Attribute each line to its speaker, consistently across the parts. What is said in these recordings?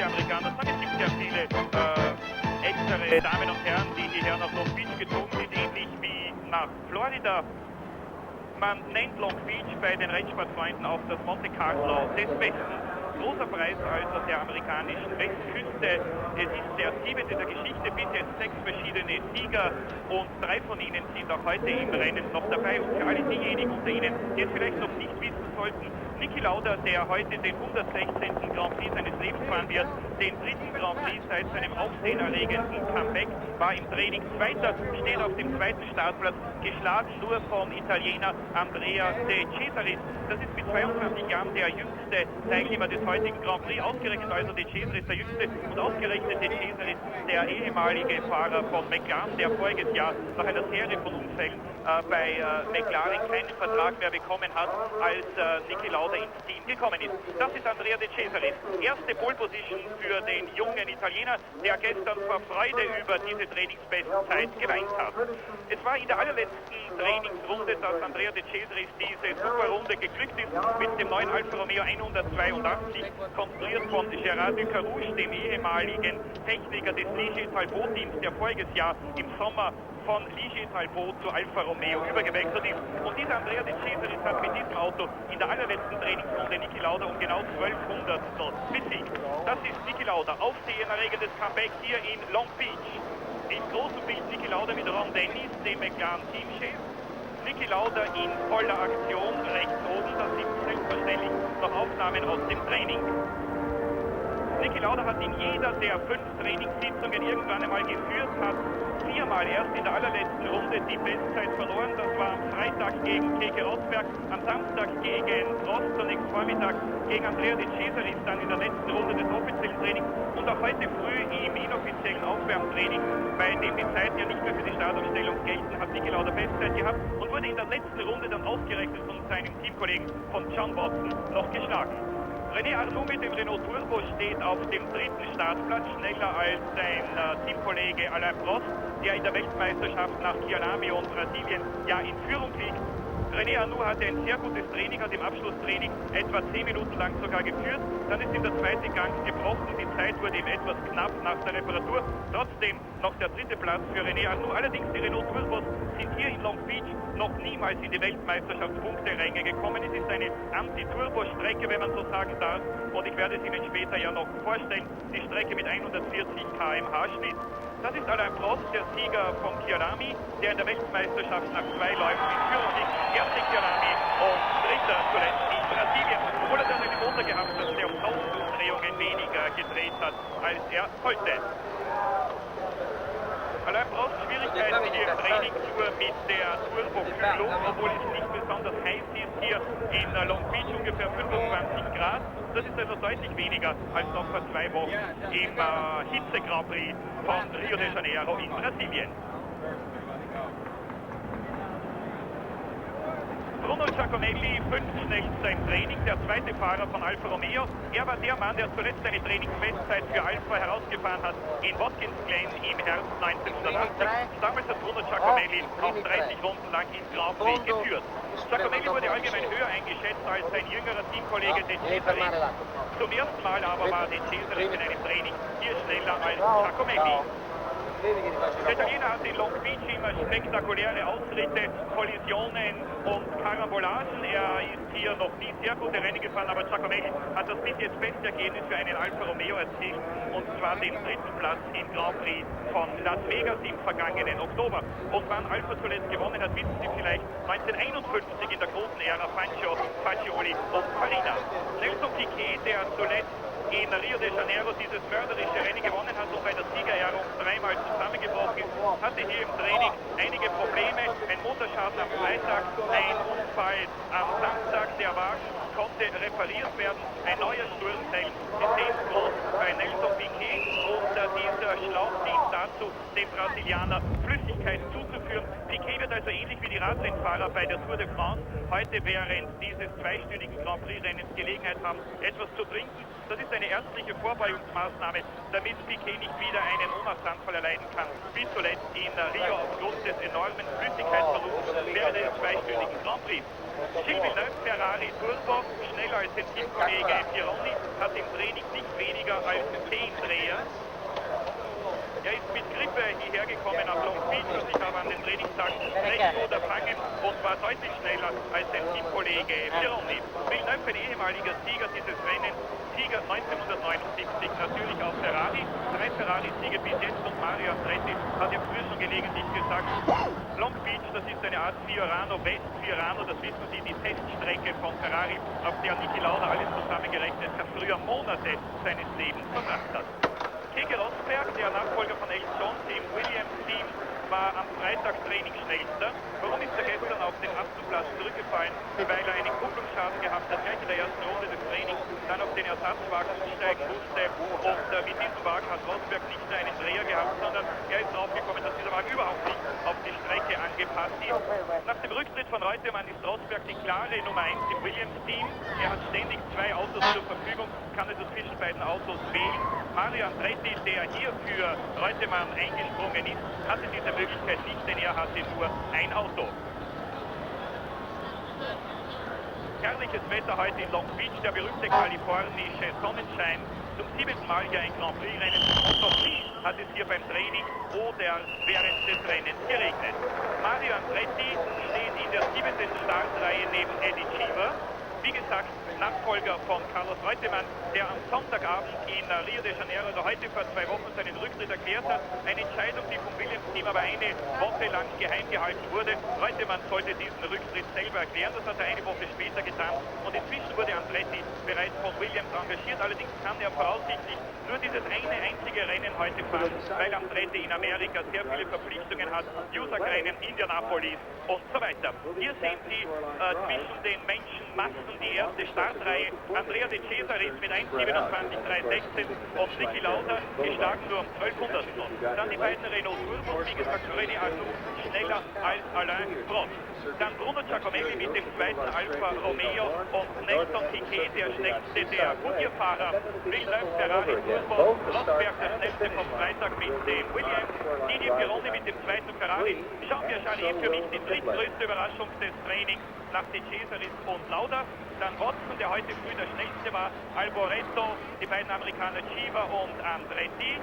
Speaker 1: Amerikaner sagen, es gibt sehr viele ältere Damen und Herren, die hierher nach Long Beach gezogen sind, ähnlich wie nach Florida. Man nennt Long Beach bei den Rennsportfreunden auch das Monte Carlo des Westens. Großer Preis also der amerikanischen Westküste. Es ist der 7. der Geschichte, bis jetzt 6 verschiedene Sieger und 3 von ihnen sind auch heute im Rennen noch dabei. Und für alle diejenigen unter Ihnen, die es vielleicht noch nicht wissen sollten, Niki Lauda, der heute den 116. Grand Prix seines Lebens fahren wird, den 3. Grand Prix seit seinem aufsehenerregenden Comeback, war im Training Zweiter, steht auf dem 2. Startplatz, geschlagen nur vom Italiener Andrea De Cesaris. Das ist mit 22 Jahren der jüngste Teilnehmer des heutigen Grand Prix, ausgerechnet also De Cesaris der jüngste und ausgerechnet De Cesaris der ehemalige Fahrer von McLaren, der voriges Jahr nach einer Serie von Unfällen bei McLaren keinen Vertrag mehr bekommen hat, als Niki Lauda ins Team gekommen ist. Das ist Andrea De Cesaris. Erste Pole Position für den jungen Italiener, der gestern vor Freude über diese Trainingsbestzeit geweint hat. Es war in der allerletzten Trainingsrunde, dass Andrea De Cesaris diese Superrunde geglückt ist mit dem neuen Alfa Romeo 182, konstruiert von Gérard Ducarouche, dem ehemaligen Techniker des Ligier Talbot Teams, der voriges Jahr im Sommer von Ligier Talbot zu Alfa Romeo übergewechselt ist. Und dieser Andrea De Cesaris hat mit diesem Auto in der allerletzten Trainingsrunde Niki Lauda um genau 1200 besiegt. Das ist Niki Lauda, aufsehenerregendes Comeback hier in Long Beach. Im großen Bild Niki Lauda mit Ron Dennis, dem McLaren-Teamchef. Niki Lauda in voller Aktion rechts oben, das sind selbstverständlich noch Aufnahmen aus dem Training. Niki Lauda hat in jeder der 5 Trainingssitzungen irgendwann einmal geführt, hat 4-mal erst in der allerletzten Runde die Bestzeit verloren. Das war am Freitag gegen Keke Rosberg, am Samstag gegen Prost, zunächst Vormittag gegen Andrea De Cesaris, dann in der letzten Runde des offiziellen Trainings und auch heute früh im inoffiziellen Aufwärmtraining, bei dem die Zeiten ja nicht mehr für die Startaufstellung gelten, hat Niki Lauda Bestzeit gehabt und wurde in der letzten Runde dann ausgerechnet von seinem Teamkollegen von John Watson noch geschlagen. René Arnoux mit dem Renault Turbo steht auf dem 3. Startplatz, schneller als sein Teamkollege Alain Prost, der in der Weltmeisterschaft nach Kyalami und Brasilien ja in Führung liegt. René Arnoux hatte ein sehr gutes Training, hat im Abschlusstraining etwa 10 Minuten lang sogar geführt. Dann ist ihm der zweite Gang gebrochen, die Zeit wurde ihm etwas knapp nach der Reparatur. Trotzdem noch der 3. Platz für René Arnoux. Allerdings die Renault Turbos sind hier in Long Beach noch niemals in die Weltmeisterschaftspunkteränge gekommen. Es ist eine Anti-Turbo-Strecke, wenn man so sagen darf. Und ich werde es Ihnen später ja noch vorstellen. Die Strecke mit 140 km/h Schnitt. Das ist Alain Prost, der Sieger von Kyalami, der in der Weltmeisterschaft nach 2 Läufen in Führung liegt. Erster Kyalami und 3. zuletzt in Brasilien. Obwohl er dann einen Motor gehabt hat, der um 1000 Umdrehungen weniger gedreht hat, als er sollte. Alain Prost Schwierigkeiten hier im Training nur mit der Turbokühlung, obwohl es nicht besonders heiß ist hier in Long Beach, ungefähr 25 Grad. Das ist also deutlich weniger als noch vor 2 Wochen im Hitze-Grand Prix von Rio de Janeiro in Brasilien. Bruno Giacomelli, 5. schnellster im Training, der zweite Fahrer von Alfa Romeo. Er war der Mann, der zuletzt eine Trainingsbestzeit für Alfa herausgefahren hat in Watkins Glen im Herbst 1980. Damals hat Bruno Giacomelli auch 30 Runden lang im Grand Prix geführt. Giacomelli wurde allgemein höher eingeschätzt als sein jüngerer Teamkollege De Cesaris. Zum ersten Mal aber war De Cesaris in einem Training hier schneller als Giacomelli. Der Italiener hat in Long Beach immer spektakuläre Ausritte, Kollisionen und Karambolagen. Er ist hier noch nie sehr gute Rennen gefahren, aber Giacomelli hat das bis jetzt beste Ergebnis für einen Alfa Romeo erzielt, und zwar den 3. Platz im Grand Prix von Las Vegas im vergangenen Oktober. Und wann Alfa zuletzt gewonnen hat, wissen Sie vielleicht, 1951 in der großen Ära Fangio, Fagioli und Farina. Nelson Piquet, der zuletzt in Rio de Janeiro dieses mörderische Rennen gewonnen hat und bei der Siegerehrung 3-mal zusammengebrochen ist, hatte hier im Training einige Probleme. Ein Motorschaden am Freitag, ein Unfall am Samstag. Der Wagen konnte repariert werden. Ein neuer Sturmteil ist groß bei Nelson Piquet, und dieser Schlauch dient dazu, dem Brasilianer Flüssigkeit zuzuführen. Piquet wird also ähnlich wie die Radrennfahrer bei der Tour de France heute während dieses 2-stündigen Grand Prix-Rennens Gelegenheit haben, etwas zu trinken. Das ist eine ärztliche Vorbeugungsmaßnahme, damit Piquet nicht wieder einen Ohnmachtsanfall erleiden kann, wie zuletzt in Rio aufgrund des enormen Flüssigkeitsverlusts während des 2-stündigen Grand Prix. Gilles Villeneuve, Ferrari Turbo, schneller als sein Teamkollege Pironi, hat im Training nicht weniger als 10 Dreher. Er ist mit Grippe hierher gekommen nach Long Beach und sich aber an den Trainingstag recht gut erfangen und war deutlich schneller als sein Teamkollege Pironi. Villeneuve, ein ehemaliger Sieger dieses Rennens, Sieger 1979, natürlich auch Ferrari. 3 Ferrari-Siege bis jetzt und Mario Andretti hat ja früher schon gelegentlich gesagt, Long Beach, das ist eine Art Fiorano, West Fiorano, das wissen Sie, die Teststrecke von Ferrari, auf der Niki Lauda alles zusammengerechnet früher Monate seines Lebens verbracht hat. Keke Rosberg, der Nachfolger von Elton John im Williams-Team, war am Freitag Trainingsschnellster. Warum ist er gestern auf den Abzugplatz zurückgefallen? Weil er einen Kupplungsschaden gehabt hat, gleich in der ersten Runde des Trainings, dann auf den Ersatzwagen umsteigen musste. Und mit diesem Wagen hat Rosberg nicht nur einen Dreher gehabt, sondern er ist draufgekommen, dass dieser Wagen überhaupt nicht auf die Strecke angepasst ist. Nach dem Rücktritt von Reutemann ist Rosberg die klare Nummer 1 im Williams-Team. Er hat ständig 2 Autos zur Verfügung, kann also zwischen beiden Autos wählen. Mario Andretti, der hier für Reutemann eingesprungen ist, hatte diese Möglichkeit nicht, denn er hatte nur ein Auto. Herrliches Wetter heute in Long Beach, der berühmte kalifornische Sonnenschein. Zum 7. Mal hier ein Grand Prix-Rennen und noch nie hat es hier beim Training oder während des Rennens geregnet. Mario Andretti steht in der 7. Startreihe neben Eddie Cheever. Wie gesagt, Nachfolger von Carlos Reutemann, der am Sonntagabend in Rio de Janeiro, oder heute vor 2 Wochen, seinen Rücktritt erklärt hat. Eine Entscheidung, die vom Williams-Team aber eine Woche lang geheim gehalten wurde. Reutemann sollte diesen Rücktritt selber erklären. Das hat er eine Woche später getan. Und inzwischen wurde Andretti bereits von Williams engagiert. Allerdings kann er voraussichtlich nur dieses eine einzige Rennen heute fahren, weil Andretti in Amerika sehr viele Verpflichtungen hat. USAC-Rennen, Indianapolis und so weiter. Hier sehen Sie zwischen den Menschenmassen die erste Startreihe. Andrea De Cesaris mit 1,27,316 und Niki Lauda geschlagen nur um 1200. Dann die beiden Renault Turbos, wie gesagt, René Arnoux schneller als Alain Prost. Dann Bruno Giacomelli mit dem zweiten Alfa Romeo und Nelson Piquet, der schnellste der Goodyear-Fahrer. Villeneuve, Ferrari Turbo, Rosberg der schnellste vom Freitag mit dem Williams. Didier Pironi mit dem zweiten Ferrari. Jean-Pierre Jarier für mich die drittgrößte Überraschung des Trainings nach De Cesaris und Lauda. Dann Watson, der heute früh der schnellste war. Alboreto, die beiden Amerikaner Cheever und Andretti.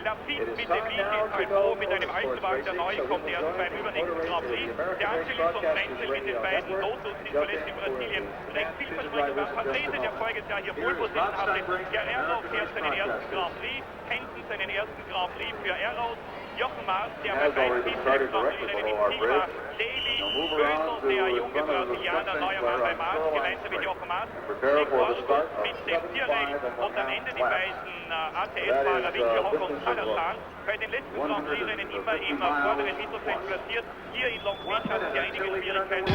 Speaker 1: Lafitte mit dem Liebling Talbot mit einem alten Wagen, der neu kommt erst beim übernächsten Grand Prix. Der Angelis und Frenzel mit den beiden Lotus, die zuletzt in Brasilien recht vielversprechend waren. Patrese, der voriges Jahr hier Pole Position hatte. Guerrero fährt seinen ersten Grand Prix. Henson seinen ersten Grand Prix für Arrows. Jochen Maas, der bei seinem Grand Prix-Rennen im Ziel war. Davy, Bösel, der junge Brasilianer, neuer Mann bei Maas, gemeinsam mit Jochen Maas. Nick Rosberg mit dem Tyrrell und am Ende die beiden ATS-Fahrer Vinci Hock und Salazar. Bei den letzten Grand Prix-Rennen immer im vorderen Mittelfeld platziert. Hier in Long Beach hatten sie einige Schwierigkeiten.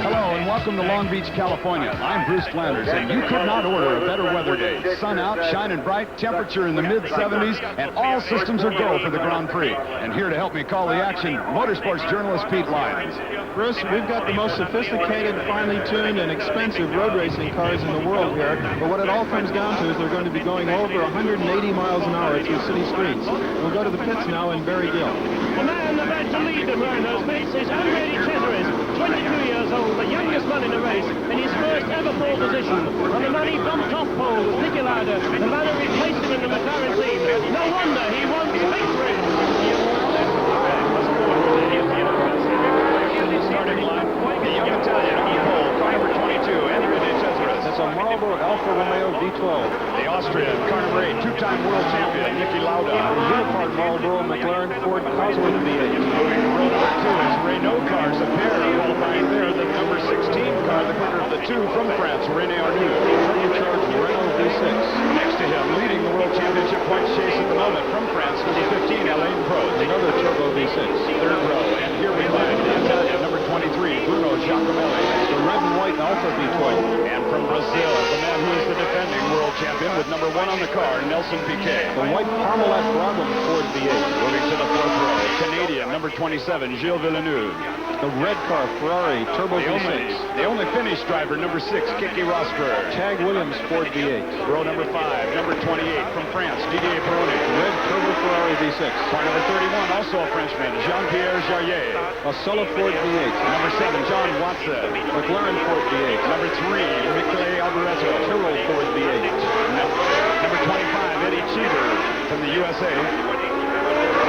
Speaker 2: Hello and welcome to Long Beach, California. I'm Bruce Flanders, and you could not order a better weather day. Sun out, shining bright, temperature in the mid-70s, and all systems are go for the Grand Prix. And here to help me call the action, motorsports journalist Pete Lyons.
Speaker 3: Bruce, we've got the most sophisticated, finely tuned, and expensive road racing cars in the world here, but what it all comes down to is they're going to be going over 180 miles an hour through city streets. We'll go to the pits now in Berry Hill.
Speaker 4: The man about to lead the round those pits is Andrea De Cesaris, 22 years old, the youngest man in the race, in his first ever pole position. And the man he bumped off pole was Niki Lauda, the man who replaced him in the McLaren team. No wonder he won victory.
Speaker 2: Starting line, the young Italian on pole, car number 22, Andrea De Cesaris.
Speaker 3: That's a Marlboro Alfa Romeo V12.
Speaker 2: The Austrian, car number 8, two-time world champion, Niki Lauda.
Speaker 3: Unipart Marlboro McLaren Ford Cosworth V8.
Speaker 2: Moving to row number 2 is Renault cars, a pair qualifying there. The number 16 car, the quicker of the two from France, René Arnoux.
Speaker 3: Turbocharged Renault V6.
Speaker 2: Next to him, leading the world championship points chase at the moment from France, number 15, Alain Prost.
Speaker 3: Another Turbo V6.
Speaker 2: Third row, and here we find the Italian, number 23, Bruno Giacomelli.
Speaker 3: The red and white Alfa V12.
Speaker 2: And from Brazil, the man who is the defending world champion with number 1 on the car, Nelson Piquet.
Speaker 3: The white Parmalat Brabham Ford V8.
Speaker 2: Moving to the 4th row, Canadian, number 27, Gilles Villeneuve.
Speaker 3: The red car, Ferrari, Turbo V6.
Speaker 2: The only Finnish driver, number 6, Kiki Rosberg.
Speaker 3: Tag Williams, Ford V8.
Speaker 2: Row number 5, number 28 from France, Didier Pironi.
Speaker 3: Red Turbo Ferrari V6.
Speaker 2: Car number 31, also a Frenchman, Jean-Pierre Jarier.
Speaker 3: A Sulla Ford V8.
Speaker 2: Number 7, John Watson.
Speaker 3: McLaren Ford V8.
Speaker 2: Number 3, Michele Alboreto.
Speaker 3: Tyrrell Ford V8.
Speaker 2: Number 25, Eddie Cheever from the USA.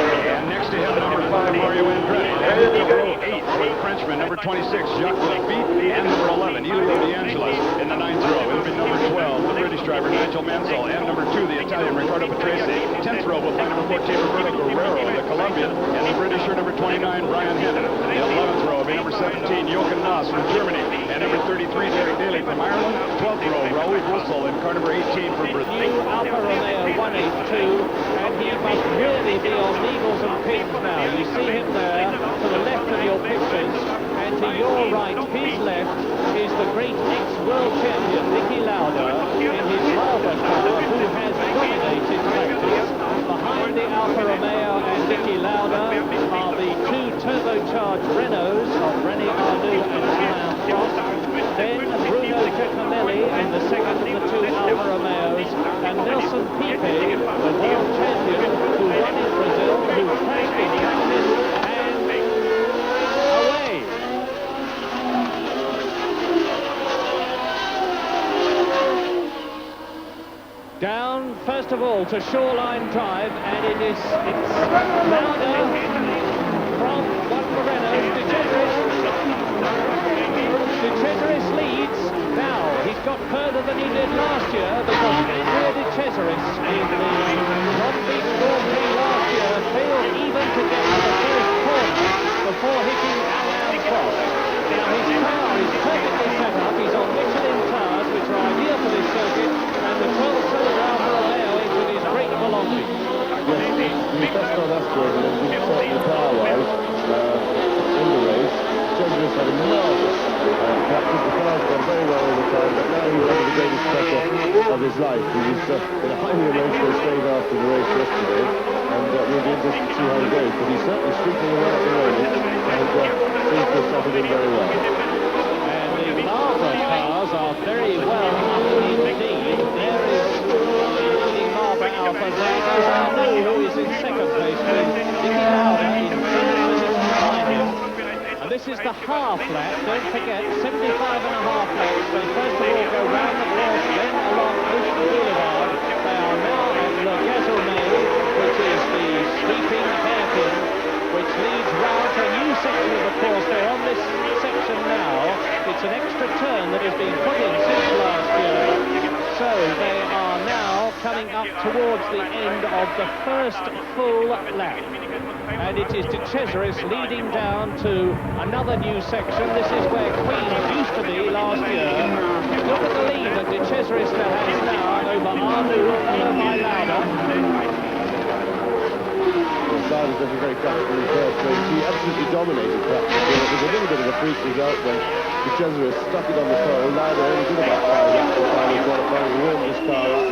Speaker 2: And next to him, number 5, Mario Andretti. Then to row 8 for the Frenchman, number 26, Jacques Lafitte, and number 11, Elio De Angelis in the 9th row. It'll be number 12, the British driver, Nigel Mansell, and number 2, the Italian, Riccardo Patrese. 10th row will find number 14, Roberto Guerrero, the Colombian, and the Britisher, number 29, Brian Hennon. The 11th row will be number 17, Jochen Naas from Germany, and number 33, Derek Daly from Ireland. 12th row, Raoul Roussel, and car number 18 from Brazil.
Speaker 4: New Alfa Romeo 182, and he must really be on needles and pins now. You see him there to the left of your pictures, and to your right, his left, is the great ex-world champion Niki Lauda in his Marver car, who has dominated practice. Behind the Alfa Romeo and Niki Lauda are the 2 turbocharged Renaults of René Arnoux and Alain Prost. Then Bruno Giacomelli in the second of the 2 Alfa Romeos, and Nelson Piquet, the world champion who won in Brazil, who crashed in practice, and away. Down, first of all, to Shoreline Drive, and it's Lauda from one for Renault, De Cesaris leads. Now, he's got further than he did last year, because Andrea De Cesaris in the Long Beach Grand Prix last year failed even to get to the first corner before hitting Alain Prost. Now, his car is perfectly set up. He's on Michelin tires, which are ideal for this circuit, and the 12-cylinder Alfa Romeo engine is great for Long Beach.
Speaker 5: Yes, the best on Aston and certainly power-wise in the race. Cesaris had a marvellous practice. The car's gone very well all the time, but now he's under the greatest pressure of his life. He was in a highly emotional state after the race yesterday, and we'll be interested to see how he goes. But he's certainly streaking away at the moment, and seems to have settled in very well.
Speaker 4: And the Marver cars are very well up indeed. There is the Marver Alfa. There goes Arnoux, who is in second place with Niki Lauda in third position behind him. And this is the half lap. Don't forget, 75.5 laps. They first of all go round the course, then along Ocean Boulevard. They are now at Le Gazoumet, which is the sweeping hairpin, which leads round to a new section of the course. They're on this section now. It's an extra turn that has been put in since last year. So they are now coming up towards the end of the first full lap. And it is De Cesaris leading down to another new section. This is where Queen used to be last year. Look at the lead that De Cesaris has now over Arnoux, followed by Lauda.
Speaker 5: Lauda's looking very comfortable in first place. He absolutely dominated practice. It was a little bit of a freak result when De Cesaris stuck it on the pole. Lauda only did about 5 laps of final qualifying, warmed his car up,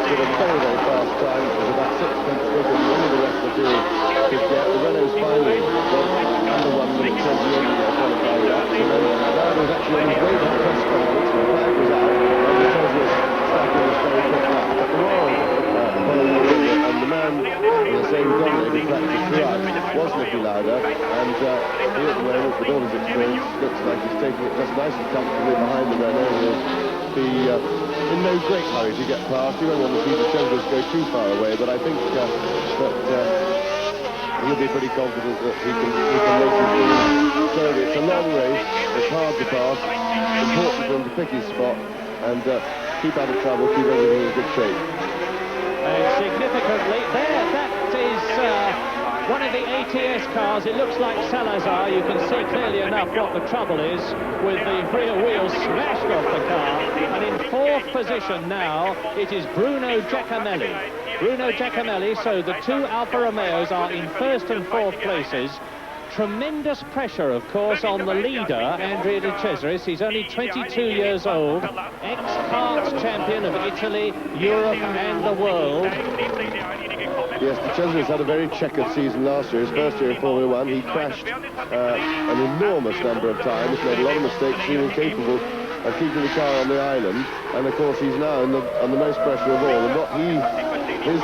Speaker 5: did a very, very fast time. It was about 6 tenths quicker than any of the rest of the field could get. The Renault's finally got under one minute 28 in their qualifying laps. And then Lauda was actually on his way to the press conference when the flag was out, and De Cesaris stuck in this very quick lap. But the wrong and the man, as I say, who dominated practice throughout was Niki Lauda, and here at the moment, with all his experience, looks like he's taking it just nice and comfortably behind the Renault. He'll be in no great hurry to get past. He won't want to see the Cesaris go too far away, but I think that he'll be pretty confident that he can make his move. So it's a long race, it's hard to pass, important for him to pick his spot, and keep out of trouble, keep everything in good shape.
Speaker 4: Significantly, there, that is one of the ATS cars. It looks like Salazar. You can see clearly enough what the trouble is with the rear wheel smashed off the car. And in fourth position now, it is Bruno Giacomelli. Bruno Giacomelli, so the 2 Alfa Romeos are in first and fourth places. tremendous pressure, of course, on the leader, Andrea De Cesaris. He's only 22 years old, ex-karts champion of Italy, Europe and the world.
Speaker 5: Yes, De Cesaris had a very checkered season last year. His first year in Formula One, he crashed an enormous number of times, made a lot of mistakes, seeming incapable of keeping the car on the island. And of course, he's now on the most pressure of all. And what his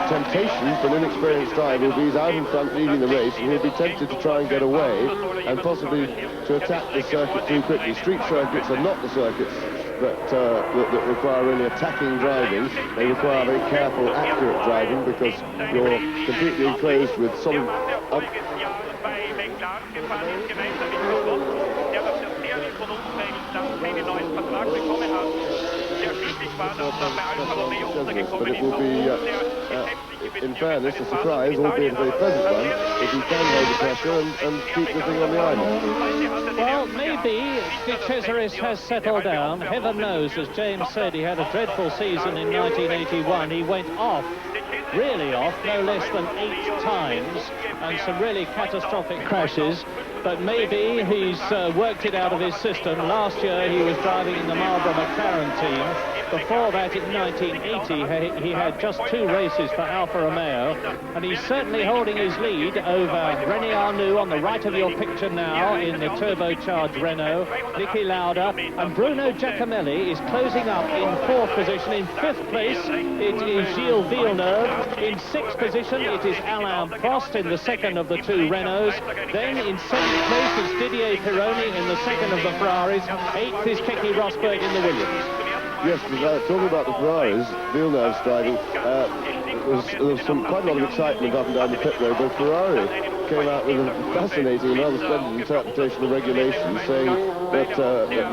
Speaker 5: temptation for an inexperienced driver will be he's out in front leading the race, and he'll be tempted to try and get away and possibly to attack the circuit too quickly. Street circuits are not the circuits that require really attacking driving. They require very careful, accurate driving because you're completely enclosed with solid... But it will be, in fairness, a surprise, albeit a very pleasant one, if he can hold the pressure and keep the thing on the island.
Speaker 4: Well, maybe De Cesaris has settled down. Heaven knows, as James said, he had a dreadful season in 1981. He went off, really off, no less than 8 times, and some really catastrophic crashes. But maybe he's worked it out of his system. Last year he was driving in the Marlboro McLaren team. Before that, in 1980, he had just 2 races for Alfa Romeo, and he's certainly holding his lead over René Arnoux on the right of your picture now in the turbocharged Renault, Niki Lauda, and Bruno Giacomelli is closing up in 4th position. In 5th place, it is Gilles Villeneuve. In 6th position, it is Alain Prost in the 2nd of the 2 Renaults. Then in 7th place, it's Didier Pironi in the 2nd of the Ferraris. 8th is Keke Rosberg in the Williams.
Speaker 5: Yes, talking about the Ferraris, Villeneuve's driving, there was quite a lot of excitement up and down the pit road, but Ferrari came out with a fascinating and rather splendid interpretation of regulations, saying that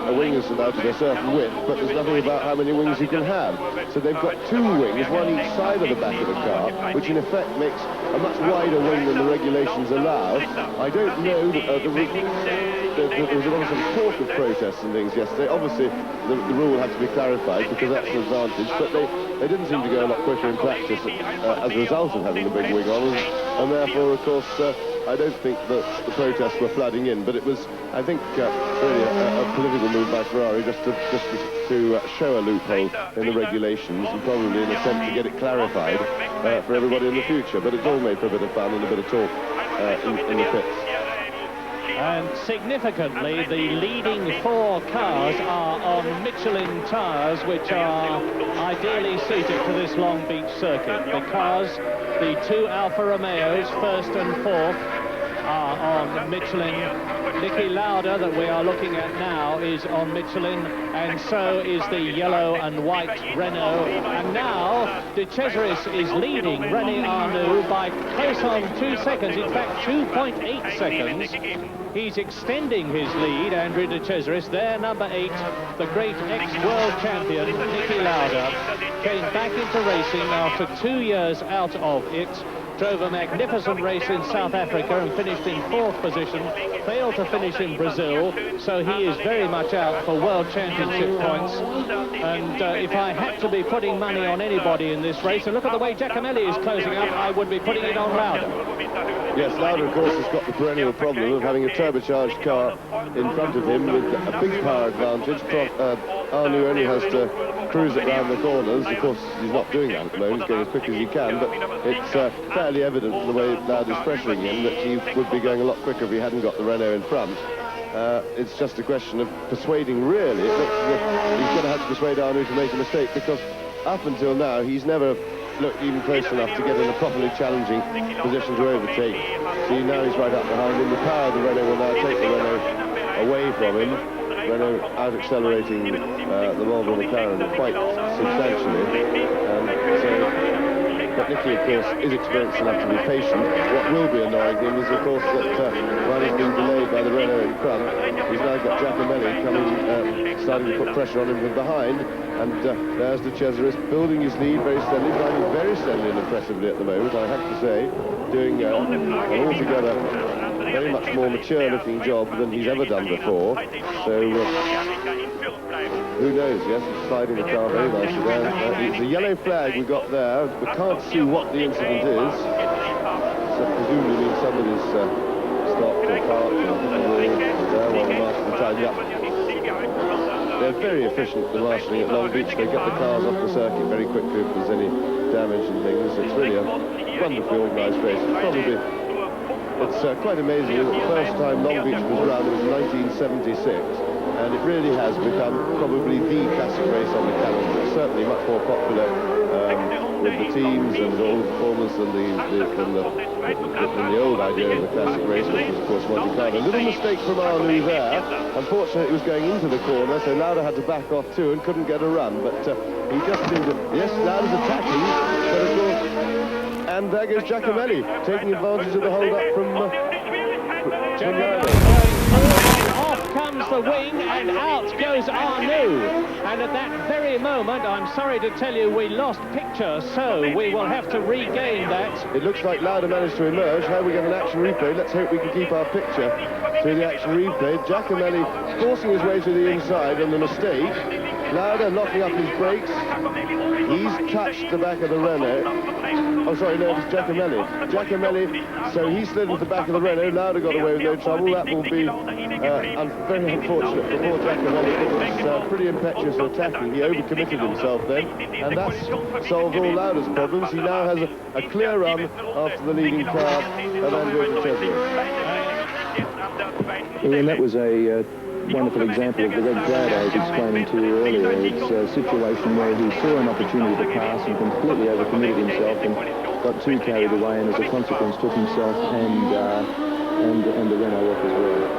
Speaker 5: a wing is allowed to be a certain width, but there's nothing about how many wings you can have. So they've got 2 wings, one each side of the back of the car, which in effect makes a much wider wing than the regulations allow. I don't know that there was a lot of talk of protests and things yesterday. Obviously, the rule had to be clarified because that's an advantage, but they didn't seem to go a lot quicker in practice as a result of having the big wing on, and therefore, of course, I don't think that the protests were flooding in, but it was, I think, really a political move by Ferrari just to show a loophole in the regulations and probably in a sense to get it clarified for everybody in the future. But it's all made for a bit of fun and a bit of talk in the pits.
Speaker 4: And significantly, the leading 4 cars are on Michelin tyres, which are ideally suited to this Long Beach circuit, because the 2 Alfa Romeos, 1st and 4th, are on Michelin. Niki Lauda, that we are looking at now, is on Michelin, and so is the yellow and white Renault. And now De Cesaris is leading René Arnoux by close on 2 seconds, in fact 2.8 seconds. He's extending his lead, Andrea De Cesaris. There, number 8, the great ex-world champion, Niki Lauda, came back into racing after 2 years out of it. Drove a magnificent race in South Africa and finished in 4th position, failed to finish in Brazil, so he is very much out for World Championship points. And if I had to be putting money on anybody in this race, and look at the way Giacomelli is closing up, I would be putting it on Lauda.
Speaker 5: Yes, Lauda, of course, has got the perennial problem of having a turbocharged car in front of him with a big power advantage. Arnoux only has to cruise it round the corners. Of course, he's not doing that at the moment. He's going as quick as he can, but it's fairly evident from the way Lauda's pressuring him that he would be going a lot quicker if he hadn't got the Renault in front. It's just a question of persuading, really. It looks as if he's going to have to persuade Arnoux to make a mistake, because up until now, he's never looked even close enough to get in a properly challenging position to overtake. See, now he's right up behind him. The power of the Renault will now take the Renault away from him. Renault out-accelerating the Marlboro McLaren quite substantially. But Niki, of course, is experienced enough to be patient. What will be annoying him is, of course, that while he's being delayed by the Renault in front, he's now got Giacomelli coming, starting to put pressure on him from behind. And there's De Cesaris building his lead very steadily, driving very steadily and impressively at the moment, I have to say, doing an altogether very much more mature-looking job than he's ever done before. So, who knows, yes, he's sliding the car very nicely there. It's a yellow flag we got there. We can't see what the incident is. So presumably with his stop or park or the wall there while the marshals are tidying up. They're very efficient, the marshalling at Long Beach. They get the cars off the circuit very quickly if there's any damage and things. It's really a wonderfully organised race. It's quite amazing. It was the first time Long Beach was run was 1976, and it really has become probably the classic race on the calendar. It's certainly much more popular with the teams and all the performers than the old idea of the classic race, which was of course Monte Carlo. A little mistake from Arnoux there. Unfortunately, it was going into the corner, so Lauda had to back off too and couldn't get a run. But he just seemed to... Yes, Lauda's attacking, but of course... And there goes Giacomelli, taking advantage of the hold-up from Lauda.
Speaker 4: Off comes the wing and out goes Arnoux. And at that very moment, I'm sorry to tell you, we lost picture, so we will have to regain that.
Speaker 5: It looks like Lauda managed to emerge. Now we get an action replay. Let's hope we can keep our picture through the action replay. Giacomelli forcing his way to the inside on the mistake. Lauda locking up his brakes. He's touched the back of the Renault. Oh, sorry, no, it was Giacomelli. Giacomelli, so he slid into the back of the Renault. Lauda got away with no trouble. That will be very unfortunate for poor Giacomelli. It was pretty impetuous attacking. He overcommitted himself then, and that's solved all Lauda's problems. He now has a clear run after the leading car of Andrea De Cesaris.
Speaker 3: Ian, that was a wonderful example of the red flag I was explaining to you earlier. It's a situation where he saw an opportunity to pass and completely overcommitted himself and got too carried away, and as a consequence took himself and the Renault off as well.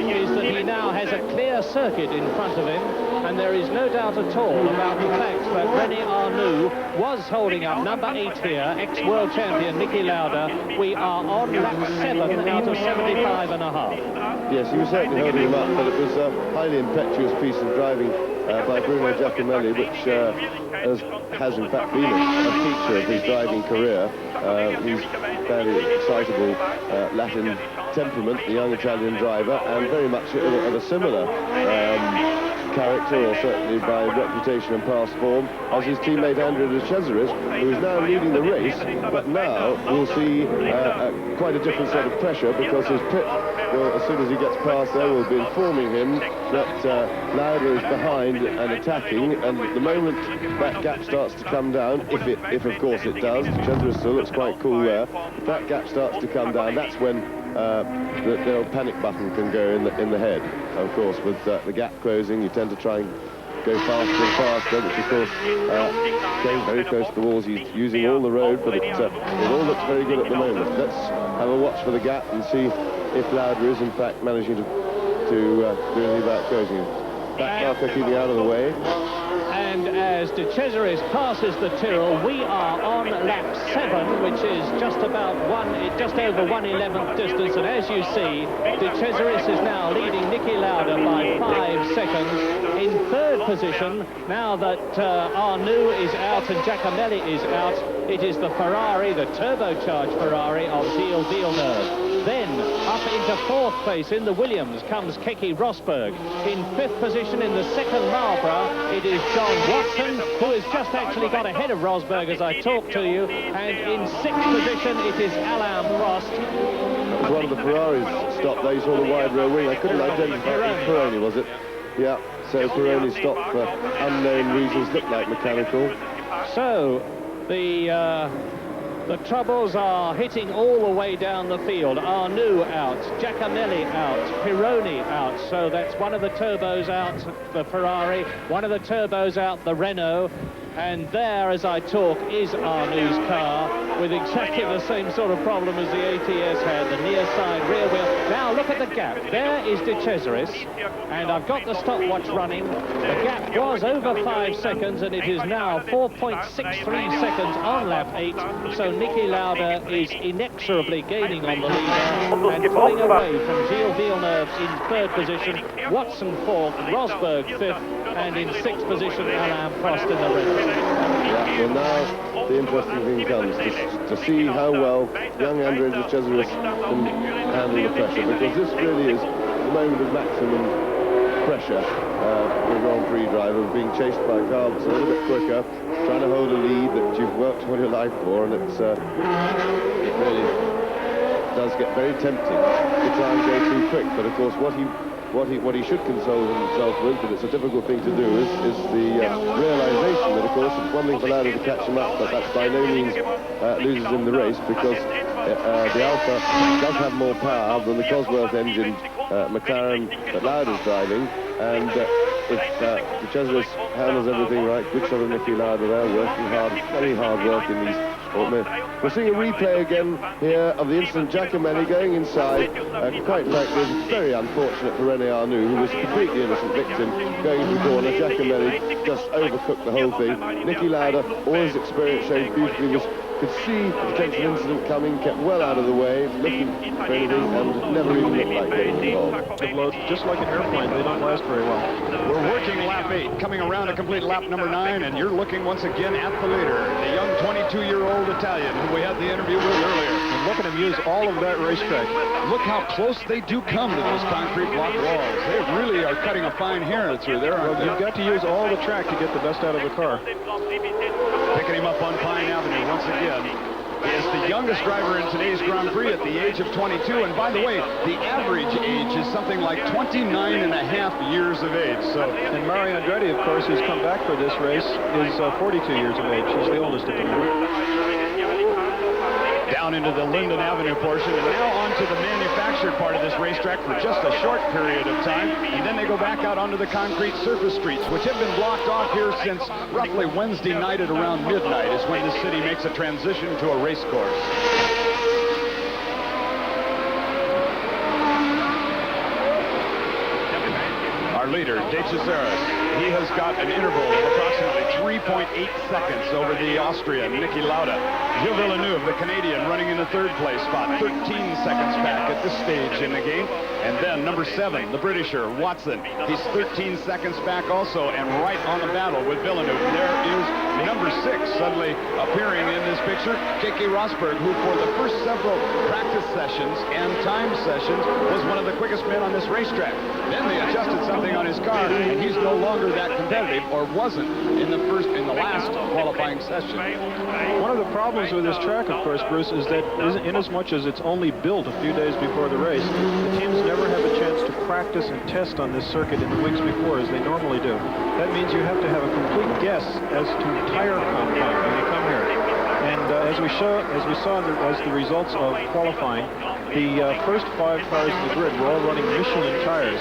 Speaker 4: Is that he now has a clear circuit in front of him, and there is no doubt at all about the fact that René Arnoux was holding up number 8 here, ex-world champion Niki Lauda. We are on lap 7 out of 75 and a half.
Speaker 5: Yes, he was certainly holding him up, but it was a highly impetuous piece of driving by Bruno Giacomelli, which has in fact been a feature of his driving career. He's fairly excitable Latin temperament, the young Italian driver, and very much of a similar character, or certainly by reputation and past form, as his teammate Andrea De Cesaris, who is now leading the race, but now we'll see quite a different sort of pressure, because his pit, as soon as he gets past there, will be informing him that Lauda is behind and attacking, and the moment that gap starts to come down, if of course it does, De Cesaris still looks quite cool there, if that gap starts to come down, that's when the old panic button can go in the head. Of course, with the gap closing, you tend to try and go faster and faster, which of course came very close to the walls. He's using all the road, but it all looks very good at the moment. Let's have a watch for the gap and see if Lauda is in fact managing to do anything about closing it. Back marker keeping out of the way.
Speaker 4: And as De Cesaris passes the Tyrrell, we are on lap 7, which is just over 1/11th distance. And as you see, De Cesaris is now leading Niki Lauda by 5 seconds. In third position, now that Arnoux is out and Giacomelli is out, it is the Ferrari, the turbocharged Ferrari of Gilles Villeneuve. Then, up into fourth place in the Williams comes Keke Rosberg. In fifth position in the second Marlborough, it is John Watson, who has just actually got ahead of Rosberg as I talk to you. And in sixth position, it is Alain Prost.
Speaker 5: One of the Ferraris stopped there. You saw the wide rear wing. I couldn't identify it. Pironi, was it? Yeah, so Pironi stopped for unknown reasons, looked like mechanical.
Speaker 4: So, the troubles are hitting all the way down the field. Arnoux out, Giacomelli out, Pironi out. So that's one of the turbos out, the Ferrari, one of the turbos out, the Renault. And there, as I talk, is Arnoux's car with exactly the same sort of problem as the ATS had, the near side rear wheel. Now look at the gap. There is De Cesaris, and I've got the stopwatch running. The gap was over 5 seconds, and it is now 4.63 seconds on lap 8. So Niki Lauda is inexorably gaining on the leader and pulling away from Gilles Villeneuve in third position, Watson fourth, Rosberg fifth, and in sixth position Alain Prost in the red.
Speaker 5: Yeah, well now the interesting thing comes to see how well young Andrea De Cesaris can handle the pressure, because this really is the moment of maximum pressure for a Grand Prix driver, being chased by a car that's a little bit quicker, trying to hold a lead that you've worked all your life for, and it really does get very tempting to try and go too quick. But of course, what he should console himself with, but it's a difficult thing to do, is the realization that, of course, it's one thing for Lauda to catch him up, but that by no means loses him the race, because the Alfa does have more power than the Cosworth engine McLaren that Lauda's driving, and if De Cesaris handles everything right, good shot of Niki Lauda there, working hard, very hard work in these. We're seeing a replay again here of the incident. Giacomelli going inside, quite frankly, it's very unfortunate for René Arnoux, who was a completely innocent victim, going into the corner. Giacomelli just overcooked the whole thing. Niki Lauda, all his experience showed beautifully, could see the potential incident coming, kept well out of the way, looking for anything, and never even looked like getting involved.
Speaker 3: Just like an airplane, they don't last very well.
Speaker 2: We're working lap 8, coming around to complete lap number 9, and you're looking once again at the leader, the young 22-year-old Italian who we had the interview with earlier.
Speaker 3: And look at him use all of that racetrack.
Speaker 2: Look how close they do come to those concrete block walls. They really are cutting a fine hair through there, aren't they?
Speaker 3: You've got to use all the track to get the best out of the car.
Speaker 2: Picking him up on Pine Avenue once again. He is the youngest driver in today's Grand Prix at the age of 22, and by the way, the average age is something like 29 and a half years of age. So,
Speaker 3: and Mario Andretti, of course, who's come back for this race, is 42 years of age. He's the oldest at the moment.
Speaker 2: Down into the Linden Avenue portion, and now onto the manufactured part of this racetrack for just a short period of time, and then they go back out onto the concrete surface streets, which have been blocked off here since roughly Wednesday night at around midnight is when the city makes a transition to a race course. Our leader, De Cesaris, he has got an interval of approximately 3.8 seconds over the Austrian, Niki Lauda. Gilles Villeneuve, the Canadian, running in the third place spot, 13 seconds back at this stage in the game. And then number 7, the Britisher, Watson. He's 13 seconds back also, and right on the battle with Villeneuve. There is number 6 suddenly appearing in this picture, Keke Rosberg, who for the first several practice sessions and time sessions was one of the quickest men on this racetrack. Then they adjusted something on his car, and he's no longer that competitive, or wasn't in the last qualifying session.
Speaker 3: One of the problems with this track, of course, Bruce, is that in as much as it's only built a few days before the race, the teams never have a chance to practice and test on this circuit in the weeks before as they normally do. That means you have to have a complete guess as to tire compound when you come here. And as we saw as the results of qualifying, the first 5 cars in the grid were all running Michelin tires.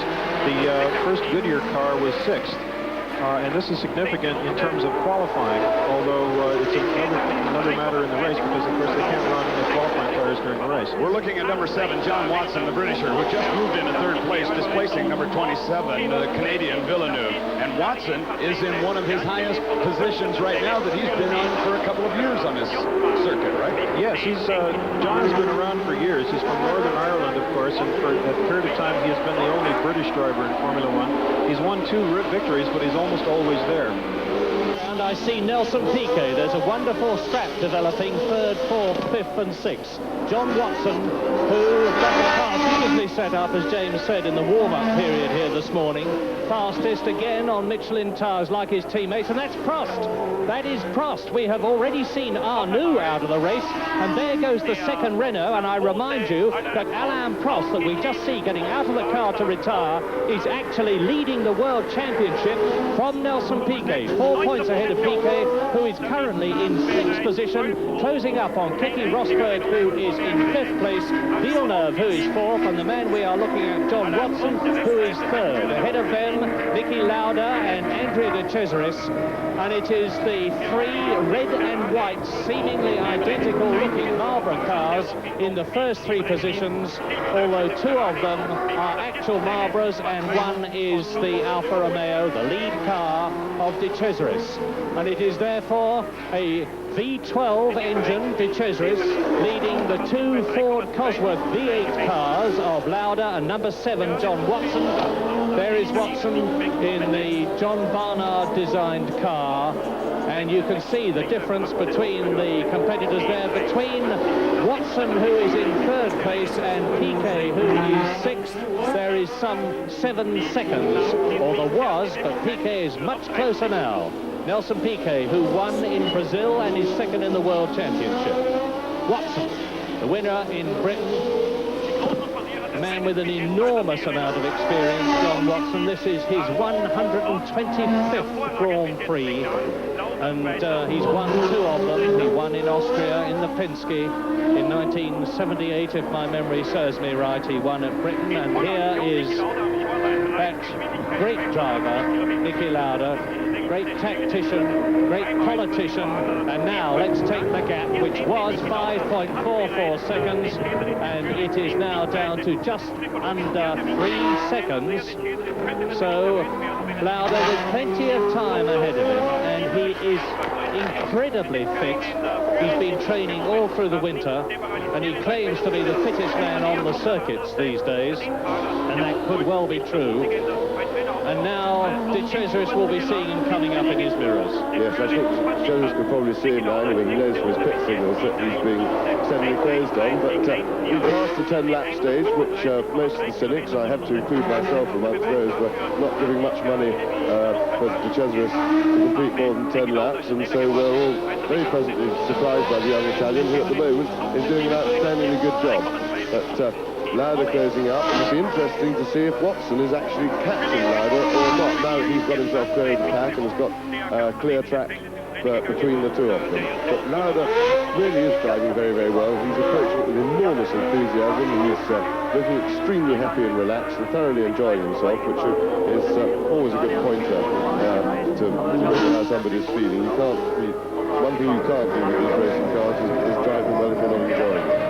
Speaker 3: The first Goodyear car was 6th. And this is significant in terms of qualifying, although it's another matter in the race because, of course, they can't run the qualifying cars during the race.
Speaker 2: We're looking at number 7, John Watson, the Britisher, who just moved into 3rd place, displacing number 27, the Canadian Villeneuve. And Watson is in one of his highest positions right now that he's been on for a couple of years on this circuit, right?
Speaker 3: Yes, John has been around for years. He's from Northern Ireland, of course, and for a period of time he has been the only British driver in Formula 1. He's won 2 victories, but he's almost always there.
Speaker 4: And I see Nelson Piquet. There's a wonderful strap developing, 3rd, 4th, 5th and 6th. John Watson, who got the car beautifully set up, as James said, in the warm-up period here this morning. Fastest again on Michelin tires like his teammates, and that's Prost. That is Prost. We have already seen Arnoux out of the race, and there goes the 2nd Renault, and I remind you that Alain Prost, that we just see getting out of the car to retire, is actually leading the World Championship from Nelson Piquet. 4 points ahead of Piquet, who is currently in 6th position, closing up on Keke Rosberg, who is in 5th place, Villeneuve, who is 4th, and the man we are looking at, John Watson, who is 3rd. Ahead of them, Niki Lauda and Andrea De Cesaris, and it is the 3 red and white, seemingly identical looking Marlboro cars in the first 3 positions, although 2 of them are actual Marlboros and 1 is the Alfa Romeo, the lead car of De Cesaris. And it is therefore a V12 engine, De Cesaris, leading the 2 Ford Cosworth V8 cars of Lauda and number 7, John Watson. There is Watson in the John Barnard designed car. And you can see the difference between the competitors there, between Watson, who is in third place, and Piquet, who is sixth. There is some 7 seconds, or there was, but Piquet is much closer now. Nelson Piquet, who won in Brazil and is second in the World Championship. Watson, the winner in Britain. A man with an enormous amount of experience, John Watson. This is his 125th Grand Prix, and he's won 2 of them. He won in Austria in the Penske in 1978, if my memory serves me right. He won at Britain, and here is that great driver, Niki Lauda, great tactician, great politician, and now let's take the gap, which was 5.44 seconds, and it is now down to just under 3 seconds. So Lauda with plenty of time ahead of him, and he is incredibly fit. He's been training all through the winter, and he claims to be the fittest man on the circuits these days, and that could well be true. And now De Cesaris will be seeing him coming up in his mirrors.
Speaker 5: Yes, I think De Cesaris can probably see him now when he knows from his pit signals that he's being suddenly closed on. But we've passed the 10-lap stage, which most of the cynics, I have to include myself amongst those, were not giving much money for De Cesaris to complete more than 10 laps. And so we're all very pleasantly surprised by the young Italian, who at the moment is doing an outstandingly good job. But Lauda closing up. It'll be interesting to see if Watson is actually catching Lauda or not. Now that he's got himself clear of the pack and has got clear track between the two of them. But Lauda really is driving very, very well. He's approaching it with enormous enthusiasm. He's looking extremely happy and relaxed and thoroughly enjoying himself, which is always a good pointer to look at how somebody's feeling. You can't be, one thing you can't do with these racing cars is driving well if you're not enjoying it.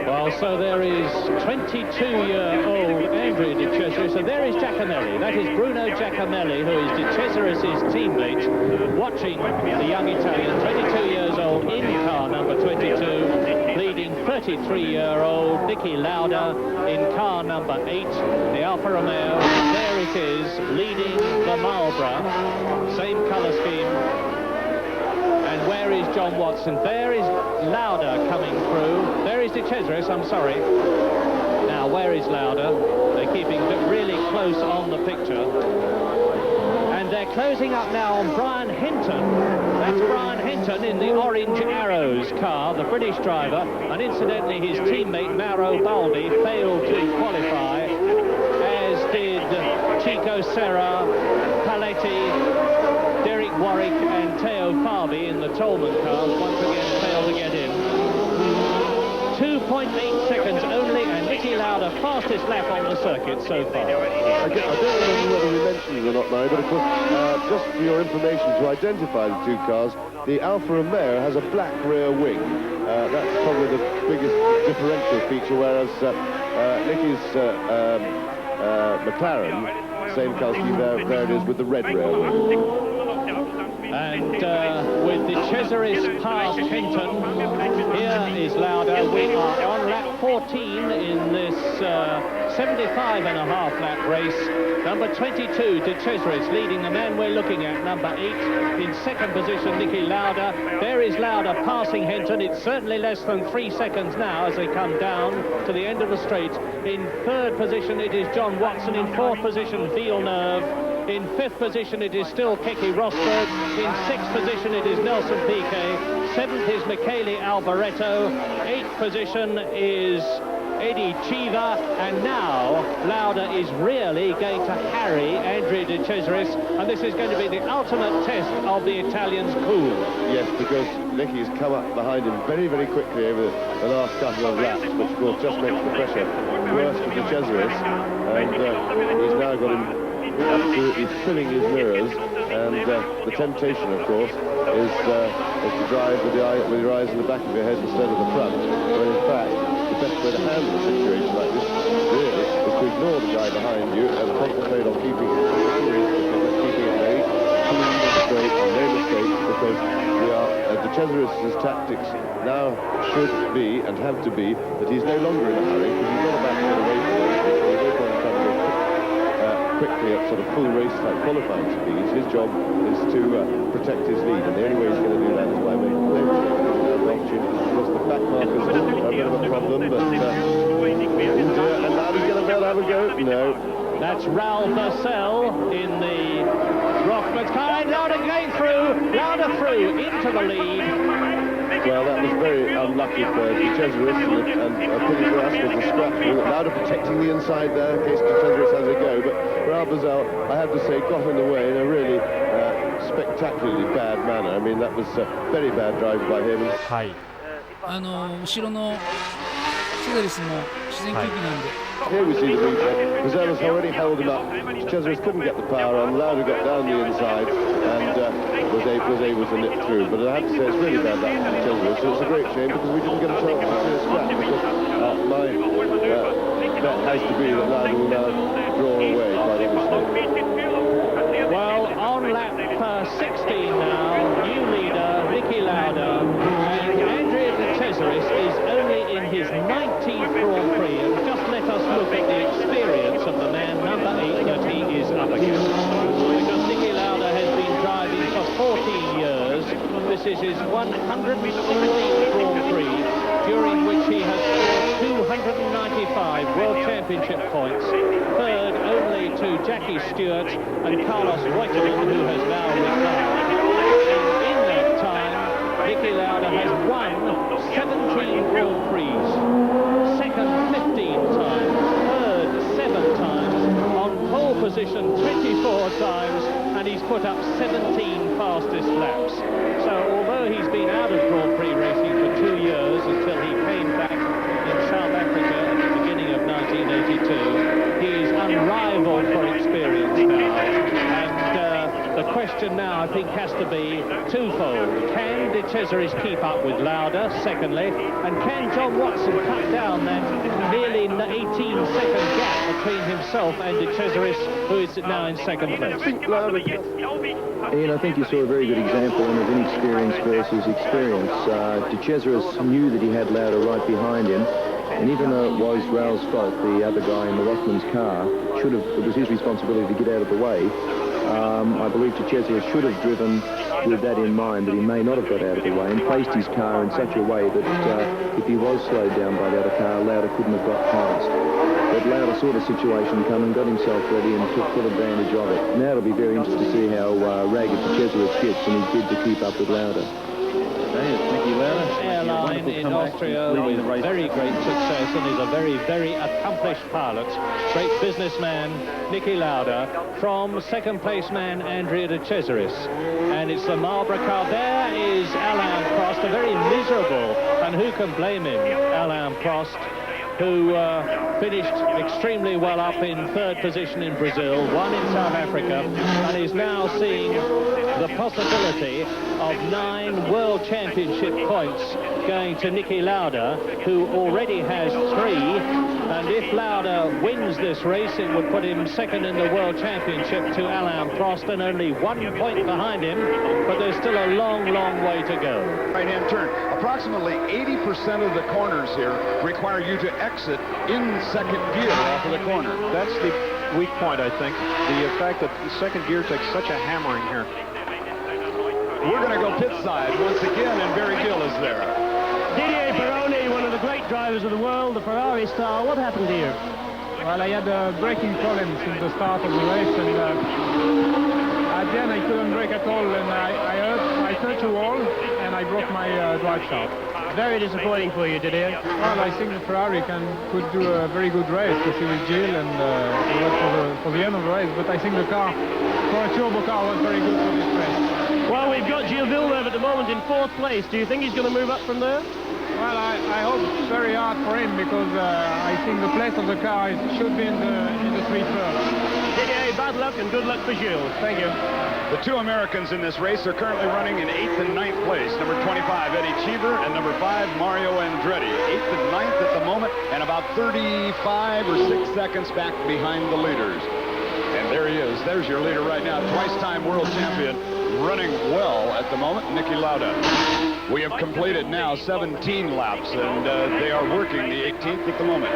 Speaker 4: Well, so there is 22-year-old Andrea De Cesaris, and there is Giacomelli. That is Bruno Giacomelli, who is De Cesaris' teammate, watching the young Italian, 22 years old, in car number 22, leading 33-year-old Niki Lauda in car number 8, the Alfa Romeo. There it is, leading the Marlboro, same colour scheme. And where is John Watson? There is Lauda coming through. There is De Cesaris, I'm sorry. Now, where is Lauda? They're keeping really close on the picture. And they're closing up now on Brian Hinton. That's Brian Hinton in the Orange Arrows car, the British driver. And incidentally, his teammate Mauro Baldi failed to qualify, as did Chico Serra, Paletti, Derek Warwick and Teo Fabi in the Tolman cars once again failed to get in. 2.8 seconds only, and Niki Lauda fastest lap on the circuit so far.
Speaker 5: I don't know whether we mentioned it or not, Murray, but of course, just for your information, to identify the two cars, the Alfa Romeo has a black rear wing. That's probably the biggest differential feature, whereas Niki's McLaren, same car scheme, there it is with the red rear wing.
Speaker 4: And with De Cesaris past Hinton, here is Lauda. We are on lap 14 in this 75.5 lap race. Number 22, De Cesaris, leading the man we're looking at, number 8. In second position, Niki Lauda. There is Lauda passing Hinton. It's certainly less than 3 seconds now as they come down to the end of the straight. In third position, it is John Watson. In fourth position, Villeneuve. In fifth position, it is still Keke Rosberg. In sixth position, it is Nelson Piquet. Seventh is Michele Alboreto. Eighth position is Eddie Chiva. And now, Lauda is really going to harry Andrea De Cesaris. And this is going to be the ultimate test of the Italian's cool.
Speaker 5: Yes, because Niki's come up behind him very, very quickly over the last couple of laps, which, of course, just makes the pressure worse for De Cesaris. And he's now got him absolutely filling his mirrors, and the temptation, of course, is to drive with your eyes in the back of your head instead of the front, when in fact the best way to handle a situation like this really is to ignore the guy behind you and concentrate on keeping it very clean and straight and no mistakes, because De Cesaris' tactics now should be and have to be that he's no longer in a hurry, because he's not about to get away from it. There's no point in trying to go quickly at sort of full race type qualifying speeds. His job is to protect his lead, and the only way he's going to do that is by making late opportunities. Because the back markers are a bit of a problem, but and now he's going to have a go. No.
Speaker 4: That's Raoul Purcell in the Rockman's car. Lauda going through. Lauda through into the lead.
Speaker 5: Well, that was very unlucky for De Cesaris and a pity for us with the scrap. Lauda protecting the inside there in case De Cesaris has a go. But Raoul Purcell, I have to say, got in the way in a really spectacularly bad manner. I mean, that was a very bad drive by him.
Speaker 6: はい。後ろのセゼリスも自然吸気なんで。
Speaker 5: Here we see the replay. Purcell's already held him up. De Cesaris couldn't get the power on. Lauda got down the inside and was able to nip through. But I have to say, it's really bad luck for De Cesaris. So it's a great shame because we didn't get a chance to see a scrap. Because my bet has to be that Lauda will now draw away, quite obviously.
Speaker 4: Well, on lap 16 now, new leader Niki Lauda, and Andrea De Cesaris is only in his 19th Grand Prix. And just let us look at the experience of the man, number 8, that he is up against. Because Niki Lauda has been driving for 14 years. This is his 117th Grand Prix, during which he has scored 295 World Championship points, third only to Jackie Stewart and Carlos Reutemann, who has now retired. And in that time, Niki Lauda has won 17 Grand Prix, second 15 times, third 7 times, on pole position 24 times, and he's put up 17 fastest laps. So although he's been out of Grand Prix racing for 2 years until he came back in South Africa at the beginning of 1982, he is unrivaled for experience now. And the question now, I think, has to be twofold. Can De Cesaris keep up with Lauda, secondly, and can John Watson cut down that nearly 18-second gap between himself and De Cesaris, who is now in second place?
Speaker 3: Ian, I think you saw a very good example of inexperience versus experience. De Cesaris knew that he had Lauda right behind him, and even though it was Raoul's fault, the other guy in the Rothmans car it was his responsibility to get out of the way. I believe De Cesaris should have driven with that in mind, that he may not have got out of the way, and placed his car in such a way that if he was slowed down by the other car, Lauda couldn't have got past. But Lauda saw the situation coming, got himself ready and took full advantage of it. Now it'll be very interesting to see how ragged De Cesaris gets and his bid to keep up with Lauda.
Speaker 4: Airline in Austria with very great success, and is a very, very accomplished pilot. Great businessman, Niki Lauda, from second place man Andrea De Cesaris. And it's the Marlboro car. There is Alain Prost, a very miserable, and who can blame him, Alain Prost, who finished extremely well up in third position in Brazil, won in South Africa, and is now seeing the possibility of 9 World Championship points going to Niki Lauda, who already has 3, and if Lauda wins this race, it would put him second in the World Championship to Alain Prost, and only 1 point behind him, but there's still a long, long way to go.
Speaker 2: Right-hand turn. Approximately 80% of the corners here require you to exit in second gear off of the corner.
Speaker 3: That's the weak point, I think. The fact that the second gear takes such a hammering here.
Speaker 2: We're going to go pit side once again, and Barry Gill is there.
Speaker 4: Didier Pironi, one of the great drivers of the world, the Ferrari star. What happened here?
Speaker 7: Well, I had braking problems in the start of the race, and at the end I couldn't brake at all, and I touched a wall, and I broke my drive shaft.
Speaker 4: Very disappointing for you, Didier.
Speaker 7: Well, I think the Ferrari could do a very good race, especially with Gilles, and for the end of the race, but I think the car, for a turbo car, was very good for this race.
Speaker 4: Well, we've got Gilles Villeneuve at the moment in 4th place. Do you think he's going to move up from there?
Speaker 7: Well, I hope very hard for him, because I think the place of the car should be in the 3 first.
Speaker 4: Didier, bad luck and good luck for Gilles. Thank you.
Speaker 2: The 2 Americans in this race are currently running in 8th and 9th place. Number 25, Eddie Cheever, and number 5, Mario Andretti. 8th and 9th at the moment, and about 35 or 6 seconds back behind the leaders. And there he is. There's your leader right now, twice-time world champion, running well at the moment, Niki Lauda. We have completed now 17 laps, and they are working the 18th at the moment.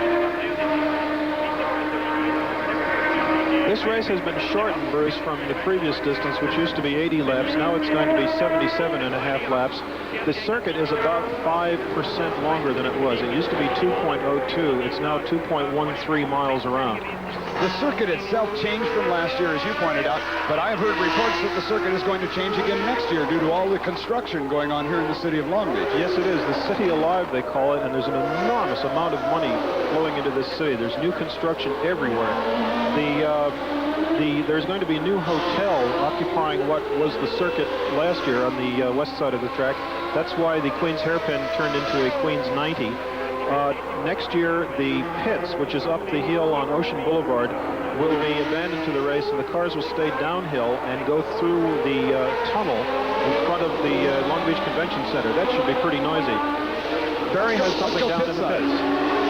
Speaker 3: This this race has been shortened, Bruce, from the previous distance, which used to be 80 laps. Now it's going to be 77.5 laps. The circuit is about 5% longer than it was. It used to be 2.02. It's now 2.13 miles around.
Speaker 2: The circuit itself changed from last year, as you pointed out, but I have heard reports that the circuit is going to change again next year due to all the construction going on here in the city of Long Beach.
Speaker 3: Yes, it is. The city alive, they call it, and there's an enormous amount of money flowing into this city. There's new construction everywhere. There's going to be a new hotel occupying what was the circuit last year on the west side of the track. That's why the Queen's Hairpin turned into a Queen's 90. Next year, the pits, which is up the hill on Ocean Boulevard, will be abandoned to the race, and the cars will stay downhill and go through the tunnel in front of the Long Beach Convention Center. That should be pretty noisy. Barry has something down in the pits.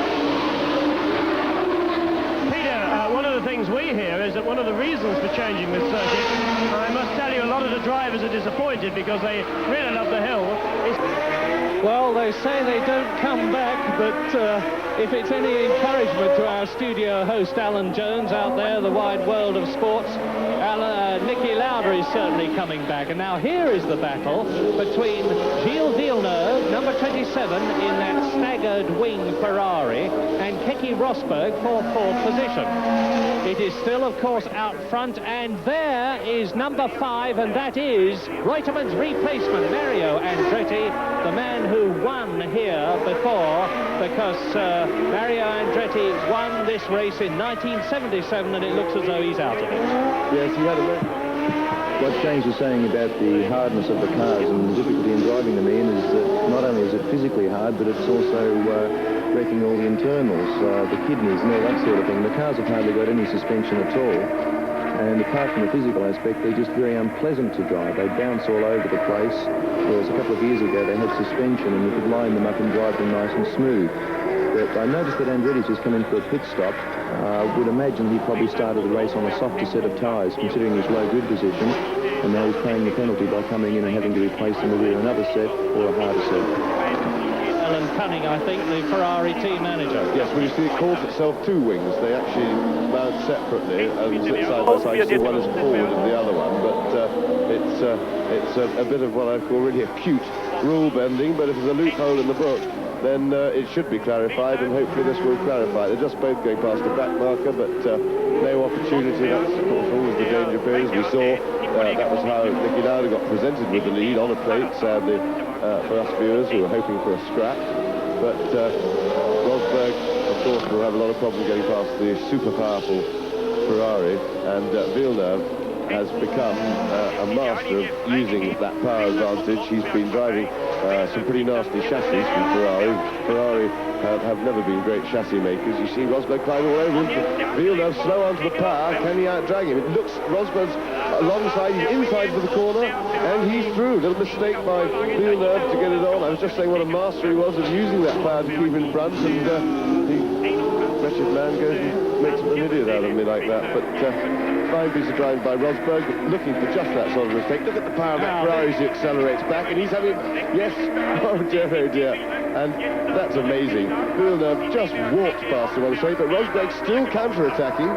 Speaker 4: One of the things we hear is that one of the reasons for changing this circuit, I must tell you, a lot of the drivers are disappointed because they really love the hill.
Speaker 8: Well, they say they don't come back, but if it's any encouragement to our studio host Alan Jones out there, the wide world of sports, Niki Lauda is certainly coming back. And now here is the battle between Gilles Villeneuve, number 27, in that staggered wing Ferrari, and Keke Rosberg for 4th position. It is still, of course, out front, and there is number 5, and that is Reutemann's replacement, Mario Andretti, the man who won here before, because Mario Andretti won this race in 1977, and it looks as though he's out of it.
Speaker 5: Yes, he had a... What James was saying about the hardness of the cars and the difficulty in driving them in is that not only is it physically hard, but it's also wrecking all the internals, the kidneys and all that sort of thing. The cars have hardly got any suspension at all. And apart from the physical aspect, they're just very unpleasant to drive. They bounce all over the place, whereas a couple of years ago they had suspension and you could line them up and drive them nice and smooth. But I noticed that Andretti's just come in for a pit stop. Would imagine he probably started the race on a softer set of tyres, considering his low grid position, and now he's paying the penalty by coming in and having to replace them with either another set or a harder set.
Speaker 8: Alan Cunning, I think, the Ferrari team manager.
Speaker 5: Yes, well, you see, it calls itself two wings. They actually mount separately and sit side by side. You see one is forward of the other one, but it's a bit of what I call really acute rule bending. But if there's a loophole in the book, then it should be clarified, and hopefully this will clarify. They're just both going past the back marker, but no opportunity. That's, of course, always the danger period. We saw that was how Niki Lauda got presented with the lead on a plate, sadly, for us viewers who were hoping for a scrap. But Rosberg, of course, will have a lot of problems getting past the super powerful Ferrari, and Villeneuve has become a master of using that power advantage. He's been driving some pretty nasty chassis from Ferrari. Ferrari have never been great chassis makers. You see Rosberg climbing all over him. Villeneuve slow onto the power. Can he outdrag him? It looks Rosberg's alongside, he's inside for the corner, and he's through. Little mistake by Villeneuve to get it on. I was just saying what a master he was of using that power to keep in front, and the wretched man goes and makes an idiot out of me like that. But fine piece of driving by Rosberg, looking for just that sort of mistake. Look at the power of that Ferrari as he accelerates back, and he's having, yes, oh dear, and that's amazing. Villeneuve just walked past him on the straight, but Rosberg still counter-attacking.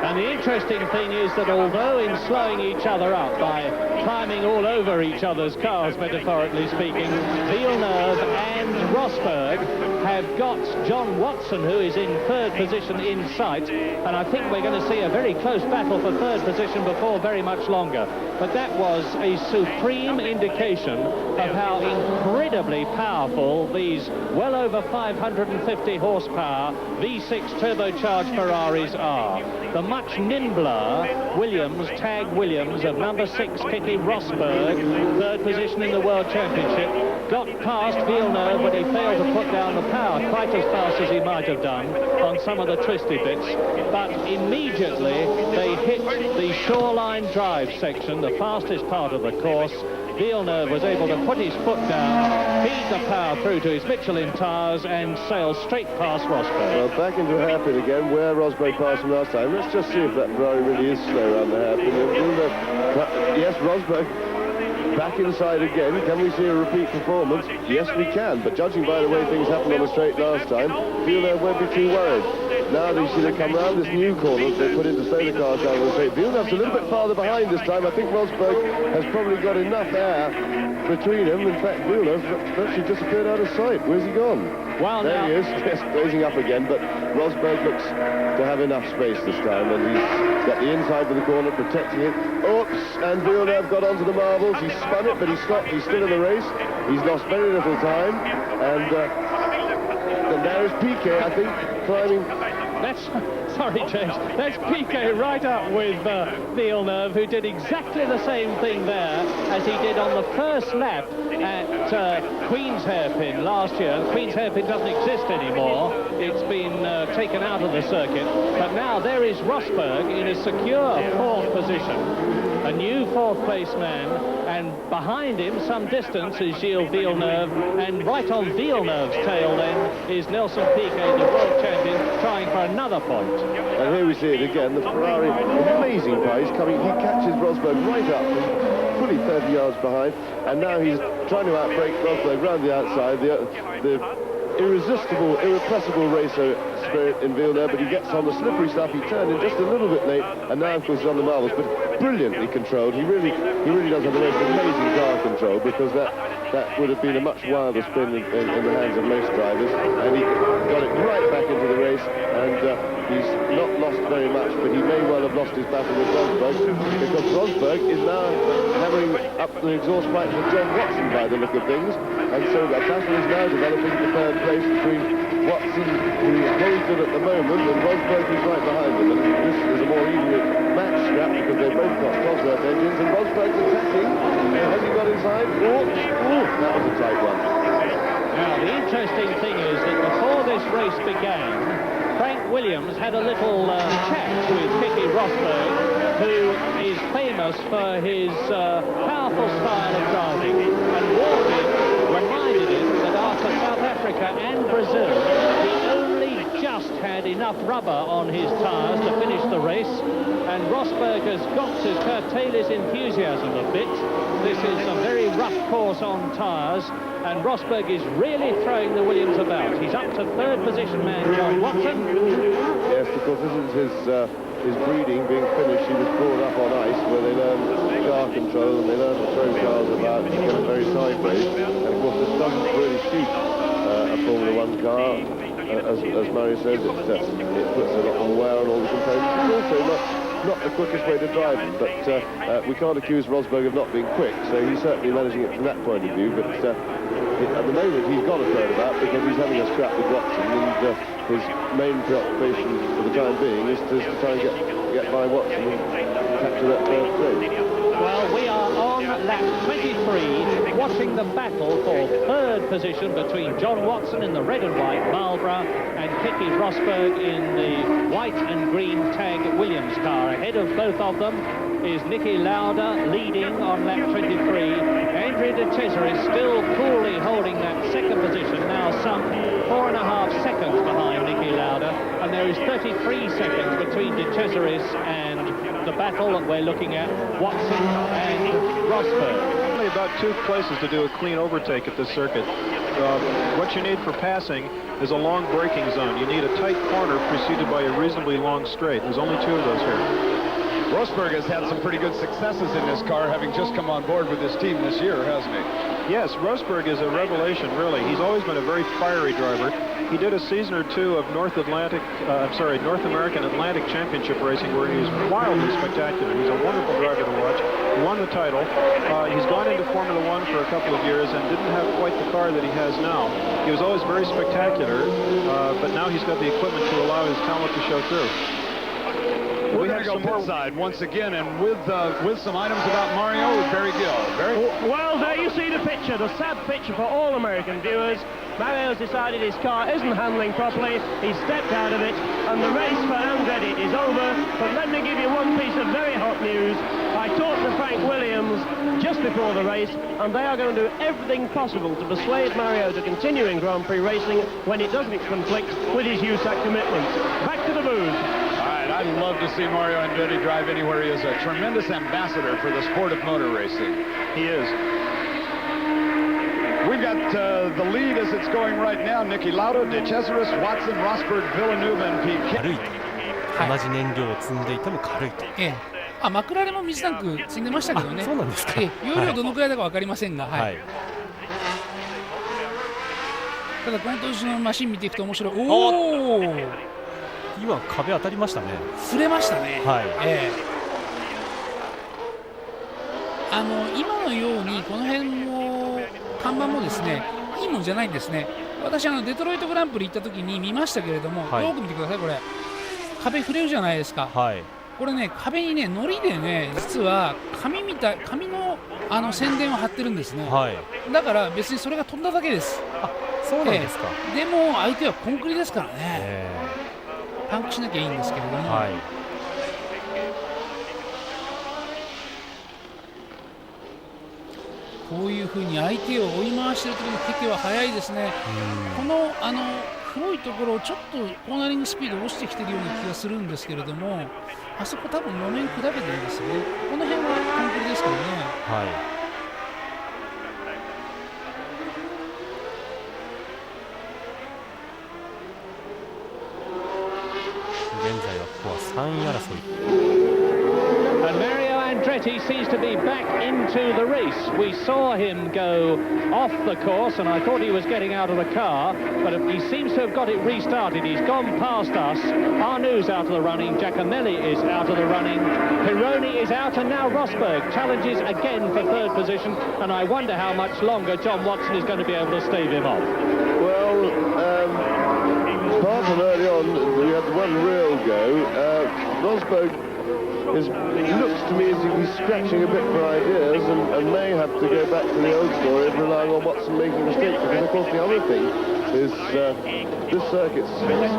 Speaker 8: And the interesting thing is that although in slowing each other up by climbing all over each other's cars, metaphorically speaking, Villeneuve and Rosberg have got John Watson, who is in 3rd position, in sight, and I think we're going to see a very close battle for 3rd position before very much longer. But that was a supreme indication of how incredibly powerful these well over 550 horsepower V6 turbocharged Ferraris are. The much nimbler Williams, Tag Williams, of number 6, Keke Rosberg, 3rd position in the World Championship, got past Villeneuve, but he failed to put down the power quite as fast as he might have done on some of the twisty bits. But immediately they hit the shoreline drive section, the fastest part of the course. Villeneuve was able to put his foot down, feed the power through to his Michelin tyres, and sail straight past Rosberg.
Speaker 5: Well, back into hairpin again, where Rosberg passed him last time. Let's just see if that Ferrari really is slow around the hairpin. Yes, Rosberg back inside again. Can we see a repeat performance? Yes, we can. But judging by the way things happened on the straight last time, Villeneuve won't be too worried. now you see they come round this new corner that they put in to slow the cars down the straight. Villeneuve's a little bit farther behind this time. I think Rosberg has probably got enough air between them. In fact, Villeneuve virtually disappeared out of sight. Where's he gone?
Speaker 8: Well,
Speaker 5: there
Speaker 8: now,
Speaker 5: he is, just raising up again, but Rosberg looks to have enough space this time, and he's got the inside of the corner, protecting it. Oops, and Villeneuve got onto the marbles. He spun it, but he stopped. He's still in the race. He's lost very little time, and there is Piquet, I think, climbing.
Speaker 8: Sorry, James, that's Piquet right up with Villeneuve, who did exactly the same thing there as he did on the first lap at Queen's Hairpin last year. Queen's Hairpin doesn't exist anymore. It's been taken out of the circuit. But now there is Rosberg in a secure fourth position, a new fourth-place man, and behind him, some distance, is Gilles Villeneuve, and right on Villeneuve's tail then is Nelson Piquet, the world champion, trying for another point.
Speaker 5: And here we see it again, the Ferrari, amazing car. He's coming, he catches Rosberg right up, fully 30 yards behind, and now he's trying to outbrake Rosberg round the outside. The irresistible, irrepressible racer spirit in Villeneuve, but he gets on the slippery stuff. He turned in just a little bit late, and now of course he's on the marbles, but brilliantly controlled. He really does have the most amazing car control, because that would have been a much wilder spin in the hands of most drivers, and he got it right back into the race, and he's not lost very much, but he may well have lost his battle with Rosberg, because Rosberg is now hammering up the exhaust pipe for John Watson by the look of things, and so a battle is now developing for third place between Watson, who holds it at the moment, and Rosberg is right behind him, and this is a more evenly match scrap because they've both got Cosworth engines, and Rosberg's attacking. Has he got inside? That was a tight one.
Speaker 8: Now, the interesting thing is that before this race began, Frank Williams had a little chat with Keke Rosberg, who is famous for his powerful style of driving, and reminded him that after South Africa and Brazil, he only just had enough rubber on his tyres to finish the race, and Rosberg has got to curtail his enthusiasm a bit. This is a very rough course on tyres, and Rosberg is really throwing the Williams about. He's up to third position man John Watson.
Speaker 5: Yes, because this is his breeding being finished. He was brought up on ice where they learn car control and they learn to throw cars about and get it very sideways. And of course this doesn't really suit a Formula One car. As Mario says, it puts a lot more wear on all the components. It's also not the quickest way to drive them, but we can't accuse Rosberg of not being quick, so he's certainly managing it from that point of view, but at the moment he's got to throw it about because he's having a scrap with Watson, and his main preoccupation for the time being is to try and get by Watson and capture that third place.
Speaker 8: Well, we are on lap 23, watching the battle for third position between John Watson in the red and white Marlboro and Keke Rosberg in the white and green tag Williams car. Ahead of both of them is Niki Lauda leading on lap 23. Andrea De Cesaris still coolly holding that second position, now some 4.5 seconds behind Niki Lauda, and there is 33 seconds between De Cesaris and the battle that we're looking at, Watson and Rosberg.
Speaker 3: Only about 2 places to do a clean overtake at this circuit. What you need for passing is a long braking zone. You need a tight corner preceded by a reasonably long straight. There's only 2 of those here.
Speaker 2: Rosberg has had some pretty good successes in this car, having just come on board with this team this year, hasn't he?
Speaker 3: Yes, Rosberg is a revelation, really. He's always been a very fiery driver. He did a season or 2 of North American Atlantic Championship racing where he was wildly spectacular. He's a wonderful driver to watch. He won the title. He's gone into Formula One for a couple of years and didn't have quite the car that he has now. He was always very spectacular, but now he's got the equipment to allow his talent to show through.
Speaker 2: We're going to go pit side once again, and with some items about Mario with Barry Gill. Barry?
Speaker 4: Well, there you see the picture, the sad picture for all American viewers. Mario's decided his car isn't handling properly. He's stepped out of it, and the race for Andretti is over. But let me give you one piece of very hot news. I talked to Frank Williams just before the race, and they are going to do everything possible to persuade Mario to continue in Grand Prix racing when it doesn't conflict with his USAC commitments. Back to the booth.
Speaker 2: I'd love to see Mario Andretti drive anywhere. He is a tremendous ambassador for the sport of motor racing.
Speaker 3: He is. We
Speaker 2: we've got the lead as it's going right now. Niki Lauda, De Cesaris, Watson, Rosberg, Villeneuve, and Piquet.
Speaker 9: 軽いと、同じ燃料を積んでいても軽いと。
Speaker 6: マクラーレンも水タンク積んでましたけどね。
Speaker 9: そうなんですか。
Speaker 6: 容量どのくらいだか分かりませんが、はい。ただこの年のマシン見ていくと面白い。おお。
Speaker 9: 今壁当たりましたね。
Speaker 6: 触れましたね。
Speaker 9: はい。
Speaker 6: 今のようにこの辺も看板もですね、いいもんじゃないんですね。私デトロイトグランプリ行った時に見ましたけれども、よく見てください。これ壁触れるじゃないですか。これね、壁にね、糊でね、実は紙の宣伝を貼ってるんですね。だから別にそれが飛んだだけです。
Speaker 9: そうなんですか。
Speaker 6: でも相手はコンクリですからね、パンクしなきゃいいんですけれども、こういうふうに相手を追い回している時のピケは速いですね。この黒いところをちょっとコーナリングスピード落ちてきているような気がするんですけれども、あそこ多分路面砕けてるんですよね。この辺はコンクリですからね。
Speaker 9: 現在はここは3位争い。
Speaker 8: Andretti seems to be back into the race. We saw him go off the course and I thought he was getting out of the car, but he seems to have got it restarted. He's gone past us. Arnoux out of the running, Giacomelli is out of the running, Pironi is out, and now Rosberg challenges again for third position, and I wonder how much longer John Watson is going to be able to stave him off.
Speaker 5: Well, apart from early on, we had one real go. Rosberg looks to me as if he's scratching a bit for ideas and may have to go back to the old story of relying on Watson making mistakes, because of course the other thing is this circuit's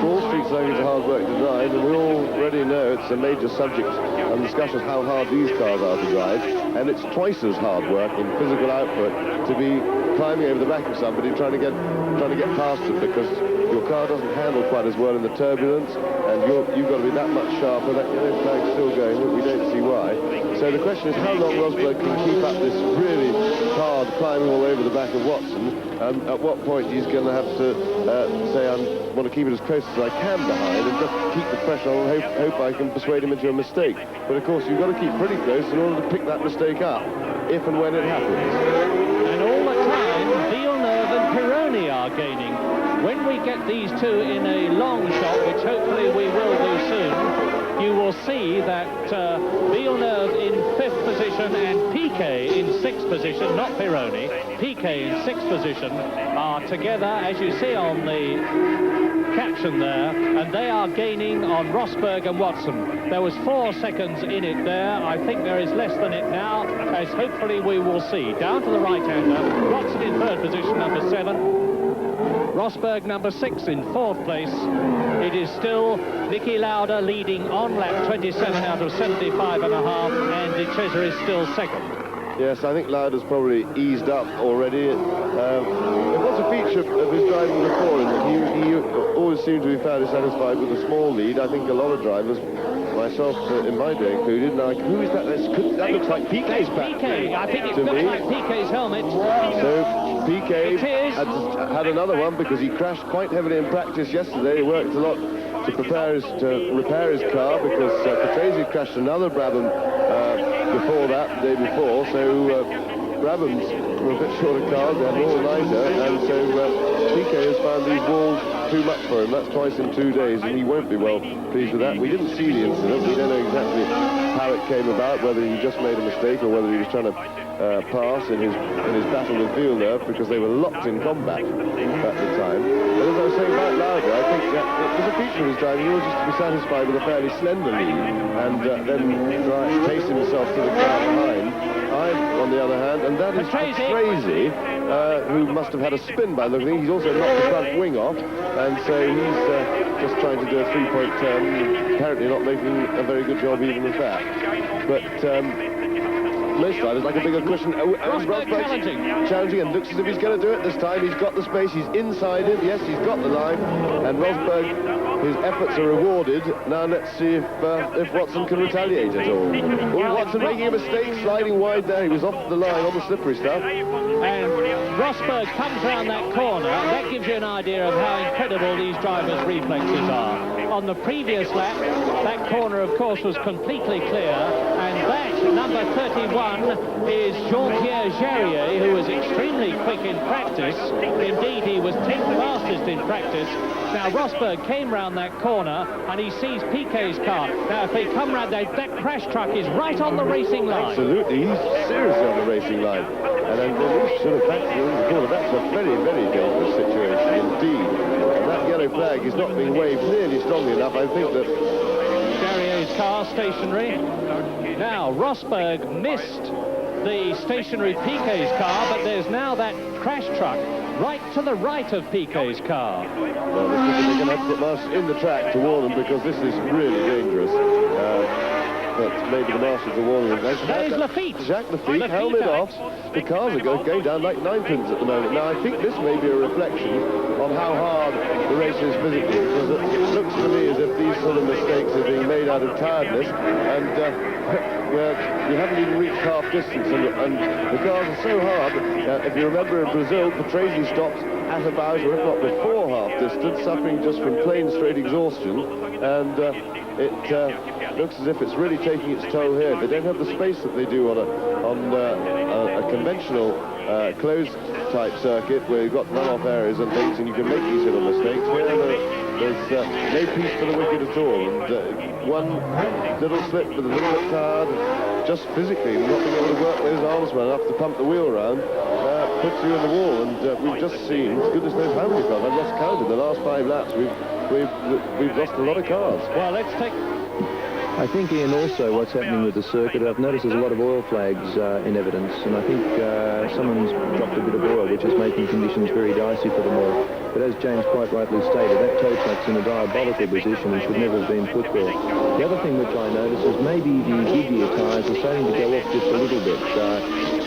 Speaker 5: Wall Street circuit's a hard work to drive, and we already know it's a major subject and discussion how hard these cars are to drive, and it's twice as hard work in physical output to be climbing over the back of somebody trying to get past it, because your car doesn't handle quite as well in the turbulence, and you've got to be that much sharper. That yellow flag's still going, but we don't see why. So the question is how long Rosberg can keep up this really hard climbing all over the back of Watson. At what point he's going to have to say, I want to keep it as close as I can behind and just keep the pressure on and hope I can persuade him into a mistake. But of course you've got to keep pretty close in order to pick that mistake up, if and when it happens.
Speaker 8: And all the time, Villeneuve and Pironi are gaining. When we get these two in a long shot, which hopefully we will do soon, you will see that Villeneuve in 5th position and Piquet in 6th position, not Pironi, Piquet in 6th position, are together, as you see on the caption there, and they are gaining on Rosberg and Watson. There was 4 seconds in it there. I think there is less than it now, as hopefully we will see. Down to the right-hander, Watson in 3rd position, number 7. Rosberg number 6 in 4th place. It is still Niki Lauda leading on lap 27 out of 75.5, and De Cesaris is still 2nd.
Speaker 5: Yes, I think Lauda's probably eased up already. It was a feature of his driving before, and he always seemed to be fairly satisfied with a small lead. I think a lot of drivers, myself in my day included, now who is that? That looks like Piquet's back.
Speaker 8: Piquet, I think it looks like Piquet's helmet.
Speaker 5: So Piquet had another one because he crashed quite heavily in practice yesterday. He worked a lot to repair his car because Patrese crashed another Brabham before that, the day before. So Brabhams were a bit short of cars, they had an all-nighter, and so Piquet has found these walls too much for him. That's twice in 2 days, and he won't be well pleased with that. We didn't see the incident. We don't know exactly how it came about, whether he just made a mistake or whether he was trying to pass in his battle with Villeneuve, because they were locked in combat at the time. But as I was saying about Lauda, I think that it was a feature of his driving. He was just to be satisfied with a fairly slender lead and then try to pace himself to the car behind. On the other hand, and that is Patrese, who must have had a spin by looking at it. He's also knocked the front wing off, and so he's just trying to do a 3-point turn, apparently not making a very good job even with that. But most riders like a bigger cushion. Rosberg challenging, and looks as if he's going to do it this time. He's got the space, he's inside him, yes, he's got the line, and Rosberg his efforts are rewarded. Now let's see if Watson can retaliate at all. Oh, Watson making a mistake, sliding wide there. He was off the line on the slippery stuff.
Speaker 8: And Rosberg comes round that corner. That gives you an idea of how incredible these drivers' reflexes are. On the previous lap, that corner, of course, was completely clear. And that, number 31, is Jean-Pierre Jarier, who was extremely quick in practice. Indeed, he was 10th fastest in practice. Now, Rosberg came round that corner, and he sees Piquet's car. Now, if they come round, that crash truck is right on the racing line.
Speaker 5: Absolutely, he's seriously on the racing line. And then they should have factored in the corner. That's a very, very dangerous situation indeed. And that yellow flag is not being waved nearly strongly enough. I think that
Speaker 8: Jarrier's car stationary. Now, Rosberg missed the stationary Piquet's car, but there's now that crash truck right to the right of Piquet's car.
Speaker 5: Well, they're going to have to put marshals in the track to warn them, because this is really dangerous. But maybe the marshals are warning them.
Speaker 8: That is Lafitte.
Speaker 5: Jacques Lafitte, helmet off. The cars are going down like 9 pins at the moment. Now, I think this may be a reflection on how hard the race is physically, because it looks to me as if these sort of mistakes are being made out of tiredness, and you haven't even reached half distance, and the cars are so hard. If you remember in Brazil, Patrese stopped at about, or if not before half distance, suffering just from plain straight exhaustion, and it looks as if it's really taking its toll here. They don't have the space that they do on a conventional closed type circuit where you've got runoff areas and things, and you can make these little mistakes. Here there's no peace for the wicked at all, and one little slip with a little bit tired, just physically not being able to work those arms well enough to pump the wheel around, puts you in the wall. And we've just seen, goodness knows how many cars, I've lost count in the last 5 laps. We've lost a lot of cars.
Speaker 8: Well, let's take...
Speaker 3: I think, Ian, also what's happening with the circuit, I've noticed there's a lot of oil flags in evidence, and I think someone's dropped a bit of oil, which is making conditions very dicey for them all. But as James quite rightly stated, that tow truck's in a diabolical position and should never have been put there. The other thing which I noticed is maybe the Goodyear tyres are starting to go off just a little bit.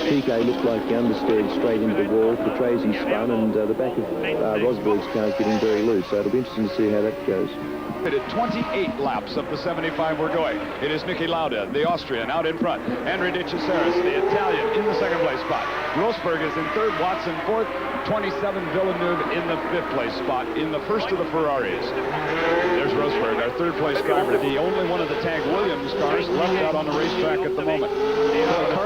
Speaker 3: Piquet looked like he understeered straight into the wall, Patrese spun, and the back of Rosberg's car is getting very loose, so it'll be interesting to see how that goes.
Speaker 2: At 28 laps of the 75 we're going. It is Niki Lauda, the Austrian, out in front. Henry de Cesaris, the Italian, in the second place spot. Rosberg is in third, Watson fourth, 27 Villeneuve in the fifth place spot, in the first of the Ferraris. There's Rosberg, our third place driver, the only one of the Tag Williams cars left out on the racetrack at the moment.
Speaker 3: Well,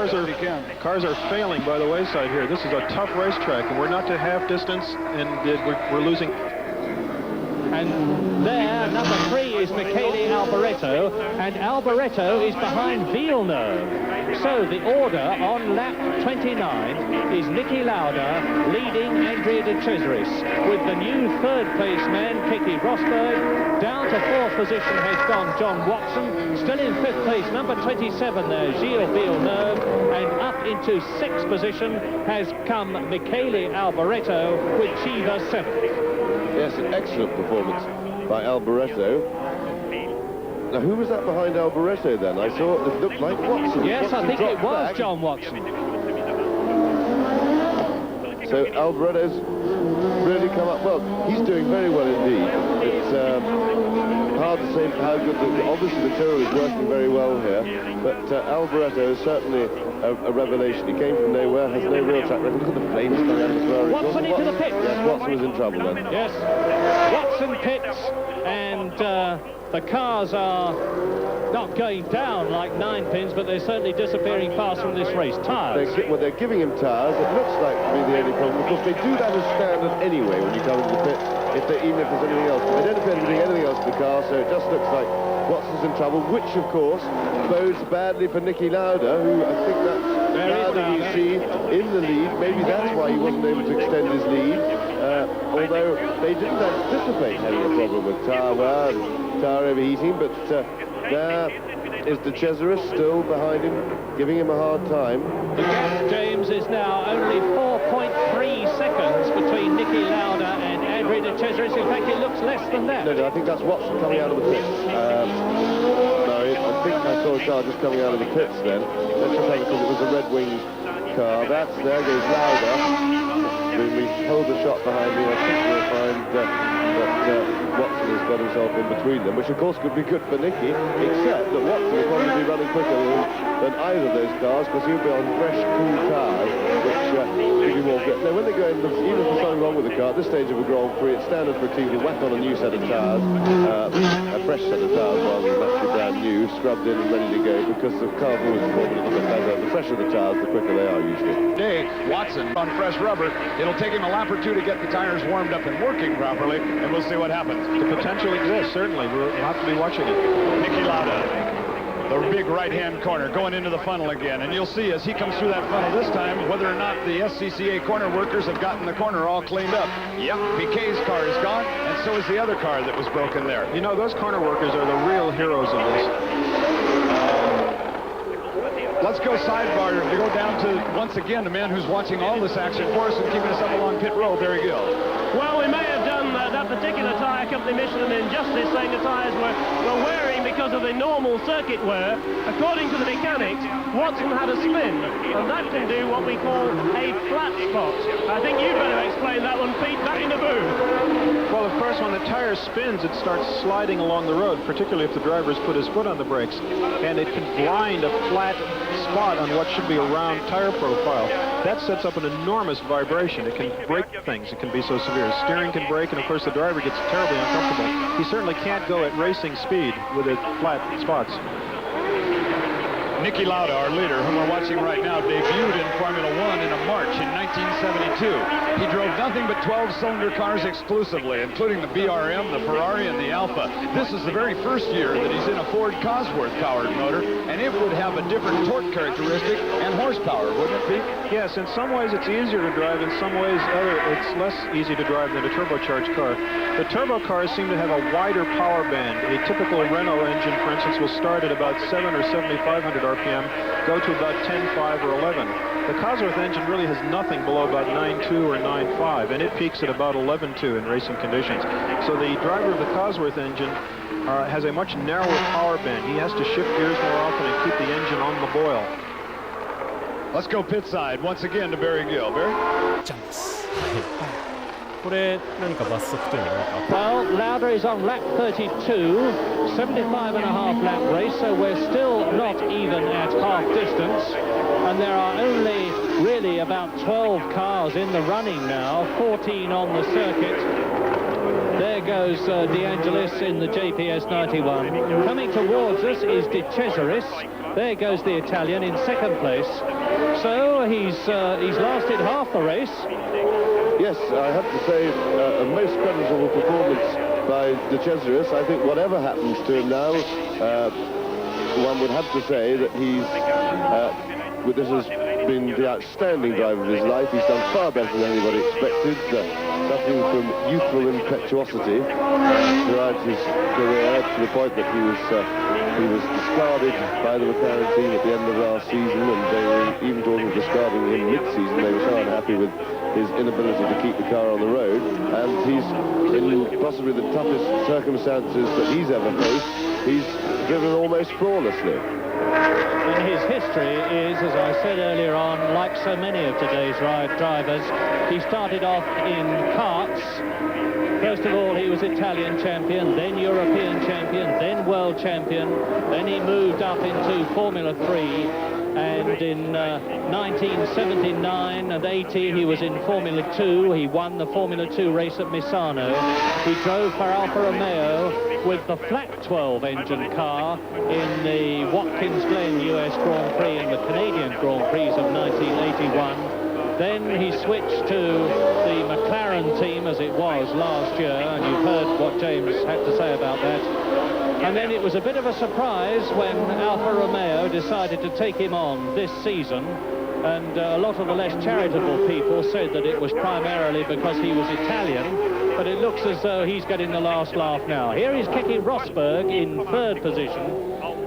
Speaker 3: cars are failing by the wayside here. This is a tough racetrack, and we're not to half distance, and we're losing.
Speaker 8: And there, number 3 is Michele Alboreto, and Alboreto is behind Villeneuve. So the order on lap 29 is Niki Lauda leading Andrea de Cesaris, with the new third-place man, Keke Rosberg. Down to 4th position has gone John Watson. Still in 5th place, number 27 there, Gilles Villeneuve. And up into 6th position has come Michele Alboreto with Chiva 7th.
Speaker 5: Yes, an excellent performance by Alboreto. Now, who was that behind Alboreto then? I saw it looked like Watson.
Speaker 8: Yes,
Speaker 5: Watson
Speaker 8: I think it was
Speaker 5: back.
Speaker 8: John Watson.
Speaker 5: So Alboreto's really come up well. He's doing very well indeed. It's hard to say how good. Obviously, the Tyrrell is working very well here, but Alboreto is certainly a revelation. He came from nowhere, has no real track record. Look at the flames coming out of the Ferrari.
Speaker 8: Watson into the pits.
Speaker 5: Yes, Watson was in trouble then.
Speaker 8: Yes, Watson pits, and the cars are not going down like 9 pins, but they're certainly disappearing fast from this race. Tyres.
Speaker 5: They're giving him tyres. It looks like to be the only problem. Of course, they do that as standard anyway when you come into the pit, even if there's anything else. But they don't appear to be doing anything else to the car, so it just looks like Watson's in trouble, which, of course, bodes badly for Niki Lauda, who I think that's Lauda you see in the lead. Maybe that's why he wasn't able to extend his lead, although they didn't anticipate having a problem with tyre wear and tyre overheating, but there is de Cesaris still behind him, giving him a hard time.
Speaker 8: The gap, James, is now only 4.3 seconds between Niki Lauda and Andrea de Cesaris. In fact, it looks less than that.
Speaker 5: No, I think that's Watson coming out of the pits. No, I think I saw a car just coming out of the pits then. Let's just have it, because it was a Red Wing car. There goes Lauda. when we hold the shot behind me, I think we'll find that Watson has got himself in between them, which of course could be good for Nicky, except that Watson will probably be running quicker than either of those cars, because he'll be on fresh, cool cars, which give you more grip. Now, when they go in, even if there's something wrong with the car, at this stage of a Grand Prix, it's standard for a team to whack on a new set of tyres, a fresh set of tyres rather than actually brand new, scrubbed in and ready to go, because the cars always perform a little bit better. The fresher the tyres, the quicker they are usually.
Speaker 2: Today, Watson on fresh rubber. It'll take him a lap or two to get the tires warmed up and working properly, and we'll see what happens.
Speaker 3: The potential exists, certainly. We'll have to be watching it.
Speaker 2: Niki Lauda, the big right-hand corner, going into the funnel again. And you'll see as he comes through that funnel this time, whether or not the SCCA corner workers have gotten the corner all cleaned up. Yep, Piquet's car is gone, and so is the other car that was broken there.
Speaker 3: You know, those corner workers are the real heroes of this.
Speaker 2: Let's go sidebar to go down to, once again, the man who's watching all this action for us and keeping us up along pit road, Barry Gill.
Speaker 4: Well, we may have done that particular tyre company Michelin injustice, saying the tyres were wearing because of the normal circuit wear. According to the mechanics, Watson had a spin, and that can do what we call a flat spot. I think you'd better explain that one, Pete, back in the booth.
Speaker 3: Well, of course, when the tire spins, it starts sliding along the road, particularly if the driver's put his foot on the brakes, and it can blind a flat spot on what should be a round tire profile. That sets up an enormous vibration. It can break things. It can be so severe. Steering can break, and of course the driver gets terribly uncomfortable. He certainly can't go at racing speed with it flat spots.
Speaker 2: Niki Lauda, our leader, whom we're watching right now, debuted in Formula One in a March in 1972. He drove nothing but 12-cylinder cars exclusively, including the BRM, the Ferrari, and the Alfa. This is the very first year that he's in a Ford Cosworth-powered motor, and it would have a different torque characteristic and horsepower, wouldn't it, Pete?
Speaker 3: Yes, in some ways it's easier to drive, in some ways it's less easy to drive than a turbocharged car. The turbo cars seem to have a wider power band. A typical Renault engine, for instance, will start at about 7 or 7,500 RPM, go to about 10.5 or 11. The Cosworth engine really has nothing below about 9.2 or 9.5, and it peaks at about 11.2 in racing conditions. So the driver of the Cosworth engine has a much narrower power band. He has to shift gears more often and keep the engine on the boil.
Speaker 2: Let's go pit side once again to Barry Gill. Barry?
Speaker 9: これ何か罰則というのは何か
Speaker 8: Well, Lauda is on lap 32, 75.5 lap race, so we're still not even at half distance, and there are only really about 12 cars in the running now, 14 on the circuit. There goes De Angelis in the JPS 91. Coming towards us is De Cesaris. There goes the Italian in second place. So he's lasted half the race.
Speaker 5: Yes, I have to say, a most creditable performance by De Cesaris. I think whatever happens to him now, one would have to say that this has been the outstanding drive of his life. He's done far better than anybody expected, suffering from youthful impetuosity throughout his career, to the point that he was discarded by the McLaren team at the end of last season, and they were even talking of discarding him mid-season. They were so unhappy with his inability to keep the car on the road, and he's in possibly the toughest circumstances that he's ever faced. He's driven almost flawlessly.
Speaker 8: And his history is, as I said earlier on, like so many of today's drivers, he started off in karts. First of all, he was Italian champion, then European champion, then world champion. Then he moved up into Formula 3. And in 1979 and 80, he was in Formula 2. He won the Formula 2 race at Misano. He drove for Alfa Romeo with the flat 12 engine car in the Watkins Glen US Grand Prix and the Canadian Grand Prix of 1981. Then he switched to the McLaren team, as it was last year, and you've heard what James had to say about that. And then it was a bit of a surprise when Alfa Romeo decided to take him on this season, and a lot of the less charitable people said that it was primarily because he was Italian, but it looks as though he's getting the last laugh now. Here is Keke Rosberg in third position,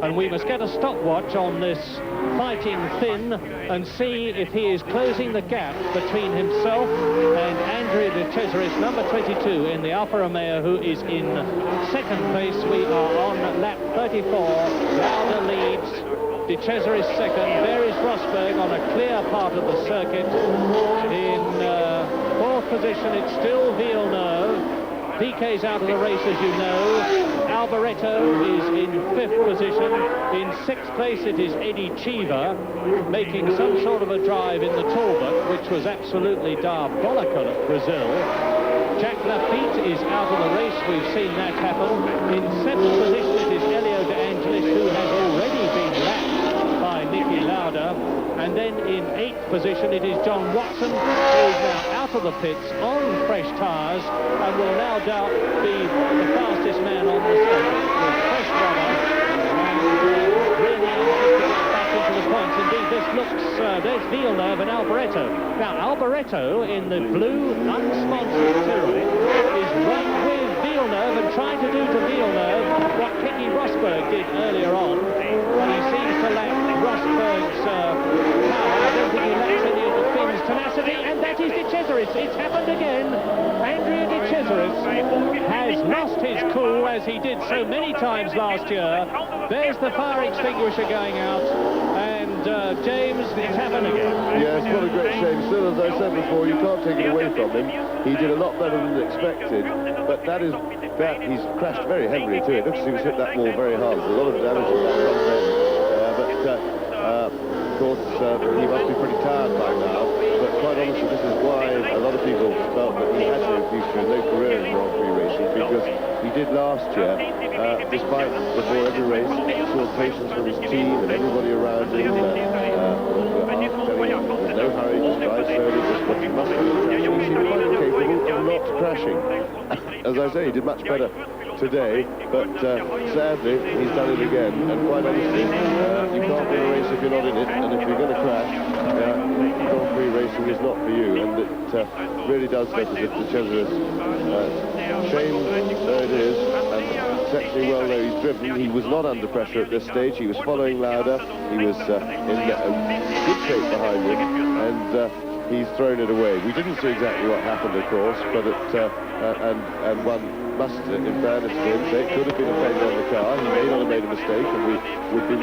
Speaker 8: and we must get a stopwatch on this fighting Finn and see if he is closing the gap between himself and Andrea De Cesaris, number 22 in the Alfa Romeo, who is in second place. We are on lap 34. Lauda leads, De Cesaris second. There is Rosberg on a clear part of the circuit in position, it's still Villeneuve. Piquet's out of the race, as you know. Alboreto is in 5th position. In 6th place, it is Eddie Cheever, making some sort of a drive in the Talbot, which was absolutely diabolical at Brazil. Jacques Lafitte is out of the race. We've seen that happen. In 7th position, it is Elio De Angelis, who has already been lapped by Niki Lauda. And then in 8th position, it is John Watson, who is now out of the pits on fresh tyres and will no doubt be the fastest man on the circuit with fresh rubber. And really back into the points. Indeed, this looks, there's Villeneuve and Alboreto. Now, Alboreto in the blue unsponsored Tyrrell is right with Villeneuve and trying to do to Villeneuve what Keke Rosberg did earlier on. But he seems to lack Rosberg's power. I don't think he lacks any of the Finn's tenacity, and that is De Cesaris. It's happened again. Andrea De Cesaris has lost his cool, as he did so many times last year. There's the fire extinguisher going out, and James, it's happened again.
Speaker 5: Yes, what a great shame. Still, as I said before, you can't take it away from him. He did a lot better than expected, but he's crashed very heavily too. It looks as if he's hit that wall very hard. There's a lot of damage in that front end. Of course, he must be pretty tired by now, but quite honestly, this is why a lot of people felt that he had no future and no career in Grand Prix racing, because he did last year, despite before every race, saw patience from his team and everybody around him, telling him there's no hurry, just drive slowly, just what you must do. He seemed quite capable of not crashing. As I say, he did much better today, but sadly he's done it again, and quite honestly you can't win a race if you're not in it, and if you're going to crash, Grand Prix racing is not for you, and it really does look as if De Cesaris, shame though it is, and exceptionally well though he's driven, he was not under pressure at this stage. He was following Lauda, he was in good shape behind him, and he's thrown it away. We didn't see exactly what happened, of course, but and one must, in fairness to him, say it could have been a failure on the car. He may not have made a mistake, and we would be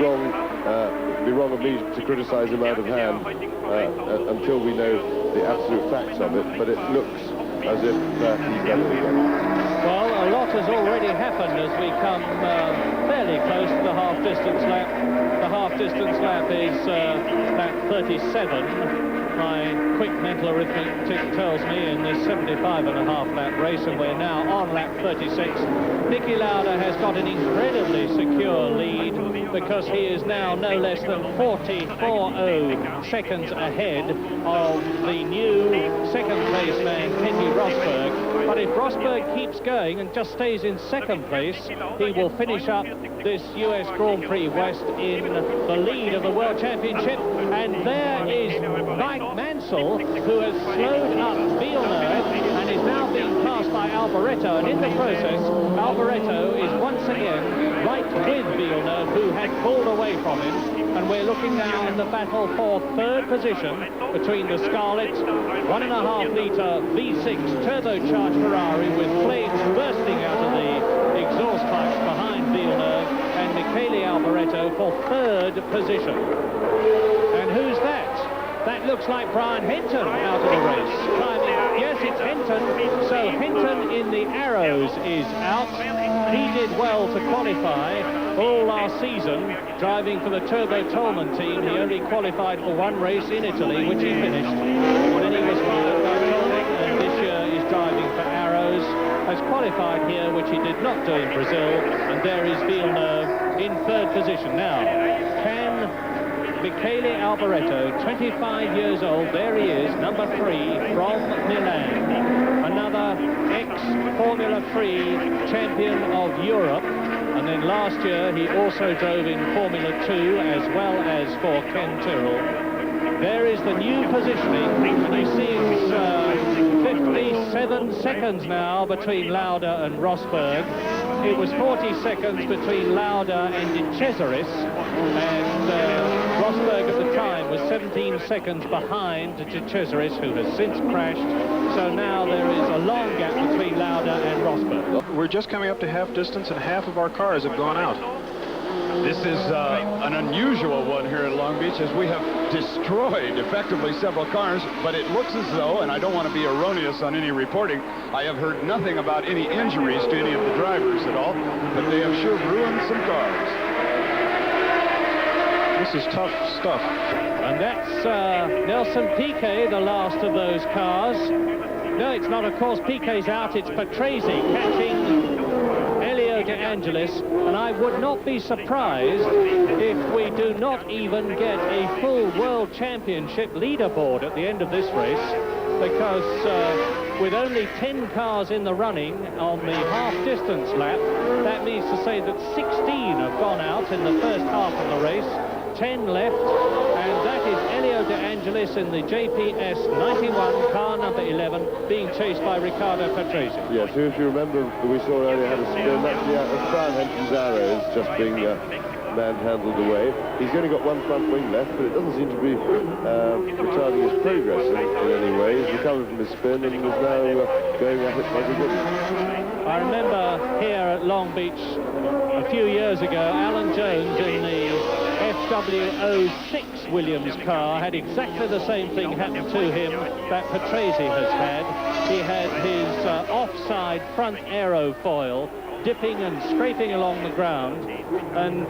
Speaker 5: wrong of me to criticise him out of hand until we know the absolute facts of it. But it looks as if he's done it again.
Speaker 8: Well, a lot has already happened as we come fairly close to the half-distance lap. The half-distance lap is lap 37. My quick mental arithmetic tells me in this 75.5 lap race, and we're now on lap 36. Niki Lauda has got an incredibly secure lead because he is now no less than 44.0 seconds ahead of the new second place man, Keke Rosberg. But if Rosberg keeps going and just stays in second place, he will finish up this US Grand Prix West in the lead of the World Championship. And there is Mike Mansell, who has slowed up Villeneuve and is now being passed by Alboreto, and in the process Alboreto is once again right with Villeneuve, who had pulled away from him, and we're looking now in the battle for third position between the Scarlet 1.5 litre V6 turbocharged Ferrari with flames bursting out of the exhaust pipes behind Villeneuve, and Michele Alboreto for third position. And who's that? That looks like Brian Henton out of the race. Climbing. Yes, it's Henton. So Henton in the Arrows is out. He did well to qualify all last season, driving for the Turbo Tollman team. He only qualified for one race in Italy, which he finished. And then he was fired by Tollman, and this year is driving for Arrows. Has qualified here, which he did not do in Brazil. And there is Villeneuve in third position. Now, can Michele Alboreto, 25 years old, there he is, number 3 from Milan. Another ex-Formula 3 champion of Europe. And then last year he also drove in Formula 2 as well as for Ken Tyrrell. There is the new positioning, and you see it's 57 seconds now between Lauda and Rosberg. It was 40 seconds between Lauda and De Cesaris, and Rosberg at the time was 17 seconds behind De Cesaris, who has since crashed. So now there is a long gap between Lauda and Rosberg.
Speaker 3: We're just coming up to half distance, and half of our cars have gone out.
Speaker 2: This is an unusual one here at Long Long Beach, as we have destroyed effectively several cars, but it looks as though, and I don't want to be erroneous on any reporting, I have heard nothing about any injuries to any of the drivers at all, but they have sure ruined some cars.
Speaker 3: This is tough stuff.
Speaker 8: And that's Nelson Piquet, the last of those cars. No, it's not, of course. Piquet's out. It's Patrese catching Elio De Angelis, and I would not be surprised if we do not even get a full World Championship leaderboard at the end of this race, because with only 10 cars in the running on the half-distance lap, that means to say that 16 have gone out in the first half of the race, 10 left, and that is Elio De Angelis in the JPS 91, car number 11, being chased by Riccardo Patrese.
Speaker 5: Yes, who, if you remember, we saw earlier had a spin. That's Brian Henson's arrows just being manhandled away. He's only got one front wing left, but it doesn't seem to be retarding his progress in any way. He's recovered from his spin and is now going at it like a good.
Speaker 8: I remember here at Long Beach a few years ago, Alan Jones in the FW06 Williams car had exactly the same thing happen to him that Patrese has had. He had his offside front aerofoil dipping and scraping along the ground, and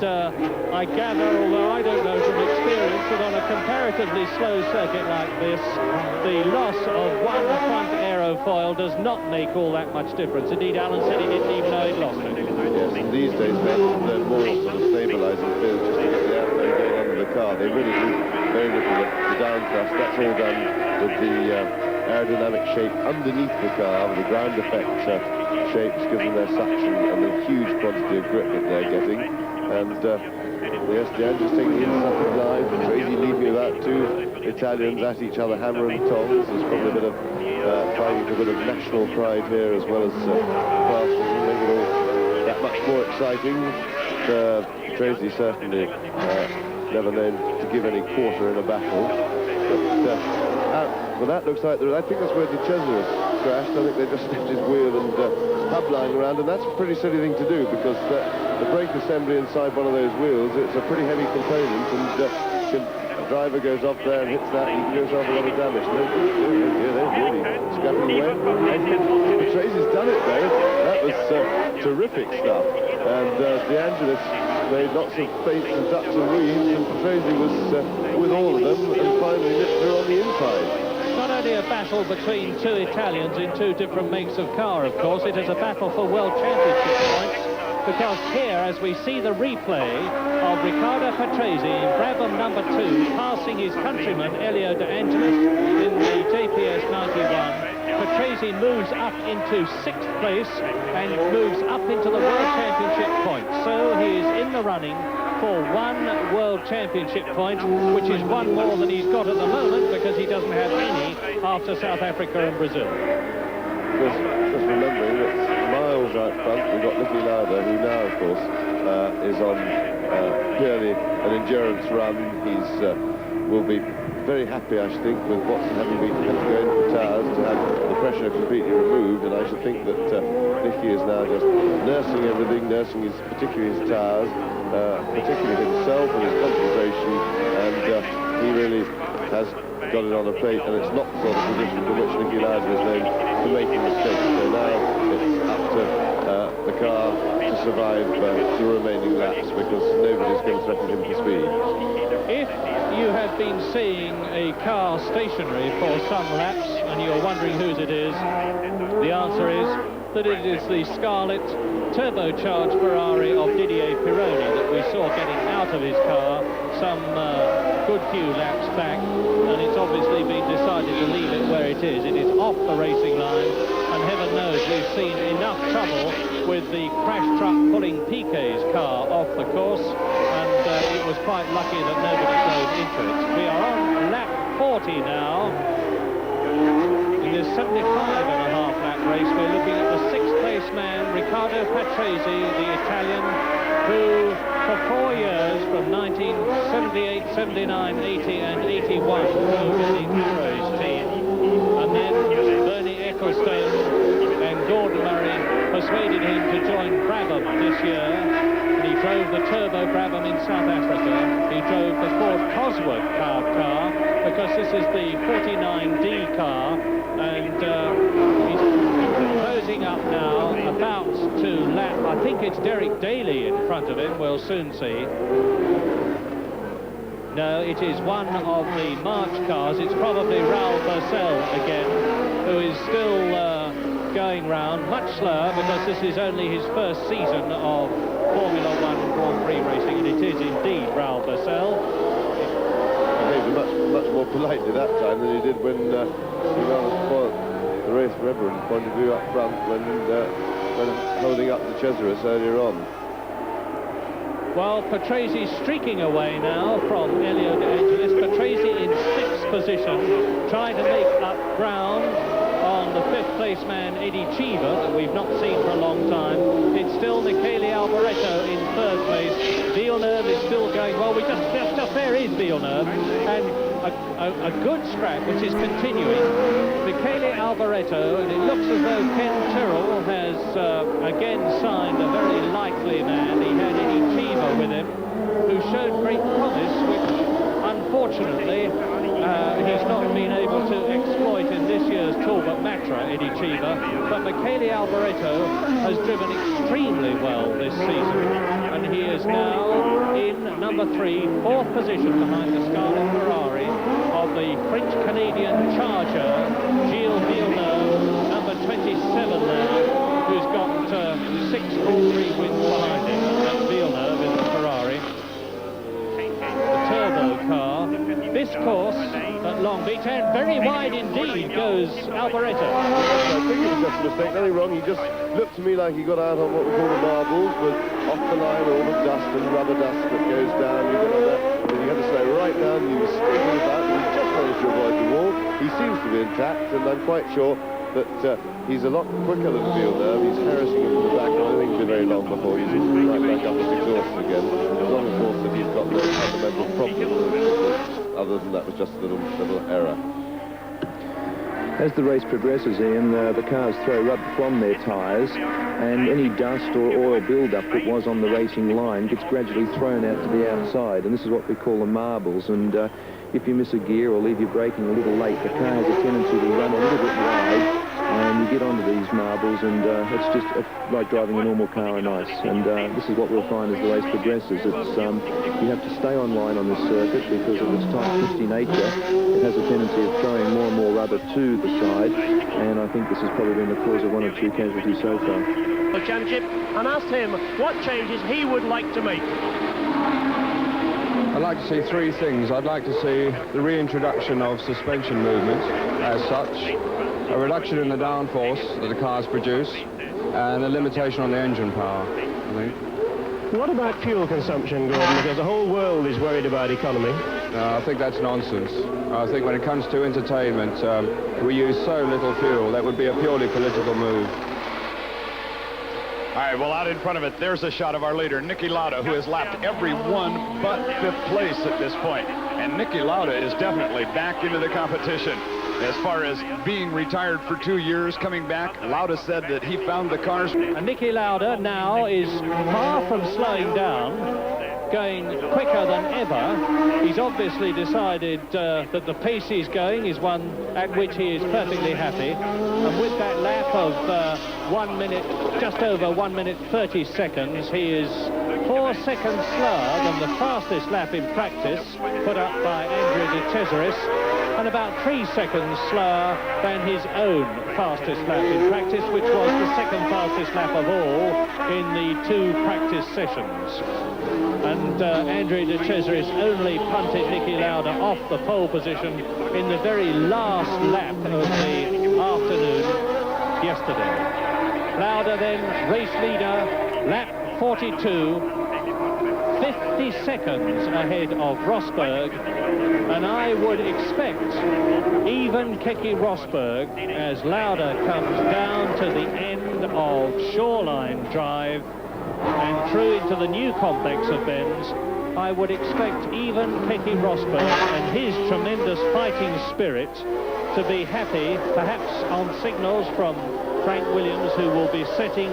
Speaker 8: I gather, although I don't know from experience, that on a comparatively slow circuit like this, the loss of one front aerofoil does not make all that much difference. Indeed, Alan said he didn't even know he'd lost it.
Speaker 5: Yes, and these days they're more sort of stabilising fields just to get the airflow going under the car. They really do very little of the down thrust. That's all done with the aerodynamic shape underneath the car, with the ground effect shapes given their suction and the huge quantity of grip that they're getting. And yes, De Angelis taking the second line, Patrese leaving about two Italians at each other, hammer and tongs. There's probably a bit of finding a bit of national pride here, as well as class, make it all that much more exciting. Patrese certainly never known to give any quarter in a battle. But well, that looks like, I think that's where De Cesaris crashed. I think they just left his wheel and hub lying around, and that's a pretty silly thing to do, because the brake assembly inside one of those wheels, it's a pretty heavy component, and the driver goes off there and hits that, and he can do himself a lot of damage. They're really scrapping away. And Patrese's done it, though. That was terrific stuff. And De Angelis made lots of feints and ducks and weaves, and Patrese was with all of them, and finally nipped her on the inside.
Speaker 8: Not only a battle between two Italians in two different makes of car, of course, it is a battle for World Championship points, because here, as we see the replay of Riccardo Patrese in Brabham number 2, passing his countryman Elio De Angelis in the JPS 91, Patrese moves up into 6th place and moves up into the World Championship points. So he is in the running for one World Championship point, which is one more than he's got at the moment, because he doesn't have any after South Africa and Brazil.
Speaker 5: Just remembering that miles out front, we've got Niki Lauda, who now, of course, is on purely an endurance run. He's will be very happy, I should think, with what's having to go in for tires to have the pressure completely removed, and I should think that Niki is now just nursing everything, particularly his tires, particularly himself and his concentration, and he really has got it on a plate, and it's not the sort of position for which Niki Lauda is known for making mistakes. So now it's up to the car to survive the remaining laps, because nobody's going to threaten him for speed.
Speaker 8: If you have been seeing a car stationary for some laps and you're wondering whose it is, the answer is that it is the Scarlet turbocharged Ferrari of Didier Pironi that we saw getting out of his car some good few laps back, and it's obviously been decided to leave it where it is. It is off the racing line, and heaven knows we've seen enough trouble with the crash truck pulling Piquet's car off the course, and it was quite lucky that nobody drove into it. We are on lap 40 now. In this 75.5 lap race, we're looking at the 6th place man, Riccardo Patrese, the Italian, who for 4 years, from 1978, 79, 80 and 81, drove in the Arrows team. And then Bernie Ecclestone and Gordon Murray persuaded him to join Brabham this year, and he drove the Turbo Brabham in South Africa. He drove the Ford Cosworth powered car, because this is the 49D car, and he's closing up now, about to lap. I think it's Derek Daly in front of him. We'll soon see. No, it is one of the March cars. It's probably Raoul Purcell again, who is still going round, much slower, because this is only his first season of Formula One Grand Prix racing, and it is indeed Raoul Purcell.
Speaker 5: He behaved much more politely that time than he did when he rather spoiled the race from everyone's point of view up front when holding up the Cesaris earlier on.
Speaker 8: Well, Patrese streaking away now from Elio De Angelis. Patrese in 6th position, trying to make up ground on the 5th place man Eddie Cheever, that we've not seen for a long time. It's still Michele Alboreto in 3rd place. Villeneuve is still going well. Just there is Villeneuve, and a good scrap which is continuing. Michele Alboreto, and it looks as though Ken Tyrrell has again signed a very likely man. He had Eddie Cheever with him, who showed great promise, which unfortunately he's not been able to exploit in this year's Talbot Matra, Eddie Cheever. But Michele Alboreto has driven extremely well this season, and he is now in number 3, 4th position behind the Scarlet Ferrari of the French-Canadian Charger, Gilles Villeneuve, number 27 now, who's got 6 Grand Prix wins behind him. That's Villeneuve in the Ferrari. The turbo car. This course at Long Beach, and very wide indeed goes Alboreto.
Speaker 5: I think it was just a mistake, nothing wrong. He just looked to me like he got out on what we call the marbles, but off the line all the dust and rubber dust that goes down. You get on there, and you have to slow right down. He was skating about, and he just managed to avoid the wall. He seems to be intact, and I'm quite sure that he's a lot quicker than Villeneuve. He's harassing him from the back, and I don't think it'll be very long before he's right back up his exhaust again. As long, of course, that he's got no fundamental problem. Other than that was just a little error.
Speaker 3: As the race progresses, Ian, the cars throw rubber from their tyres, and any dust or oil build-up that was on the racing line gets gradually thrown out to the outside, and this is what we call the marbles. And if you miss a gear or leave your braking a little late, the car has a tendency to run a little bit wide, and you get onto these marbles, and it's just like driving a normal car on ice. And this is what we'll find as the race progresses. It's you have to stay on line on this circuit because of its tight, twisty nature. It has a tendency of throwing more and more rubber to the side, and I think this has probably been the cause of 1 or 2 casualties so far.
Speaker 4: The championship, and asked him what changes he would like to make.
Speaker 10: I'd like to see 3 things. I'd like to see the reintroduction of suspension movement as such, a reduction in the downforce that the cars produce, and a limitation on the engine power, I think.
Speaker 4: What about fuel consumption, Gordon? Because the whole world is worried about economy.
Speaker 10: I think that's nonsense. I think when it comes to entertainment, we use so little fuel. That would be a purely political move.
Speaker 2: All right, well, out in front of it, there's a shot of our leader, Niki Lauda, who has lapped every one but 5th place at this point. And Niki Lauda is definitely back into the competition. As far as being retired for 2 years, coming back, Lauda said that he found the cars.
Speaker 8: And Niki Lauda now is far from slowing down, going quicker than ever. He's obviously decided that the pace he's going is one at which he is perfectly happy. And with that lap of 1 minute, just over 1 minute 30 seconds, he is 4 seconds slower than the fastest lap in practice put up by Andrea De Cesaris, and about 3 seconds slower than his own fastest lap in practice, which was the 2nd fastest lap of all in the 2 practice sessions. And Andrea De Cesaris only punted Niki Lauda off the pole position in the very last lap of the afternoon yesterday. Lauda then race leader, lap 42, 50 seconds ahead of Rosberg, and I would expect even Keke Rosberg, as Lauda comes down to the end of Shoreline Drive and through into the new complex of bends, I would expect even Keke Rosberg and his tremendous fighting spirit to be happy, perhaps on signals from Frank Williams, who will be setting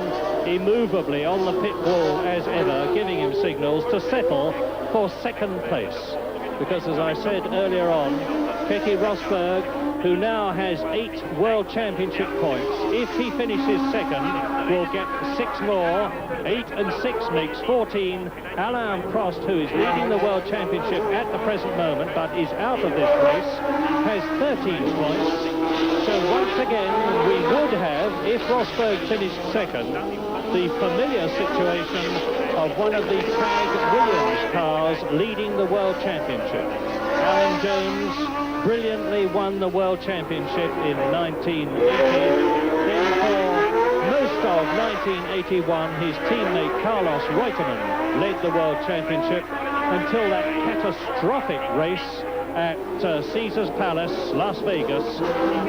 Speaker 8: immovably on the pit wall as ever, giving him signals to settle for second place. Because, as I said earlier on, Keke Rosberg, who now has 8 World Championship points, if he finishes second, will get 6 more. 8 and 6 makes 14. Alain Prost, who is leading the World Championship at the present moment, but is out of this race, has 13 points. So once again, we would have, if Rosberg finished second, the familiar situation of one of the Tag Williams cars leading the World Championship. Alan Jones brilliantly won the World Championship in 1980. Then for most of 1981, his teammate Carlos Reutemann led the World Championship until that catastrophic race at Caesars Palace, Las Vegas,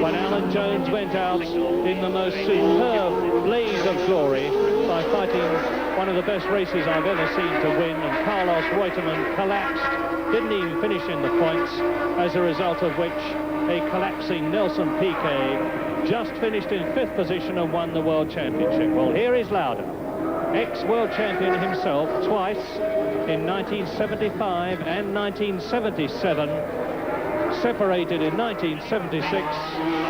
Speaker 8: when Alan Jones went out in the most superb blaze of glory by fighting one of the best races I've ever seen to win, and Carlos Reutemann collapsed, didn't even finish in the points, as a result of which a collapsing Nelson Piquet just finished in 5th position and won the World Championship. Well, here is Lauda, ex-world champion himself twice, in 1975 and 1977, separated in 1976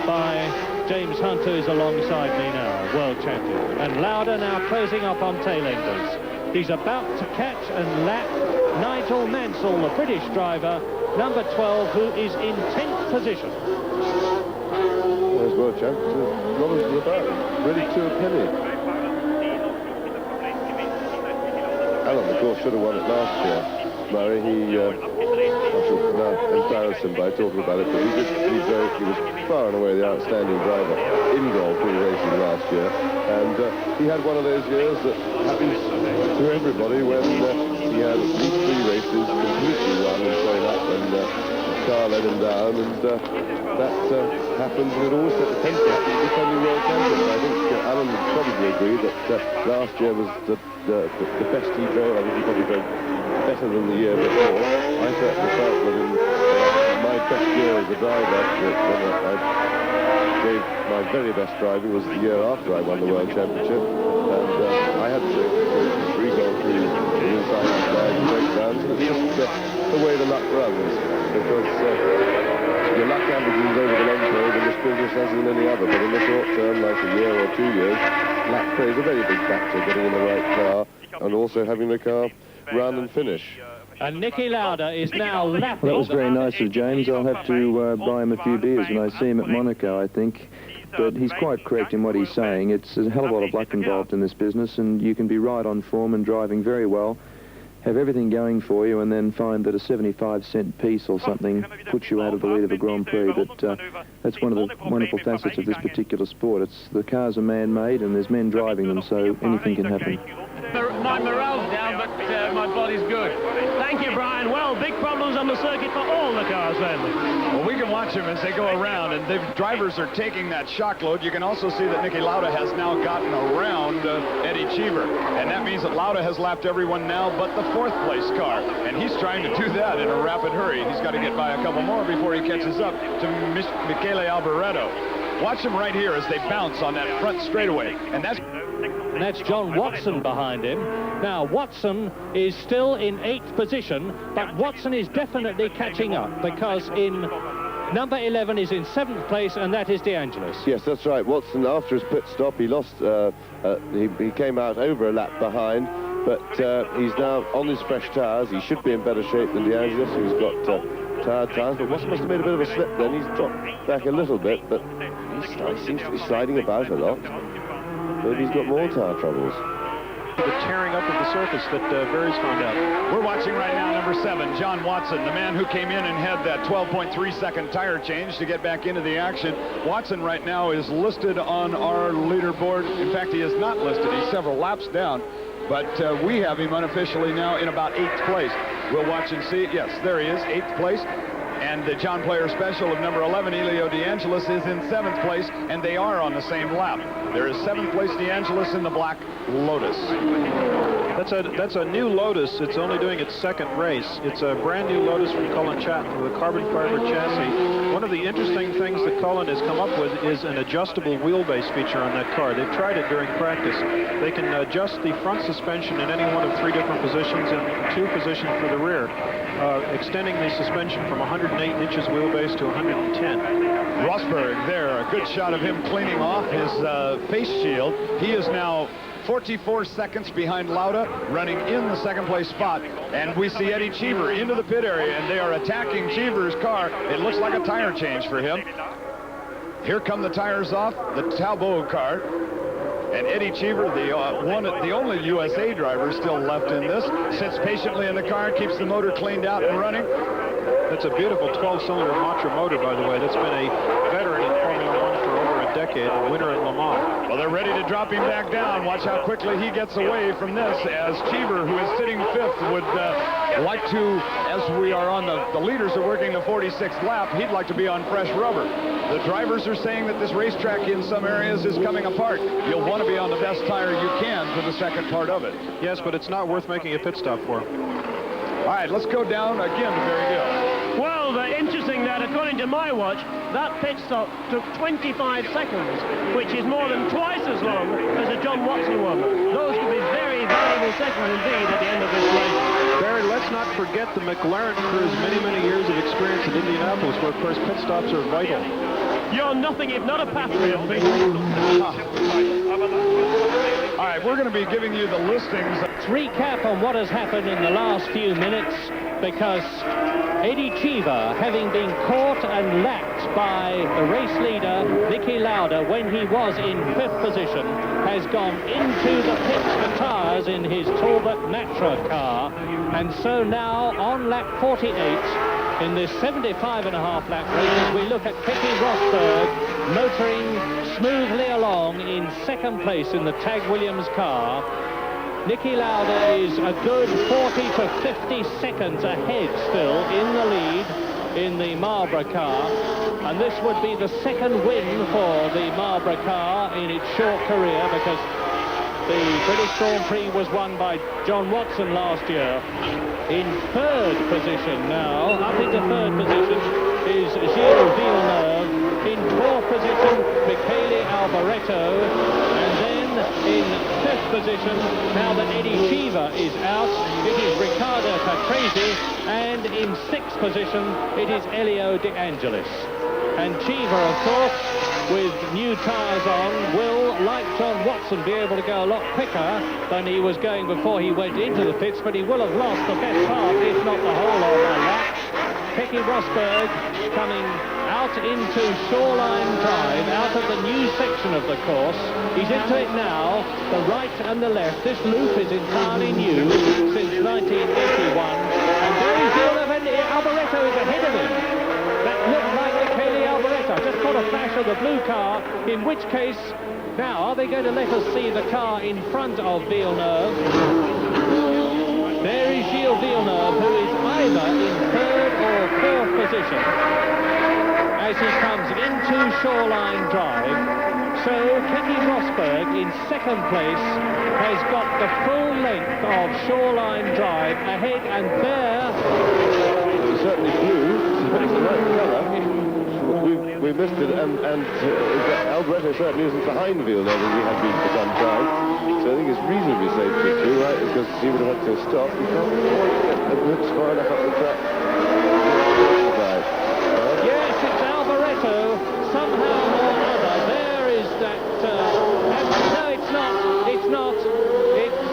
Speaker 8: by James Hunt, who is alongside me now, world champion. And Lauda now closing up on tail-enders. He's about to catch and lap Nigel Mansell, the British driver, number 12, who is in 10th position.
Speaker 5: There's world champion. Rollins to the back, ready to a penny. Alan, of course, should have won it last year. Murray, I should now embarrass him by talking about it, but he was far and away the outstanding driver in Grand Prix racing last year. And he had one of those years that happens to everybody when he had at least 3 races completely run and thrown up, and the car let him down, and that happens, and it always tends to happen to defending world champion. I think Alan would probably agree that last year was the best he drove. I think he probably drove better than the year before. I certainly felt that in my best year as a driver, when I gave my very best driving, was the year after I won the World Championship. And I had to 3 Grand Prix inside outside breakdowns. It's just the way the luck runs, because your luck averages over the long term in this business as in any other, but in the short term, like a year or 2 years, luck plays a very big factor, getting in the right car and also having the car run and finish.
Speaker 8: And Niki Lauda is now lapping.
Speaker 3: Well, that was very nice of James. I'll have to buy him a few beers when I see him at Monaco, I think. But he's quite correct in what he's saying. It's a hell of a lot of luck involved in this business, and you can be right on form and driving very well, have everything going for you, and then find that a 75-cent piece or something puts you out of the lead of a Grand Prix. But that's one of the wonderful facets of this particular sport. The cars are man-made, and there's men driving them, so anything can happen.
Speaker 4: My morale's down, but my body's good. Thank you, Brian. Well, big problems on the circuit for all the cars, then.
Speaker 2: Well, we can watch them as they go around, and the drivers are taking that shock load. You can also see that Niki Lauda has now gotten around Eddie Cheever, and that means that Lauda has lapped everyone now but the 4th place car, and he's trying to do that in a rapid hurry. He's got to get by a couple more before he catches up to Michele Alboreto. Watch him right here as they bounce on that front straightaway, and that's
Speaker 8: John Watson behind him. Now, Watson is still in 8th position, but Watson is definitely catching up, because in number 11 is in 7th place, and that is De Angelis.
Speaker 5: Yes, that's right. Watson, after his pit stop, he lost, he came out over a lap behind, but he's now on his fresh tyres. He should be in better shape than De Angelis, who's got tired tyres, but Watson must have made a bit of a slip then. He's dropped back a little bit, but he seems to be sliding about a lot. Maybe he's got more tyre troubles.
Speaker 3: The tearing up of the surface that Barry's found out.
Speaker 2: We're watching right now number 7, John Watson, the man who came in and had that 12.3-second tire change to get back into the action. Watson right now is listed on our leaderboard. In fact, he is not listed. He's several laps down. But we have him unofficially now in about 8th place. We'll watch and see. Yes, there he is, 8th place. And the John Player Special of number 11, Elio De Angelis, is in 7th place, and they are on the same lap. There is 7th place De Angelis in the Black Lotus.
Speaker 3: That's a new Lotus. It's only doing its second race. It's a brand new Lotus from Cullen Chatton with a carbon fiber chassis. One of the interesting things that Cullen has come up with is an adjustable wheelbase feature on that car. They've tried it during practice. They can adjust the front suspension in any one of 3 different positions and 2 positions for the rear, extending the suspension from 108 inches wheelbase to 110.
Speaker 2: Rosberg there, a good shot of him cleaning off his face shield. He is now 44 seconds behind Lauda, running in the second place spot. And we see Eddie Cheever into the pit area, and they are attacking Cheever's car. It looks like a tire change for him. Here come the tires off the Talbot car. And Eddie Cheever, the only USA driver still left in this, sits patiently in the car, keeps the motor cleaned out and running.
Speaker 3: That's a beautiful 12-cylinder Matra motor, by the way. That's been a veteran in Formula One for over a decade, a winner at Le Mans.
Speaker 2: Well, they're ready to drop him back down. Watch how quickly he gets away from this, as Cheever, who is sitting 5th, would like to, as we are on the leaders are working the 46th lap, he'd like to be on fresh rubber. The drivers are saying that this racetrack in some areas is coming apart. You'll want to be on the best tire you can for the second part of it.
Speaker 3: Yes, but it's not worth making a pit stop for.
Speaker 2: All right, let's go down again to Barry Gill.
Speaker 4: Well, interesting that according to my watch, that pit stop took 25 seconds, which is more than twice as long as a John Watson one. Those could be very valuable seconds indeed at the end of this race.
Speaker 3: Barry, let's not forget the McLaren crew's many years of experience in Indianapolis, where, of course, pit stops are vital.
Speaker 4: You're nothing if not a patriot.
Speaker 2: All right, we're going to be giving you the listings.
Speaker 8: Let's recap on what has happened in the last few minutes, because Eddie Cheever, having been caught and lapped by the race leader, Niki Lauda, when he was in 5th position, has gone into the pits for tyres in his Talbot Matra car. And so now, on lap 48, in this 75.5 lap race, as we look at Keke Rosberg motoring smoothly along in 2nd place in the Tag Williams car. Niki Lauda is a good 40 to 50 seconds ahead still in the lead in the Marlboro car, and this would be the 2nd win for the Marlboro car in its short career, because the British Grand Prix was won by John Watson last year. In 3rd position now, up into 3rd position, is Gilles Villeneuve. In 4th position, Michele Alboreto. And then in 5th position, now that Eddie Cheever is out, it is Riccardo Patrese. And in 6th position, it is Elio De Angelis. And Cheever, of course, with new tyres on, will, like John Watson, be able to go a lot quicker than he was going before he went into the pits, but he will have lost the best part, if not the whole of a lap. Keke Rosberg coming out into Shoreline Drive, out of the new section of the course. He's into it now, the right and the left. This loop is entirely new since 1981. And there is Alboreto is ahead of him. That looked like Michele Alboreto. Just caught a flash of the blue car, in which case, now, are they going to let us see the car in front of Villeneuve? There is Gilles Villeneuve, who is either in 3rd or 4th position as he comes into Shoreline Drive. So Keke Rosberg in 2nd place has got the full length of Shoreline Drive ahead, and there...
Speaker 5: It was certainly blue, it's the right colour. We missed it, and Alboreto certainly isn't behind Villeneuve as he had been for some time. So I think it's reasonably safe to do, right? Because he would have had to stop. He can't get the looks far enough up the track.
Speaker 8: Yes, it's Alboreto. Somehow or other, there is that... no, it's not. It's not. It's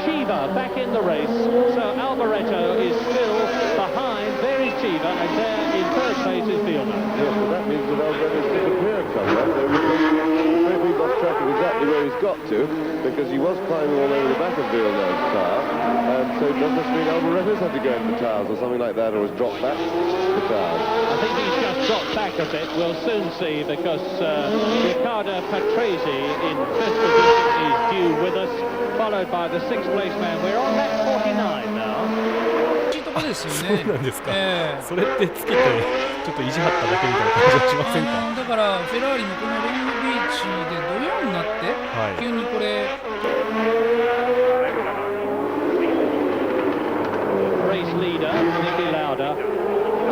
Speaker 8: Cheever back in the race. So Alboreto is still behind. There is Cheever, and there in 3rd place is Villeneuve.
Speaker 5: Yes, but that means that Alboreto's disappeared somewhere. So we've lost track of exactly where he's got to, because he was climbing all over the back of Villeneuve's car. And so does this mean Alboreto's had to go in for tyres or something like that, or has dropped back for tyres?
Speaker 8: I think he's just dropped back a bit. We'll soon see, because Riccardo Patrese in 5th position is due with us, followed by the 6th place man. We're on lap 49 now.
Speaker 6: とこですよね。
Speaker 9: そうなんですか。それってつけてちょっと意地張っただけみたいな感じはしませんか。
Speaker 6: だからフェラーリもこのロングビーチで土曜になって、急にこれ
Speaker 8: race leader, Niki Lauda,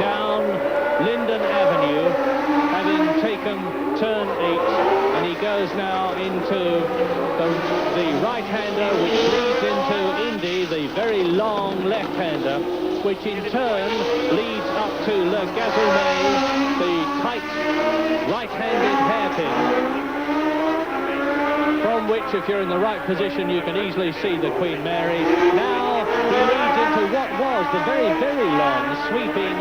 Speaker 8: down Linden Avenue, having taken turn 8, and he goes now into the right-hander, which leads into Indy, the very long left-hander, which in turn leads up to Le Gazoumet, the tight right-handed hairpin, from which, if you're in the right position, you can easily see the Queen Mary. Now he leads into what was the very, very long sweeping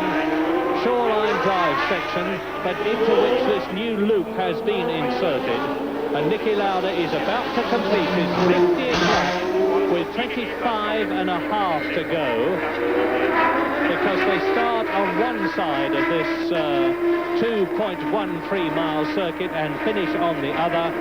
Speaker 8: Shoreline Drive section, but into which this new loop has been inserted. And Niki Lauda is about to complete his 50th lap with 25 and a half to go, because they start on one side of this 2.13 mile circuit and finish on the other.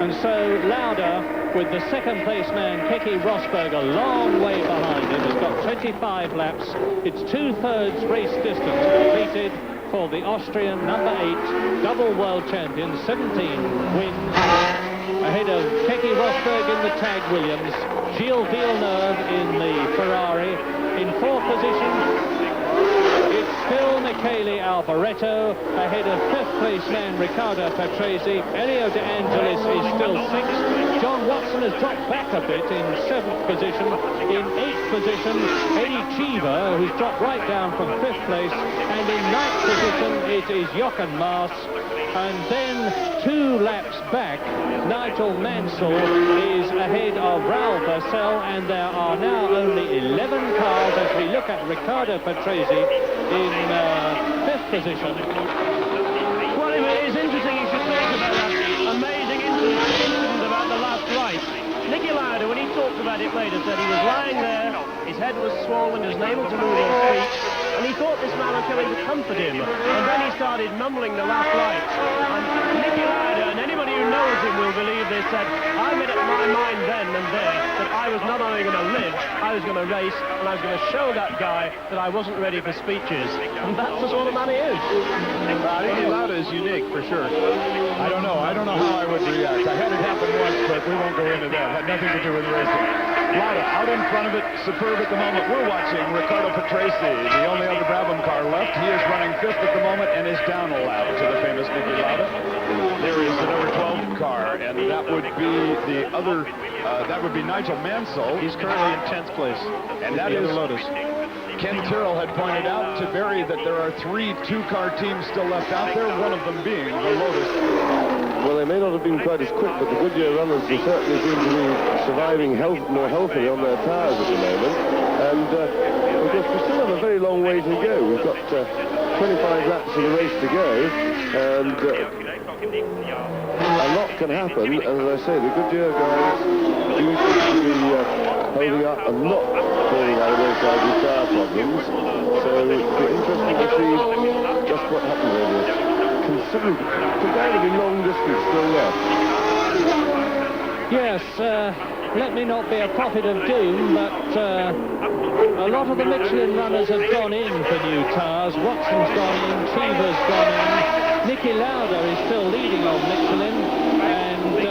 Speaker 8: And so Lauda, with the second place man Keke Rosberg a long way behind him, has got 25 laps. It's 2/3 race distance completed for the Austrian number 8, double world champion, 17 wins, ahead of Keke Rosberg in the Tag Williams, Gilles Villeneuve in the Ferrari. In 4th position, it's still Michele Alboreto, ahead of 5th place man Riccardo Patrese. Elio De Angelis is still 6th. John Watson has dropped back a bit in 7th position. In 8th position, Eddie Cheever, who's dropped right down from 5th place. And in 9th position, it is Jochen Maas. And then 2 laps back, Nigel Mansell is ahead of Raul Boesel, and there are now only 11 cars as we look at Riccardo Patrese in 5th position.
Speaker 4: Well, it is interesting you should talk about that amazing incident about the last right. Niki Lauda, when he talked about it later, said he was lying there, his head was swollen, he was unable to move or speak, and he thought this man was coming to comfort him. And then he started mumbling the last right. And Niki Lauda, and anybody who knows him will believe this, said, I made up my mind then and there that I was not only going to live, I was going to race, and I was going to show that guy that I wasn't ready for speeches. And that's the sort of man he is.
Speaker 3: Niki Lauda is unique, for sure.
Speaker 2: I don't know how I would react. I had it happen once, but we won't go into that. Had nothing to do with racing. Lauda out in front of it, superb at the moment. We're watching Riccardo Patrese, the only other Brabham car left. He is running 5th at the moment and is down a lap to the famous Niki Lauda. There is the number 12 car, and that would be the other, that would be Nigel Mansell.
Speaker 3: He's currently in 10th place.
Speaker 2: And that is
Speaker 3: Lotus.
Speaker 2: Ken Tyrrell had pointed out to Barry that there are 3 two-car teams still left out there, one of them being the Lotus.
Speaker 5: Well, they may not have been quite as quick, but the Goodyear runners certainly seem to be surviving more healthily on their tyres at the moment. And, of course, we still have a very long way to go. We've got 25 laps of the race to go, and a lot can happen. And as I say, the Goodyear guys do seem to be holding up and not falling out of those guys with tyre problems. So it'll be interesting to see just what happens over this. Comparatively long distance still left.
Speaker 8: Yes, let me not be a prophet of doom, but a lot of the Michelin runners have gone in for new tyres. Watson's gone in, Cheever's gone in. Niki Lauda is still leading on Michelin, and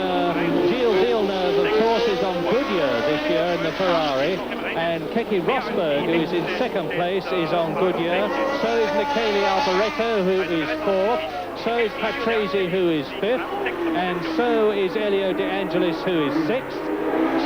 Speaker 8: Gilles Villeneuve, of course, is on Goodyear this year in the Ferrari, and Keke Rosberg, who is in 2nd place, is on Goodyear. So is Michele Alboreto, who is 4th. So is Patrese, who is 5th, and so is Elio De Angelis, who is 6th.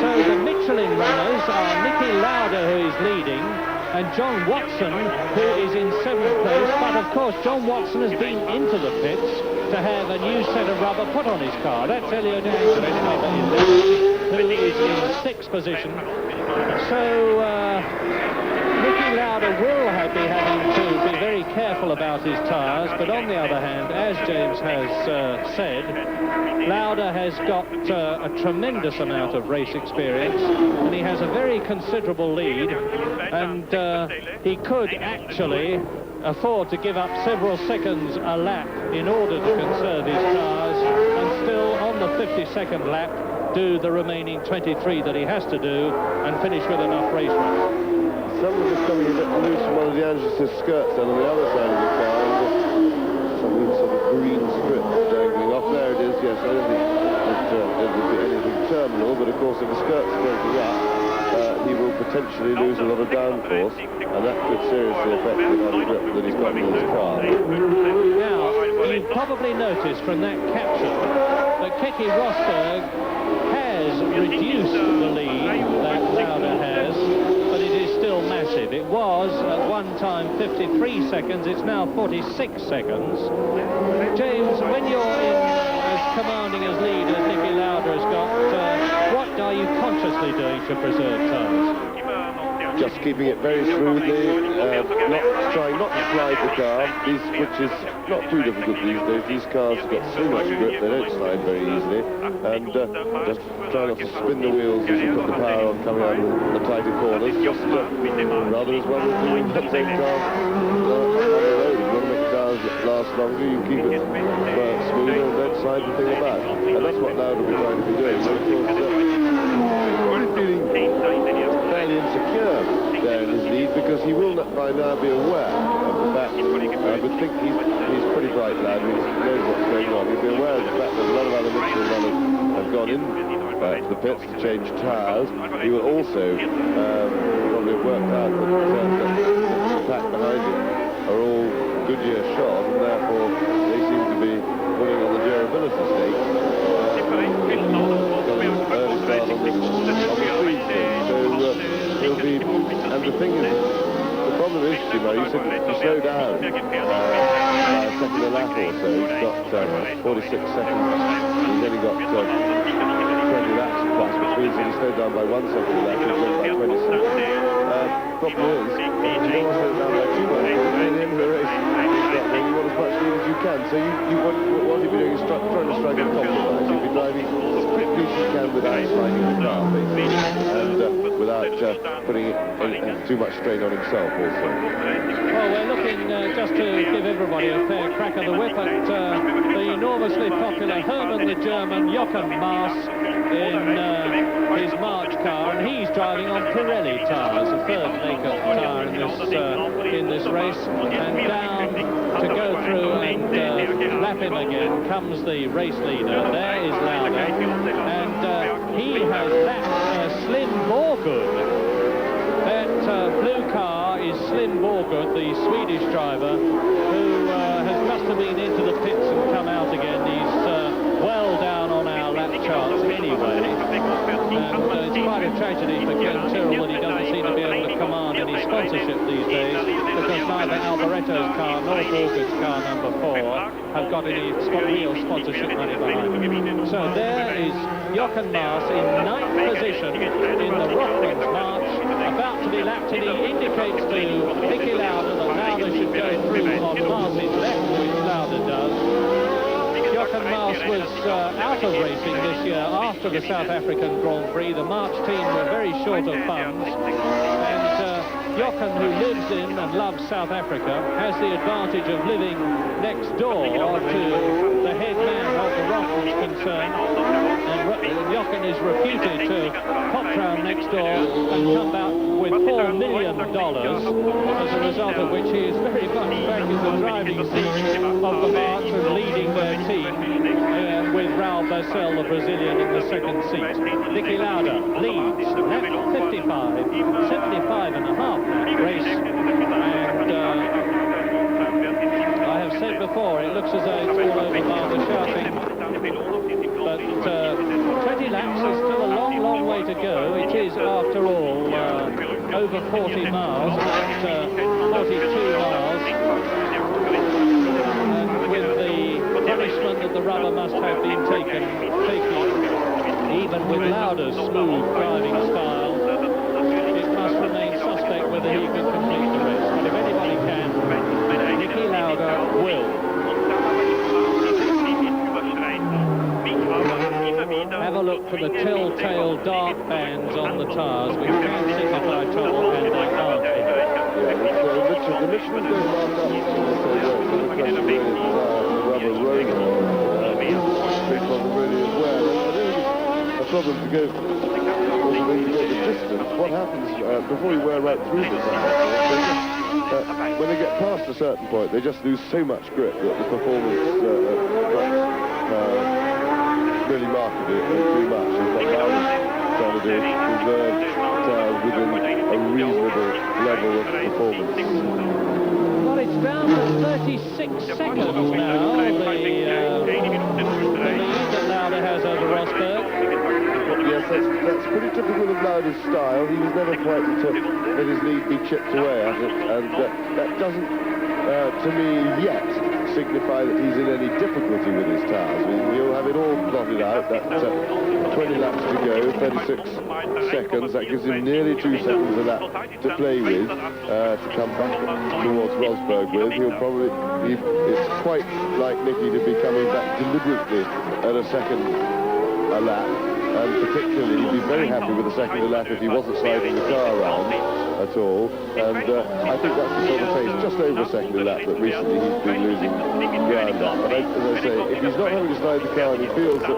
Speaker 8: So the Michelin runners are Niki Lauda, who is leading, and John Watson, who is in 7th place. But of course, John Watson has been into the pits to have a new set of rubber put on his car. That's Elio De Angelis, number 11, who is in 6th position. So Niki Lauda will be having to be very careful about his tyres, but on the other hand, as James has said, Lauda has got a tremendous amount of race experience, and he has a very considerable lead, and he could actually afford to give up several seconds a lap in order to conserve his tyres, and still on the 52nd lap do the remaining 23 that he has to do and finish with enough race runs.
Speaker 5: Some of it's coming a bit loose from one of De Angelis' skirts down on the other side of the car, and some sort of green strip dangling off. There it is, yes. I don't think that it would be anything terminal, but of course if the skirt's breaking up, he will potentially lose a lot of downforce, and that could seriously affect the amount of grip that he's got in his car.
Speaker 8: Now, you probably noticed from that caption that Keke Rosberg has reduced the lead that Lauda has, but it is still massive. It was at one time 53 seconds, it's now 46 seconds. James, when you're in as commanding as lead as Niki Lauda has got, what are you consciously doing to preserve tyres?
Speaker 5: Just keeping it very smoothly, trying not to slide the car, which is not too difficult these days. These cars have got so much grip, they don't slide very easily, and just try not to spin the wheels as you put the power on coming out of the tighter corners, just rather as well as doing the same car on the road. You want to make cars last longer, you keep it smoother and don't slide the thing about. And that's what Lauda will be trying to be doing. But of course, we're feeling fairly insecure there in his lead, because he will not by now be aware of the fact, I would think he's pretty bright lad, he knows what's going on. He'll be aware of the fact that a lot of other Michelin runners have gone in to the pits to change tyres. He will also probably have worked out that the pack behind him are all Goodyear shod, and therefore they seem to be putting on the durability stakes. Early start on the speed thing. So he'll be, and the thing is, the problem is, Timo, you said to slow down by a second a lap or so. He's got 46 seconds. He's only got 20 laps plus, which means that he slowed down by 1 second a lap. He's gone by 20 seconds. Problem is, you don't want to slow down by too much. At the end of the race, you want as much lead as you can. So what he'll be doing is trying to strike a compromise. He'll be driving as quickly as you can without sliding the car, basically, and without putting too much strain on himself also.
Speaker 8: Well, we're looking just to give everybody a fair crack of the whip at the enormously popular Hermann the German Jochen Mass in his March car, and he's driving on Pirelli tyres, a third makeup tyre in this race, and down to go through and lap him again comes the race leader. There is Lauda, and he has lapped Slim Borgud. That blue car is Slim Borgud, the Swedish driver, who has must have been into the pits and come out again. He's well down on our lap charts anyway, and it's quite a tragedy for Ken Tyrrell that he doesn't seem to be able to command any sponsorship these days, because neither Alboretto's car nor Borgud's car number 4 have got any real sponsorship money behind them. So there is Jochen Mass in 9th position in the Rothmans March, about to be lapped, and he indicates to Niki Lauda that Lauda should go through on Mass's left, which Lauda does. Jochen Mass was out of racing this year after the South African Grand Prix. The March team were very short of funds, and Jochen, who lives in and loves South Africa, has the advantage of living next door to the head man of the Rothmans concern, and Jochen is reputed to pop round next door and come back with $4 million, as a result of which he is very much back in the driving seat of the March and leading their team, with Raul Barcel, the Brazilian, in the second seat. Niki Lauda leads lap 55, 75 and a half lap race, and I have said before, it looks as though it's all over Lauda shouting, but 20 laps is still a long, long way to go. It is, after all, over 40 miles, about 42 miles, and with the punishment that the rubber must have been taking, even with Lauda's smooth driving style, it must remain suspect whether he can complete the race. But if anybody can, Niki Lauda will. Have a look for the telltale dark bands on the tyres, which can signify trouble, and they aren't.
Speaker 5: Yeah, the Michelin don't mark up so the question really is the rubber rolling. People really as well. I think it's a problem to go the distance. What happens before you wear right through the tyre, when they get past a certain point, they just lose so much grip that the performance drops really markedly too much. And what trying to do is preserve tires within a reasonable level of performance.
Speaker 8: Well, it's down to 36 seconds now, the lead that Lauda has over Rosberg.
Speaker 5: Yes, that's pretty typical of Lauda's style. He was never frightened to let his lead be chipped away at it, and that doesn't, to me, yet signify that he's in any difficulty with his tires. I mean, he'll have it all plotted out. That 20 laps to go, 36 seconds. That gives him nearly 2 seconds a lap to play with, to come back towards Rosberg with. He'll probably, it's quite like Nicky to be coming back deliberately at a second a lap. And particularly, he'd be very happy with a second a lap if he wasn't sliding the car around at all. And I think that's the sort of pace, just over a second a lap, that recently he's been losing ground at. But as I say, if he's not having to slide the car and he feels that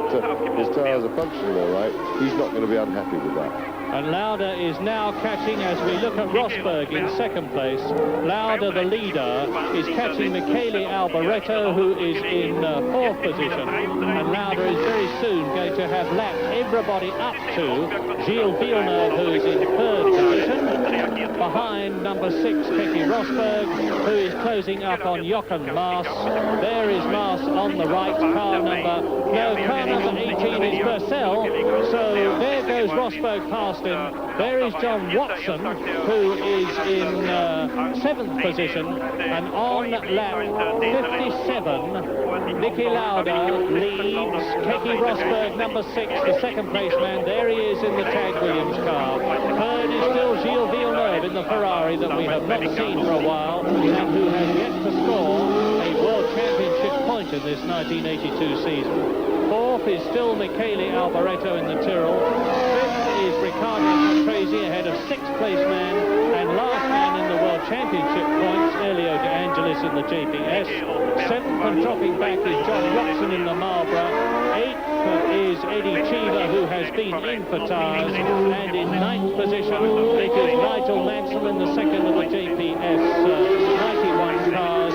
Speaker 5: his tyres are functioning all right, he's not going to be unhappy with that.
Speaker 8: And Lauda is now catching, as we look at Rosberg in second place. Lauda, the leader, is catching Michele Alboreto, who is in fourth position. And Lauda is very soon going to have lapped everybody up to Gilles Villeneuve, who is in third position, behind number 6, Keke Rosberg, who is closing up on Jochen Maas. There is Maas on the right, car number 18 is Purcell. So there goes Rosberg past him. There is John Watson, who is in 7th position, and on lap 57, Nicky Lauda leads Keke Rosberg, number 6, the second place man. There he is in the Tag Williams car. Third is still Gilles Villeneuve in the Ferrari that we have not seen for a while, and who has yet to score a World Championship point in this 1982 season. Fourth is still Michele Alboreto in the Tyrrell. Fifth is Riccardo Patrese ahead of 6th place man, and last man in the World Championship points, Elio De Angelis in the JPS. 7th and dropping back is John Watson in the Marlboro. 8th is Eddie Cheever, who has been in for tyres, and in 9th position it is Nigel Mansell in the second of the JPS 91 cars.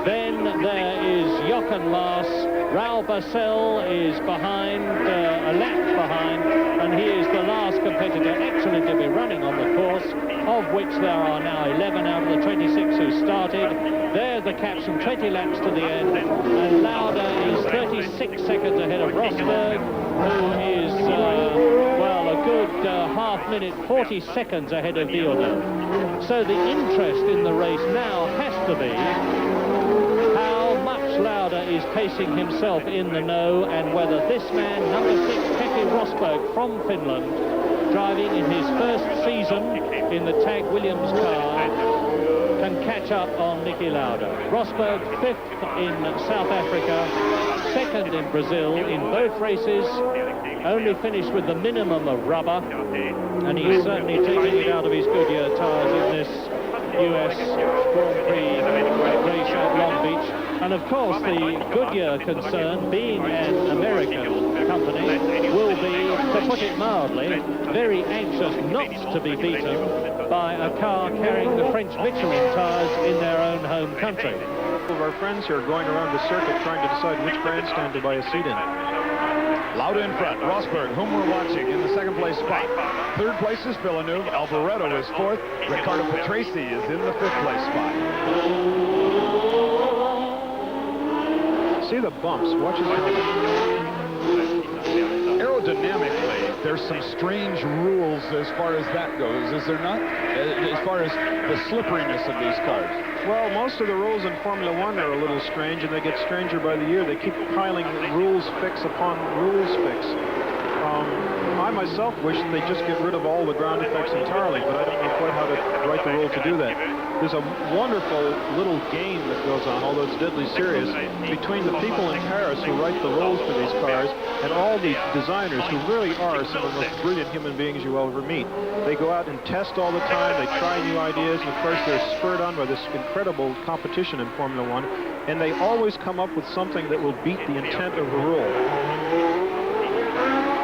Speaker 8: Then there is Jochen Maas. Raul Purcell is behind, a lap behind, and he is the last competitor actually to be running on the course, of which there are now 11 out of the 26 who started. There the caption, 20 laps to the end, and Lauda is 36 seconds ahead of Rosberg, who is, well, a good half minute, 40 seconds ahead of Villeneuve. So the interest in the race now has to be Lauda is pacing himself in the know, and whether this man, number 6, Keke Rosberg from Finland, driving in his first season in the Tag Williams car, can catch up on Nicky Lauda. Rosberg 5th in South Africa, 2nd in Brazil in both races, only finished with the minimum of rubber, and he's certainly taking it out of his Goodyear tyres in this US Grand Prix race at Long Beach. And of course the Goodyear concern, being an American company, will be, to put it mildly, very anxious not to be beaten by a car carrying the French Michelin tyres in their own home country.
Speaker 3: Of our friends here going around the circuit trying to decide which grandstand to buy a seat in.
Speaker 2: Lauda in front, Rosberg, whom we're watching, in the second place spot. Third place is Villeneuve, Alboreto is fourth, Riccardo Patrese is in the 5th place spot.
Speaker 3: See the bumps, watch his helmet.
Speaker 2: Aerodynamically, there's some strange rules as far as that goes, is there not? As far as the slipperiness of these cars.
Speaker 3: Well, most of the rules in Formula One are a little strange, and they get stranger by the year. They keep piling rules fix upon rules fix. I myself wish that they'd just get rid of all the ground effects entirely, but I don't know quite how to write the rule to do that. There's a wonderful little game that goes on, although it's deadly serious, between the people in Paris who write the rules for these cars and all the designers who really are some of the most brilliant human beings you will ever meet. They go out and test all the time, they try new ideas, and of course they're spurred on by this incredible competition in Formula One, and they always come up with something that will beat the intent of the rule.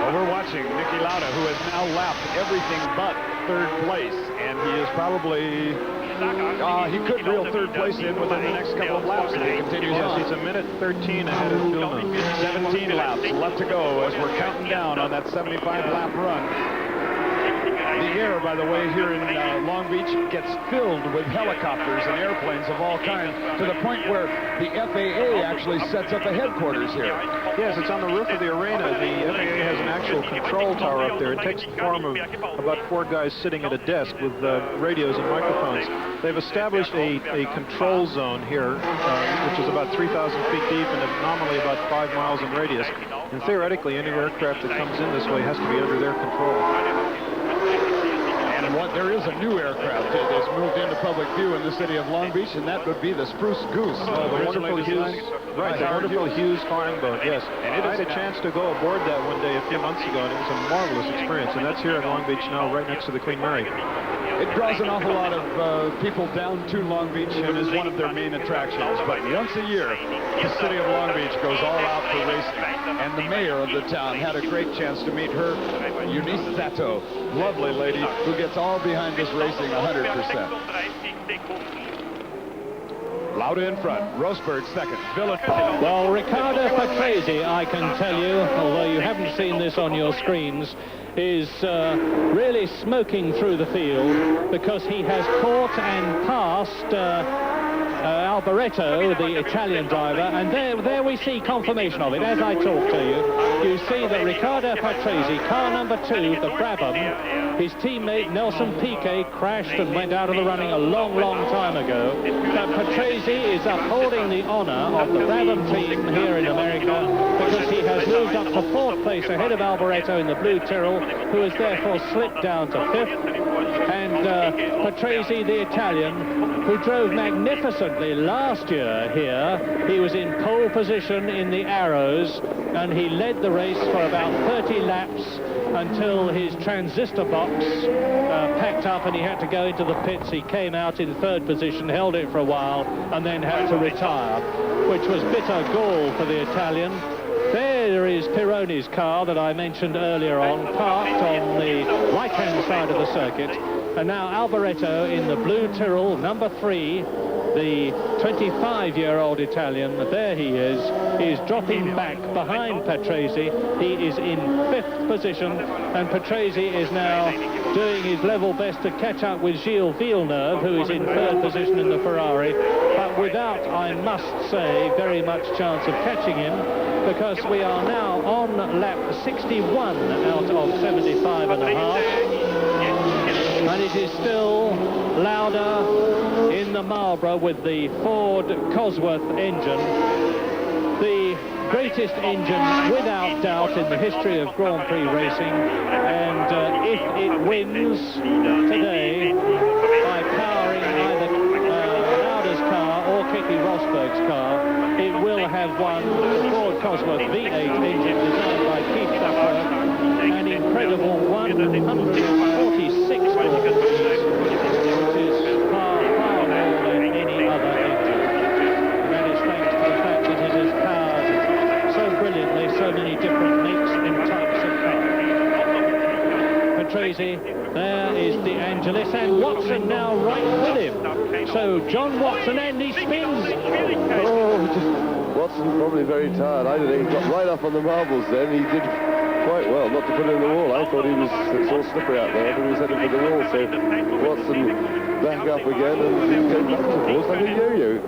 Speaker 2: Well, we're watching Nicky Lauda, who has now lapped everything but 3rd place, and he is probably He could reel third place in within the next couple of laps if he continues on.
Speaker 3: He's a minute 13 ahead of Villeneuve.
Speaker 2: 17 laps left to go as we're counting down on that 75-lap run. The air, by the way, here in Long Beach gets filled with helicopters and airplanes of all kinds, to the point where the FAA actually sets up a headquarters here.
Speaker 3: Yes, it's on the roof of the arena. The FAA has an actual control tower up there. It takes the form of about 4 guys sitting at a desk with radios and microphones. They've established a control zone here, which is about 3,000 feet deep and nominally about 5 miles in radius. And theoretically, any aircraft that comes in this way has to be under their control.
Speaker 2: And there is a new aircraft that has moved into public view in the city of Long Beach, and that would be the Spruce Goose.
Speaker 3: The wonderful Hughes, right, the wonderful Hughes flying boat, yes. And I had a chance to go aboard that one day a few months ago, and it was a marvelous experience. And that's here in Long Beach now, right next to the Queen Mary.
Speaker 2: It draws an awful lot of people down to Long Beach and is one of their main attractions. But once a year, the city of Long Beach goes all out for racing. And the mayor of the town had a great chance to meet her, Eunice Sato, lovely lady who gets all behind this racing 100%. Lauda in front, Rosberg second, Villeneuve.
Speaker 8: Well, Riccardo Patrese, I can tell you, although you haven't seen this on your screens, is really smoking through the field because he has caught and passed Alboreto, the Italian driver, and there we see confirmation of it as I talk to you. You see that Riccardo Patrese, car number 2, the Brabham, his teammate Nelson Piquet crashed and went out of the running a long, long time ago. But Patrese is upholding the honour of the Brabham team here in America because he has moved up to 4th place ahead of Alboreto in the Blue Tyrrell, who has therefore slipped down to 5th. And Patrese, the Italian, who drove magnificently last year here, he was in pole position in the Arrows, and he led the race for about 30 laps until his transistor box packed up and he had to go into the pits. He came out in 3rd position, held it for a while, and then had to retire, which was bitter gall for the Italian. There is Pironi's car that I mentioned earlier on, parked on the right-hand side of the circuit. And now Alboreto in the Blue Tyrrell, number 3, the 25-year-old Italian, there he is dropping back behind Patrese. He is in 5th position, and Patrese is now doing his level best to catch up with Gilles Villeneuve, who is in 3rd position in the Ferrari, but without, I must say, very much chance of catching him, because we are now on lap 61 out of 75 and a half. And it is still Lauda in the Marlboro with the Ford Cosworth engine. The greatest engine, without doubt, in the history of Grand Prix racing. And if it wins today by powering either Lauda's car or Keke Rosberg's car, it will have won the Ford Cosworth V8 engine designed by Keith Duckworth. An incredible 146 Grand Prix, which is far more than any other engine. And that is thanks to the fact that it has powered so brilliantly so many different makes and types of car. Patrese, there is De Angelis, and Watson now right with him. So John Watson, and he spins.
Speaker 5: Watson probably very tired. I think he got right up on the marbles then. He did quite well not to put it in the wall. I thought it's all slippery out there, but he was heading for the wall. So Watson back up again and he's going back and forth like a yo-yo.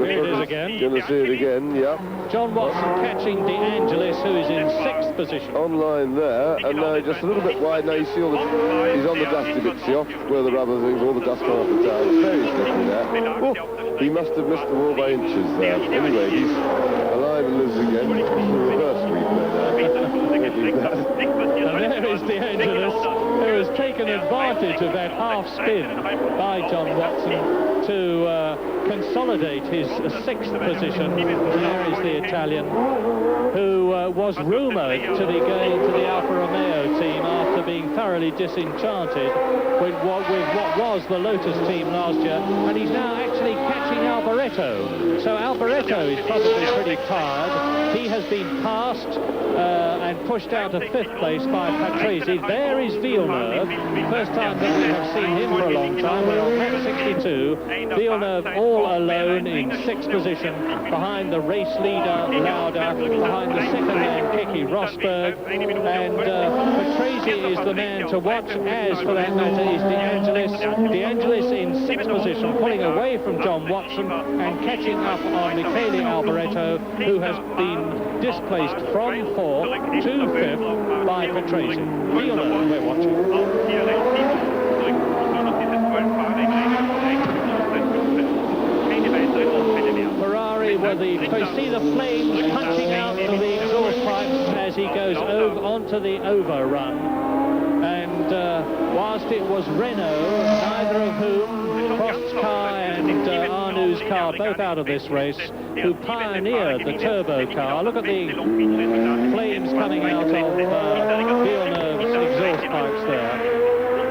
Speaker 8: Here it is again.
Speaker 5: Going to see it again, yeah.
Speaker 8: John Watson catching De Angelis, who is in 6th position.
Speaker 5: Online there, and now just a little bit wide. Now you see all the, he's on the dusty bit, see off where the rubber things, all the dust come off the tire. It's very slippery there. Oh, he must have missed the wall by inches there. Anyway, he's alive and lives again. It's the reverse replay there.
Speaker 8: And there is De Angelis, who has taken advantage of that half spin by John Watson to consolidate his 6th position. There is the Italian, who was rumoured to be going to the Alfa Romeo team after being thoroughly disenchanted with what was the Lotus team last year, and he's now actually catching Alboreto. So Alboreto is probably pretty tired. He has been passed and pushed out to 5th place by Patrese. There is Villeneuve. First time that we have seen him for a long time. We're on lap 62. Villeneuve all alone in 6th position behind the race leader Lauda, behind the second man Keke Rosberg, and Patrese is the man to watch, as for that matter is De Angelis. De Angelis in 6th position, pulling away from John Watson and catching up on Michele Alboreto, who has been displaced from 4th to 5th by Patrese. Villeneuve we're watching. Ferrari were the, so you see the flames punching out of the exhaust pipes as he goes over onto the overrun. And whilst it was Renault, neither of whom, Prost's car and Arnoux's car, both out of this race, who pioneered the turbo car. Look at the flames coming out of Villeneuve's exhaust pipes there.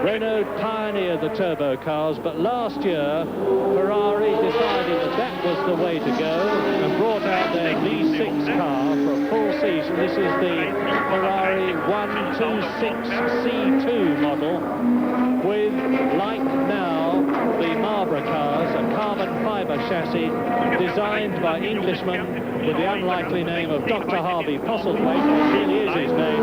Speaker 8: Renault pioneered the turbo cars, but last year Ferrari decided that that was the way to go and brought out their V6 car for a full season. This is the Ferrari 126C2 model with, like now, the Marlboro cars, a carbon fibre chassis designed by Englishmen with the unlikely name of Dr. Harvey Postlethwaite, which really is his name.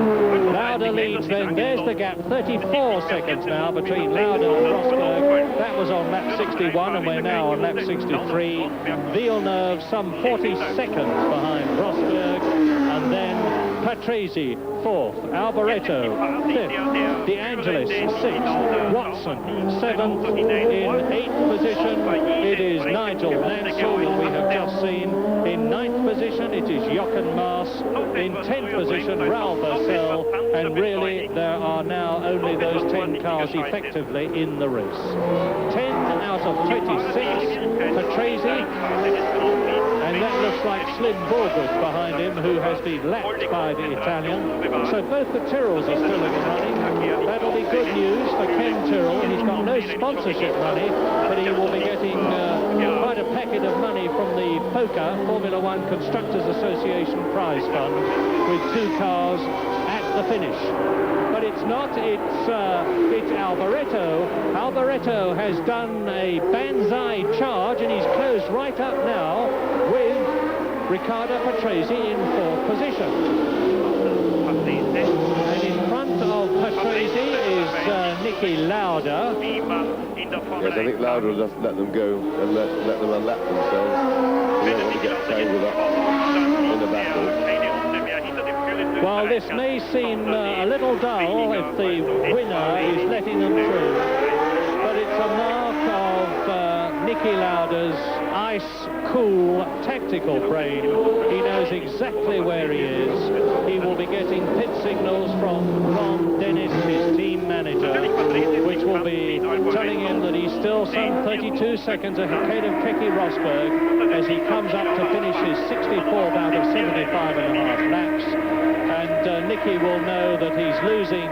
Speaker 8: Lauda leads then. There's the gap, 34 seconds now between Lauda and Rosberg. That was on lap 61 and we're now on lap 63. Villeneuve some 40 seconds behind Rosberg, and then Patrese 4th, Alboreto 5th, De Angelis 6th, Watson 7th. In 8th position it is Nigel Mansell that we have just seen. In 9th position it is Jochen Maas. In 10th position Raoul Boesel, and really there are now only those 10 cars effectively in the race. 10 out of 26, Patrese, and that looks like Slim Borgus behind him, who has been lapped by the Italian. So both the Tyrrells are still in the running. That'll be good news for Ken Tyrrell. He's got no sponsorship money, but he will be getting quite a packet of money from the FOCA, Formula One Constructors Association prize fund, with 2 cars at the finish. But it's not, it's Alboreto. Alboreto has done a banzai charge and he's closed right up now with Riccardo Patrese in 4th position. And in front of Patrese is Niki Lauda.
Speaker 5: Yes, I think Lauda will just let them go and let them unlap themselves. They don't want to get tangled up in the battle.
Speaker 8: Well, this may seem a little dull if the winner is letting them through, but it's a mark of Niki Lauda's ice-cool tactical brain. He knows exactly where he is. He will be getting pit signals from Ron Dennis, his team manager, which will be telling him that he's still some 32 seconds ahead of Keke Rosberg as he comes up to finish his 64th out of 75.5 laps. And Niki will know that he's losing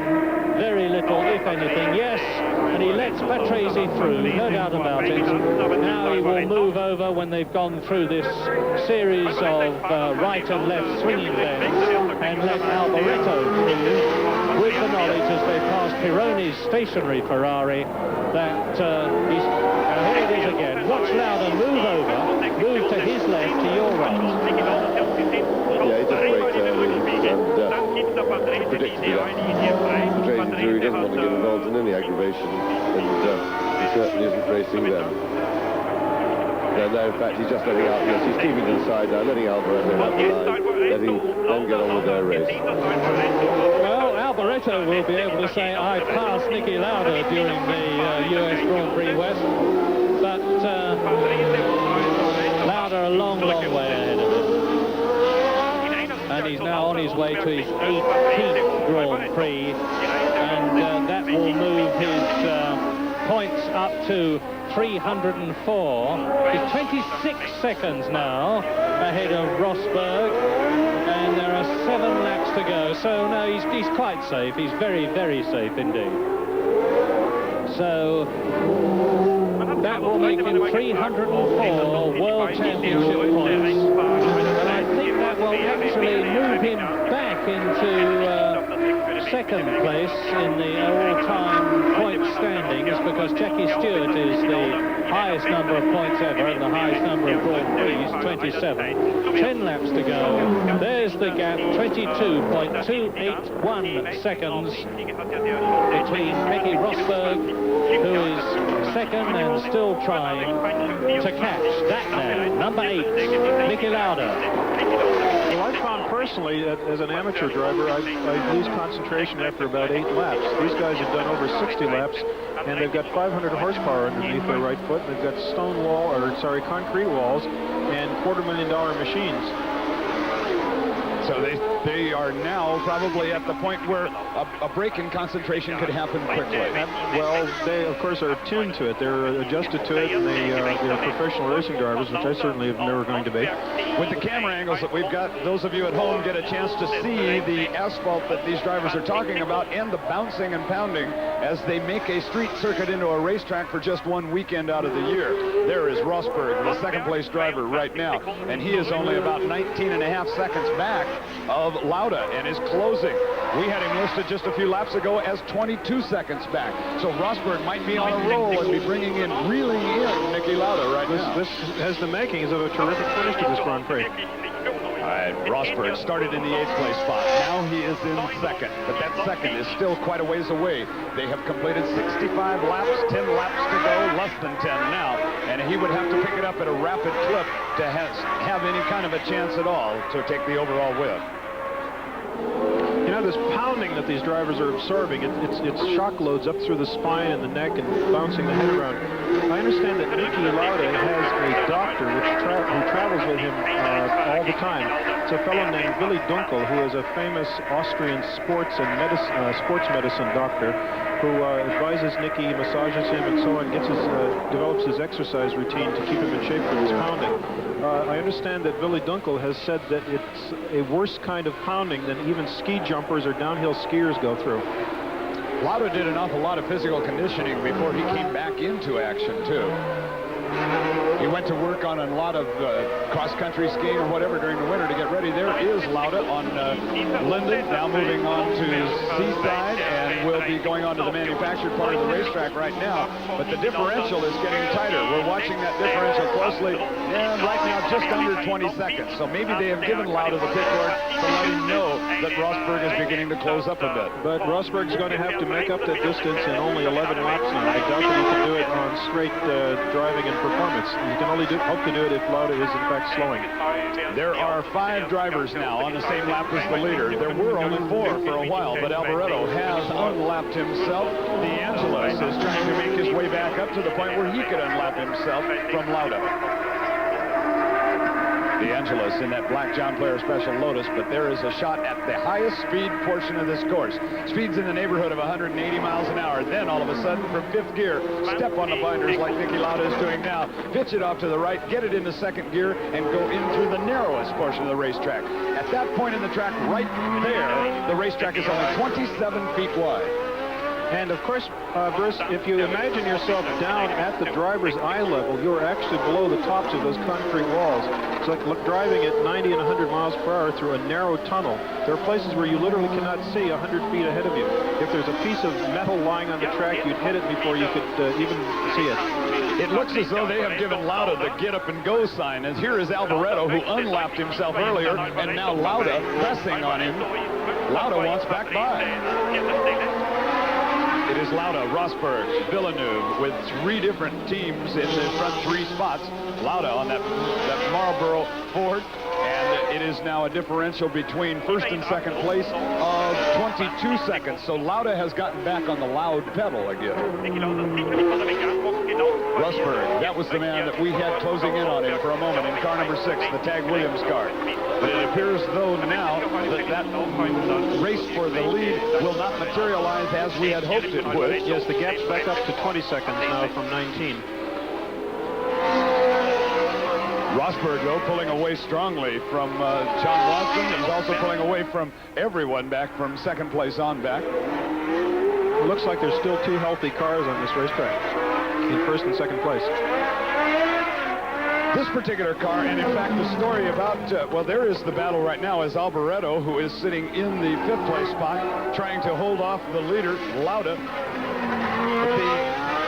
Speaker 8: very little, if anything. Yes, and he lets Patrese through, no doubt about it. Now he will move over when they've gone through this series of right and left swinging bends and let Alboreto through with the knowledge as they pass Pironi's stationary Ferrari that he's... here it is again. Watch Lauda move over, move to his left, to your right.
Speaker 5: Yeah, he just braked early and predictably that Patrese through. He doesn't want to get involved in any aggravation, and he certainly isn't racing them. No, in fact, he's just letting out, yes, he's keeping to the side now, letting Alboreto have the line, letting them get on with their race.
Speaker 8: Well, Alboreto will be able to say, I passed Niki Lauda during the US Grand Prix West, but Lauda a long, long way ahead of him. And he's now on his way to his 18th Grand Prix, and that will move his points up to 304. He's 26 seconds now ahead of Rosberg, and there are 7 laps to go. So no, he's quite safe. He's very, very safe indeed. So that will make him 304 World Championship points. And I think that will actually into second place in the all-time point standings, because Jackie Stewart is the highest number of points ever and the highest number of Grand Prix, 27. 10 laps to go. There's the gap, 22.281 seconds between Becky Rosberg, who is second and still trying to catch that man, number 8, Niki Lauda.
Speaker 3: Well, I found personally, as an amateur driver, I lose concentration after about 8 laps. These guys have done over 60 laps, and they've got 500 horsepower underneath their right foot. They've got concrete walls and $250,000 machines.
Speaker 2: So they are now probably at the point where a break in concentration could happen quickly.
Speaker 3: Well, they, of course, are tuned to it. They're adjusted to it, and they're professional racing drivers, which I certainly am never going to be.
Speaker 2: With the camera angles that we've got, those of you at home get a chance to see the asphalt that these drivers are talking about and the bouncing and pounding as they make a street circuit into a racetrack for just one weekend out of the year. There is Rosberg, the second-place driver right now, and he is only about 19.5 seconds back of Lauda and is closing. We had him listed just a few laps ago as 22 seconds back. So Rosberg might be on a roll and be reeling in Niki Lauda right now.
Speaker 3: This has the makings of a terrific finish to this Grand Prix.
Speaker 2: Rosberg started in the 8th place spot. Now he is in second, but that second is still quite a ways away. They have completed 65 laps, 10 laps to go, less than 10 now, and he would have to pick it up at a rapid clip to have any kind of a chance at all to take the overall win.
Speaker 3: You know, this pounding that these drivers are absorbing, it's shock loads up through the spine and the neck and bouncing the head around. I understand that Niki Lauda has a doctor who travels with him all the time. It's a fellow named Willy Dunkel, who is a famous Austrian sports medicine doctor, who advises Niki, massages him, and so on, develops his exercise routine to keep him in shape for his pounding. I understand that Willy Dunkel has said that it's a worse kind of pounding than even ski jumpers or downhill skiers go through.
Speaker 2: Lauda did an awful lot of physical conditioning before he came back into action, too. He went to work on a lot of cross-country skiing or whatever during the winter to get ready. There is Lauda on Linden, now moving on to Seaside, and will be going on to the manufactured part of the racetrack right now. But the differential is getting tighter. We're watching that differential closely, and right now just under 20 seconds. So maybe they have given Lauda the pit board to let him know that Rosberg is beginning to close up a bit.
Speaker 3: But Rosberg's going to have to make up that distance in only 11 laps now. I doubt that he can do it on straight driving and performance. You can only hope to do it if Lauda is in fact slowing.
Speaker 2: There are 5 drivers now on the same lap as the leader. There were only 4 for a while, but Alboreto has unlapped himself. De Angelis is trying to make his way back up to the point where he could unlap himself from Lauda. De Angelis in that black John Player Special Lotus, but there is a shot at the highest speed portion of this course. Speeds in the neighborhood of 180 miles an hour. Then all of a sudden, from 5th gear, step on the binders like Niki Lauda is doing now. Pitch it off to the right, get it into 2nd gear, and go in through the narrowest portion of the racetrack. At that point in the track, right there, the racetrack is only 27 feet wide.
Speaker 3: And of course, Bruce, if you imagine yourself down at the driver's eye level, you're actually below the tops of those concrete walls. It's like driving at 90 and 100 miles per hour through a narrow tunnel. There are places where you literally cannot see 100 feet ahead of you. If there's a piece of metal lying on the track, you'd hit it before you could even see it.
Speaker 2: It looks as though they have given Lauda the get up and go sign, as here is Alboreto, who unlapped himself earlier, and now Lauda pressing on him. Lauda wants back by. It is Lauda, Rosberg, Villeneuve with 3 different teams in the front 3 spots. Lauda on that Marlboro Ford, and it is now a differential between 1st and 2nd place of 22 seconds. So Lauda has gotten back on the loud pedal again. Rosberg, that was the man that we had closing in on him for a moment in car number 6, the Tag Williams car. But it appears, though, now that race for the lead will not materialize as we had hoped it would.
Speaker 3: Yes, the gap's back up to 20 seconds now from 19.
Speaker 2: Rosberg, though, pulling away strongly from John Watson. He's also pulling away from everyone back from 2nd place on back.
Speaker 3: It looks like there's still 2 healthy cars on this racetrack in 1st and 2nd place.
Speaker 2: This particular car, and in fact the story about, well, there is the battle right now as Alboreto, who is sitting in the 5th place spot, trying to hold off the leader, Lauda.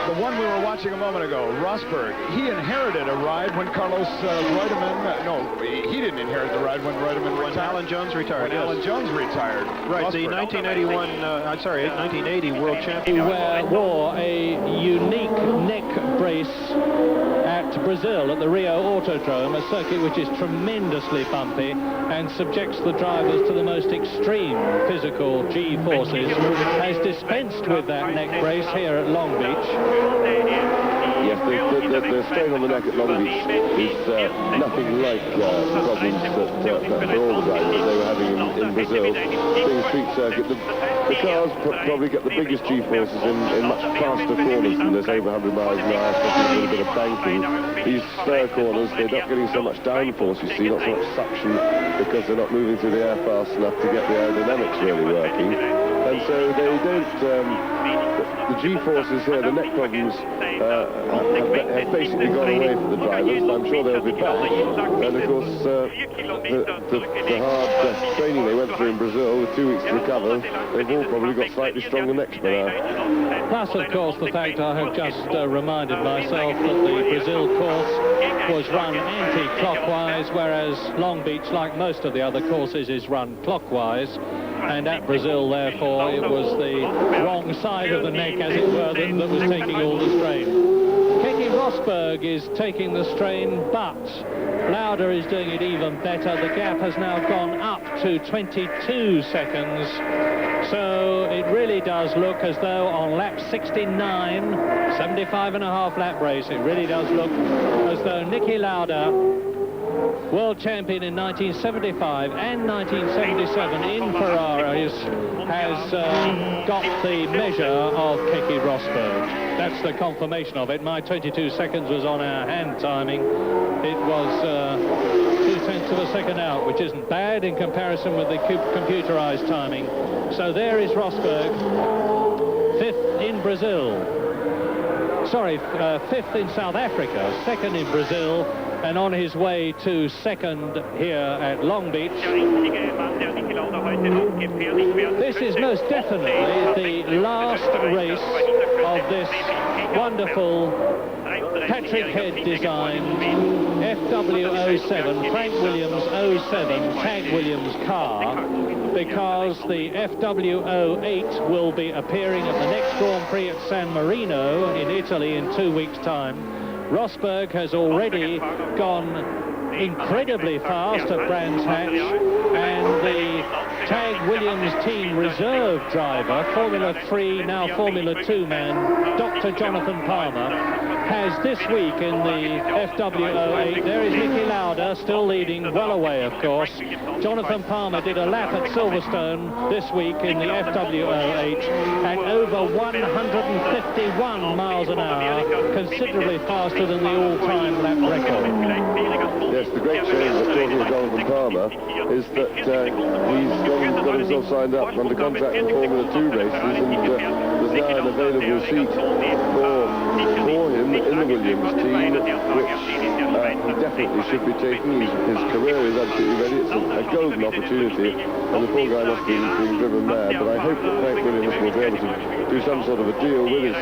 Speaker 2: The one we were watching a moment ago, Rosberg, he inherited a ride when Carlos Reutemann, no, he didn't inherit the ride when Reutemann retired.
Speaker 3: Alan Jones retired,
Speaker 2: When Alan Jones retired.
Speaker 3: Right,
Speaker 2: Rosberg.
Speaker 3: the 1980 World Champion.
Speaker 8: Who wore a unique neck brace at Brazil, at the Rio Autodrome, a circuit which is tremendously bumpy and subjects the drivers to the most extreme physical G-forces, has dispensed with that neck brace here at Long Beach.
Speaker 5: Yes, the strain on the neck at Long Beach is nothing like problems that for all the drivers they were having in Brazil. Being a street circuit, the cars probably get the biggest G-forces in much faster corners than this, over 100 miles an hour, especially with a bit of banking. These spur corners, they're not getting so much downforce, you see, not so much suction, because they're not moving through the air fast enough to get the aerodynamics really working. And so they don't, the G-forces here, the neck problems have basically gone away for the drivers. I'm sure they'll be back. And of course, the hard training they went through in Brazil with 2 weeks to recover, they've all probably got slightly stronger necks by now.
Speaker 8: Plus, of course, the fact I have just reminded myself that the Brazil course was run anti-clockwise, whereas Long Beach, like most of the other courses, is run clockwise. And at Brazil, therefore, it was the wrong side of the neck, as it were, that was taking all the strain. Keke Rosberg is taking the strain, but Lauda is doing it even better. The gap has now gone up to 22 seconds. So it really does look as though on lap 69, 75.5 lap race, it really does look as though Niki Lauda, world champion in 1975 and 1977 in Ferraris, has got the measure of Keke Rosberg. That's the confirmation of it. My 22 seconds was on our hand timing. It was 0.2 of a second out, which isn't bad in comparison with the computerized timing. So there is Rosberg, 5th in Brazil. Sorry, 5th in South Africa, 2nd in Brazil, and on his way to 2nd here at Long Beach. This is most definitely the last race of this wonderful Patrick Head designed FW07, Frank Williams 07 Tag Williams car, because the FW08 will be appearing at the next Grand Prix at San Marino in Italy in 2 weeks' time. Rosberg has already gone incredibly fast at Brands Hatch, and the Tag Williams team reserve driver, Formula 3, now Formula 2 man, Dr. Jonathan Palmer, has this week in the FW08, there is Niki Lauda still leading, well away of course. Jonathan Palmer did a lap at Silverstone this week in the FW08 at over 151 miles an hour, considerably faster than the all-time lap record.
Speaker 5: Yes, the great change that talking of Jonathan Palmer is that he's got himself signed up under contract for Formula 2 races, and there's now an available seat for him in the Williams team, which he definitely should be taking. His career is absolutely ready. It's a golden opportunity, and the poor guy must be being driven mad, but I hope that Frank Williams will be able to do some sort of a deal with his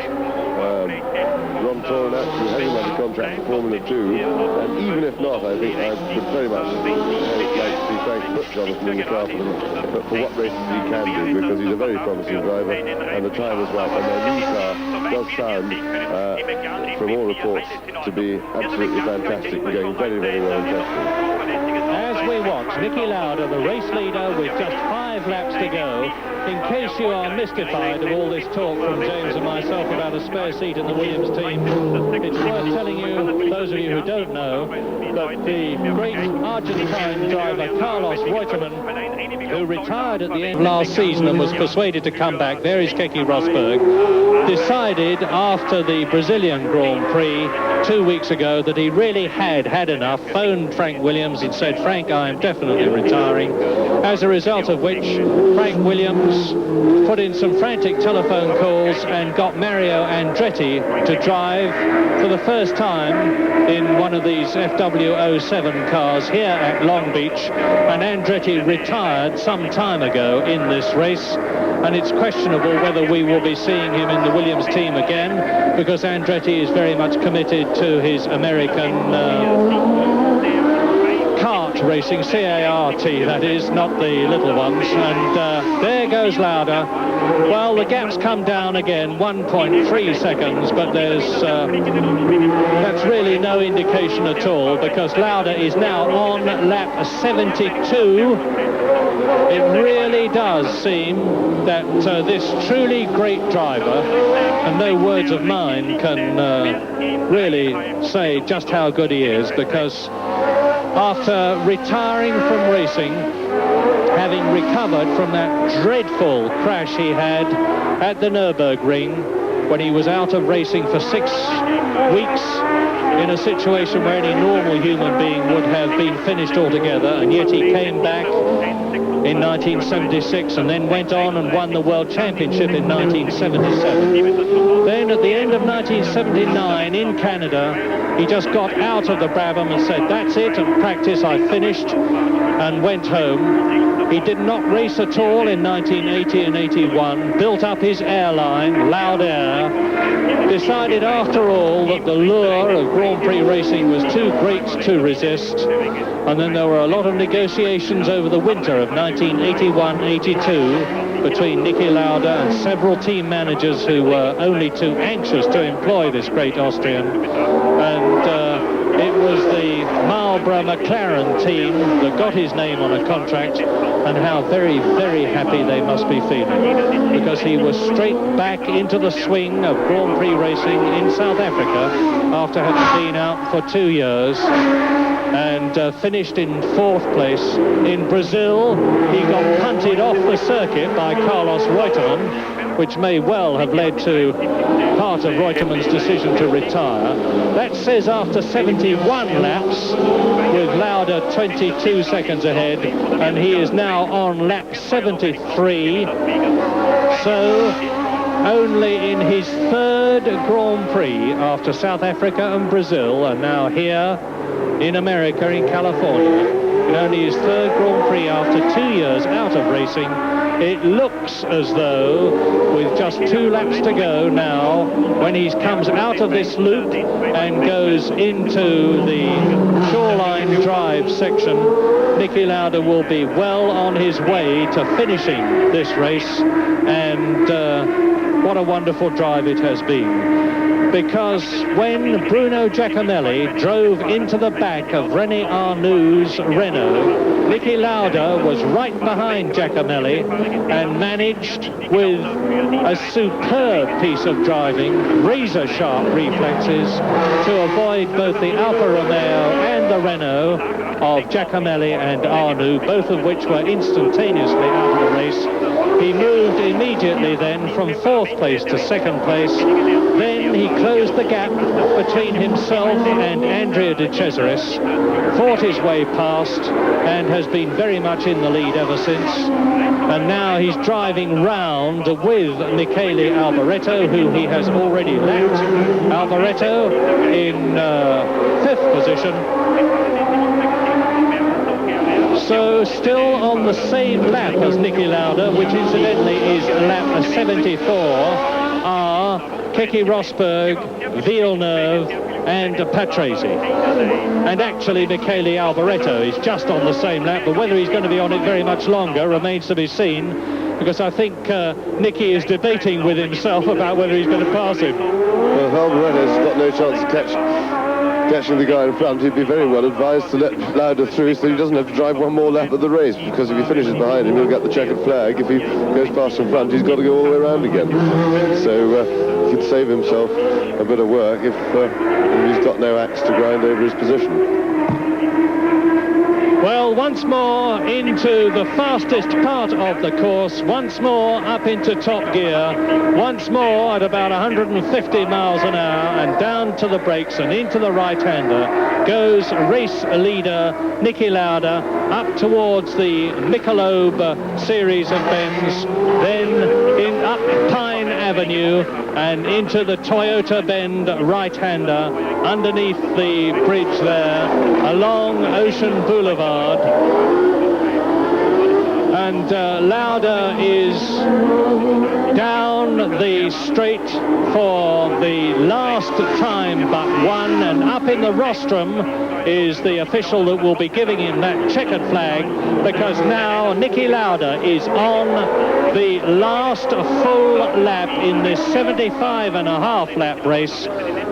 Speaker 5: Ron Toronat, who has him under contract for Formula 2, and even if not, I think I would very much like to see Frank put Jonathan in the car for them, but for what races he can do, because he's a very promising driver, and the time is right, and their new car does sound, from all reports, to be absolutely fantastic and going very, very well in testing.
Speaker 8: As we watch Niki Lauda, the race leader, with just 5 laps to go, in case you are mystified of all this talk from James and myself about a spare seat in the Williams team, it's worth telling you, those of you who don't know, that the great Argentine driver Carlos Reutemann, who retired at the end of last season and was persuaded to come back, there is Keke Rosberg, decided after the Brazilian Grand Prix 2 weeks ago that he really had enough, phoned Frank Williams and said, Frank, I am definitely unfortunately retiring, as a result of which Frank Williams put in some frantic telephone calls and got Mario Andretti to drive for the first time in one of these FW07 cars here at Long Beach, and Andretti retired some time ago in this race, and it's questionable whether we will be seeing him in the Williams team again, because Andretti is very much committed to his American kart racing, C-A-R-T that is, not the little ones. And there goes Lauda. Well, the gap's come down again, 1.3 seconds, but that's really no indication at all, because Lauda is now on lap 72. It really does seem that this truly great driver, and no words of mine can really say just how good he is, because after retiring from racing, having recovered from that dreadful crash he had at the Nürburgring when he was out of racing for 6 weeks in a situation where any normal human being would have been finished altogether, and yet he came back in 1976 and then went on and won the World Championship in 1977. Then at the end of 1979 in Canada, he just got out of the Brabham and said, that's it, and practice, I finished, and went home. He did not race at all in 1980 and 81, built up his airline, Laudair, decided after all that the lure of Grand Prix racing was too great to resist, and then there were a lot of negotiations over the winter of 1981-82 between Niki Lauda and several team managers who were only too anxious to employ this great Austrian, and it was the Marlboro McLaren team that got his name on a contract, and how very, very happy they must be feeling, because he was straight back into the swing of Grand Prix racing in South Africa after having been out for 2 years, and finished in 4th place. In Brazil, he got punted off the circuit by Carlos Reutemann, which may well have led to part of Reutemann's decision to retire. That says after 71 laps, with Lauda 22 seconds ahead, and he is now on lap 73. So only in his 3rd Grand Prix after South Africa and Brazil, and now here in America, in California, in only his 3rd Grand Prix after 2 years out of racing, it looks as though, with just 2 laps to go now, when he comes out of this loop and goes into the Shoreline Drive section, Niki Lauda will be well on his way to finishing this race, and what a wonderful drive it has been. Because when Bruno Giacomelli drove into the back of René Arnoux' Renault, Niki Lauda was right behind Giacomelli and managed, with a superb piece of driving, razor-sharp reflexes, to avoid both the Alfa Romeo and the Renault of Giacomelli and Arnoux, both of which were instantaneously out of the race. He moved immediately then from 4th place to 2nd place. Then he closed the gap between himself and Andrea De Cesaris, fought his way past, and has been very much in the lead ever since. And now he's driving round with Michele Alboreto, who he has already lapped. Alboreto in 5th position. So still on the same lap as Niki Lauda, which incidentally is lap 74, are Keke Rosberg, Villeneuve and Patrese. And actually Michele Alboreto is just on the same lap, but whether he's going to be on it very much longer remains to be seen, because I think Niki is debating with himself about whether he's going to pass him.
Speaker 5: Well, Alboreto's got no chance of catching the guy in front. He'd be very well advised to let Lauda through so he doesn't have to drive one more lap of the race, because if he finishes behind him, he'll get the checkered flag. If he goes past in front, he's got to go all the way around again. So he could save himself a bit of work if he's got no axe to grind over his position.
Speaker 8: Well, once more into the fastest part of the course, once more up into top gear, once more at about 150 miles an hour, and down to the brakes and into the right-hander. goes race leader Niki Lauda up towards the Michelob series of bends, then up Pine Avenue and into the Toyota Bend right-hander, underneath the bridge there, along Ocean Boulevard. And Lauda is down the straight for the last time but one, and up in the rostrum is the official that will be giving him that checkered flag, because now Niki Lauda is on the last full lap in this 75.5 lap race.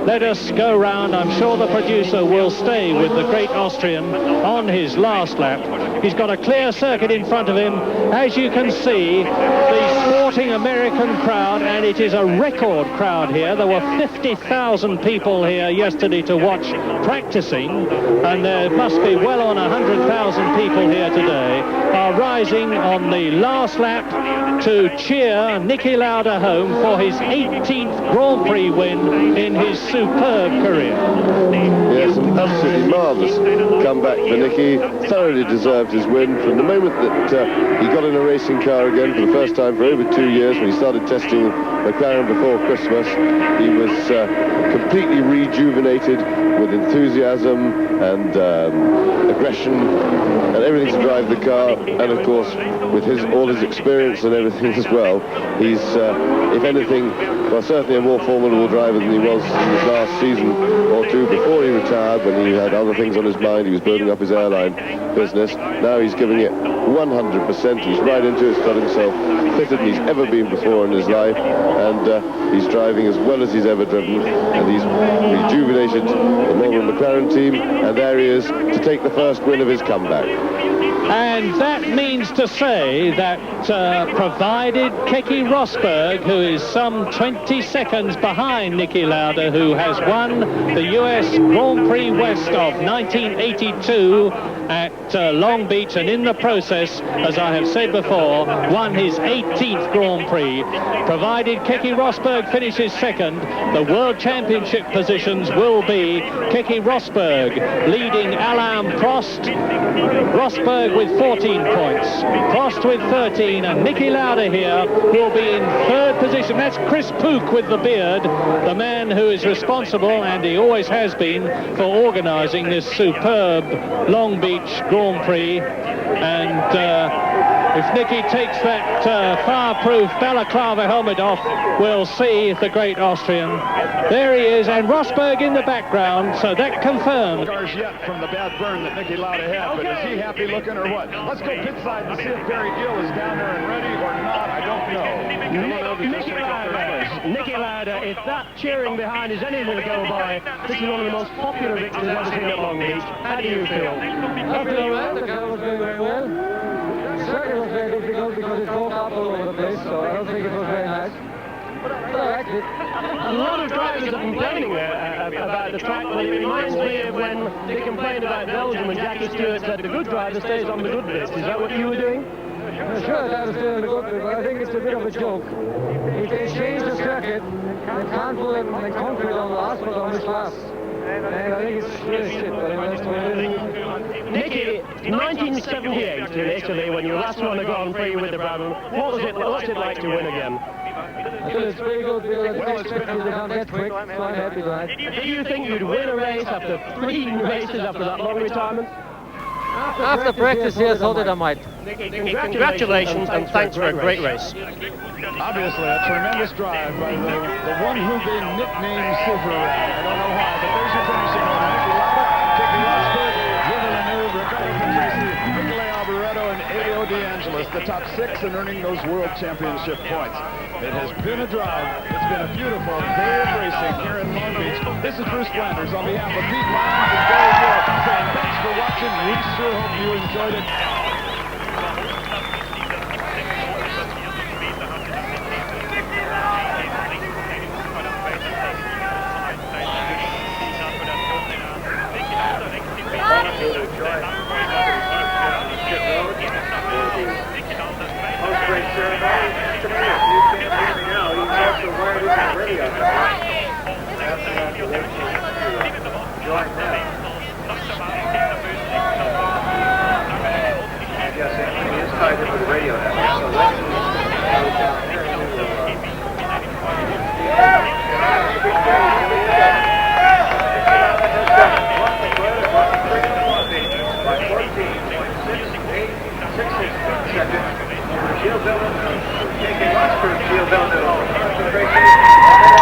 Speaker 8: Let us go round. I'm sure the producer will stay with the great Austrian on his last lap. He's got a clear circuit in front of him. As you can see, the sporting American crowd, and it is a record crowd here. There were 50,000 people here yesterday to watch practicing, and there must be well on 100,000 people here today, are rising on the last lap to cheer Niki Lauda home for his 18th Grand Prix win in his superb career.
Speaker 5: Yes, an absolutely marvellous comeback for Niki. Thoroughly deserved his win. From the moment that he got in a racing car again for the first time for over 2 years, when he started testing McLaren before Christmas, he was completely rejuvenated with enthusiasm and aggression and everything to drive the car, and of course with all his experience and everything as well. He's, if anything, well, certainly a more formidable driver than he was in his last season or two before he retired, when he had other things on his mind. He was building up his airline business. Now he's giving it 100%. He's right into it. He's got himself fitter than he's ever been before in his life, and he's driving as well as he's ever driven, and he's rejuvenated the Marlboro McLaren team, and there he is to take the first win of his comeback.
Speaker 8: And that means to say that provided Keke Rosberg, who is some 20 seconds behind Niki Lauda, who has won the US Grand Prix West of 1982 at Long Beach, and in the process, as I have said before, won his 18th Grand Prix. Provided Keke Rosberg finishes second, the World Championship positions will be Keke Rosberg leading Alain Prost, Rosberg with 14 points, Prost with 13, and Niki Lauda here will be in third position. That's Chris Pook with the beard, the man who is responsible, and he always has been, for organising this superb Long Beach Grand Prix. And if Niki takes that fireproof balaclava helmet off, we'll see the great Austrian. There he is, and Rosberg in the background, so that confirms.
Speaker 2: Scars yet from the bad burn that Niki Lauda had, but is he happy looking or what? Let's go pit side and see if Barry Gill is down there and ready or not. I don't know.
Speaker 4: Niki Lauda, if that cheering behind is anything to go by, this is one of the most popular victories I've ever seen at Long Beach. How do you feel?
Speaker 11: I feel all right. The car was going very well. The circuit was very difficult because it broke up all over the place, so I don't think it was very nice. But I liked it.
Speaker 4: A lot of drivers are complaining about the track, but it reminds me of when they complained about Belgium and Jackie Stewart said the good driver stays on the good bits. Is that what you were doing?
Speaker 11: Sure, I was still on the good bit, but I think it's a bit of a joke. If they change the circuit, they can't put in concrete on the asphalt on this last. And I think it's really shit, but that's the way it is.
Speaker 4: Niki, 1978 in Italy, when you last won a Grand Prix with the Brabham, what's it like to win again?
Speaker 11: I feel it's pretty good because I didn't expect it to come that quick, so I'm happy with that.
Speaker 4: Do you think you'd win a race after 3 races after that long retirement?
Speaker 11: After practice, yes, so that I might.
Speaker 4: Congratulations and thanks for a great race.
Speaker 2: Obviously, a tremendous drive by the one who they nicknamed Super Rat. I don't know why, but there's your finishing order. Niki Lauda, Keke Rosberg, River Leneuve, Ricardo Patrese, Nicolai Alboreto, and Elio De Angelis, the top 6 and earning those World Championship points. It has been a drive. It's been a beautiful day of racing here in Long Beach. This is Bruce Flanders on behalf of Pete Lyons and Barry Gill saying thanks for watching. We sure hope you enjoyed it.
Speaker 12: Gilles Villeneuve taking Rosberg. Gilles Villeneuve.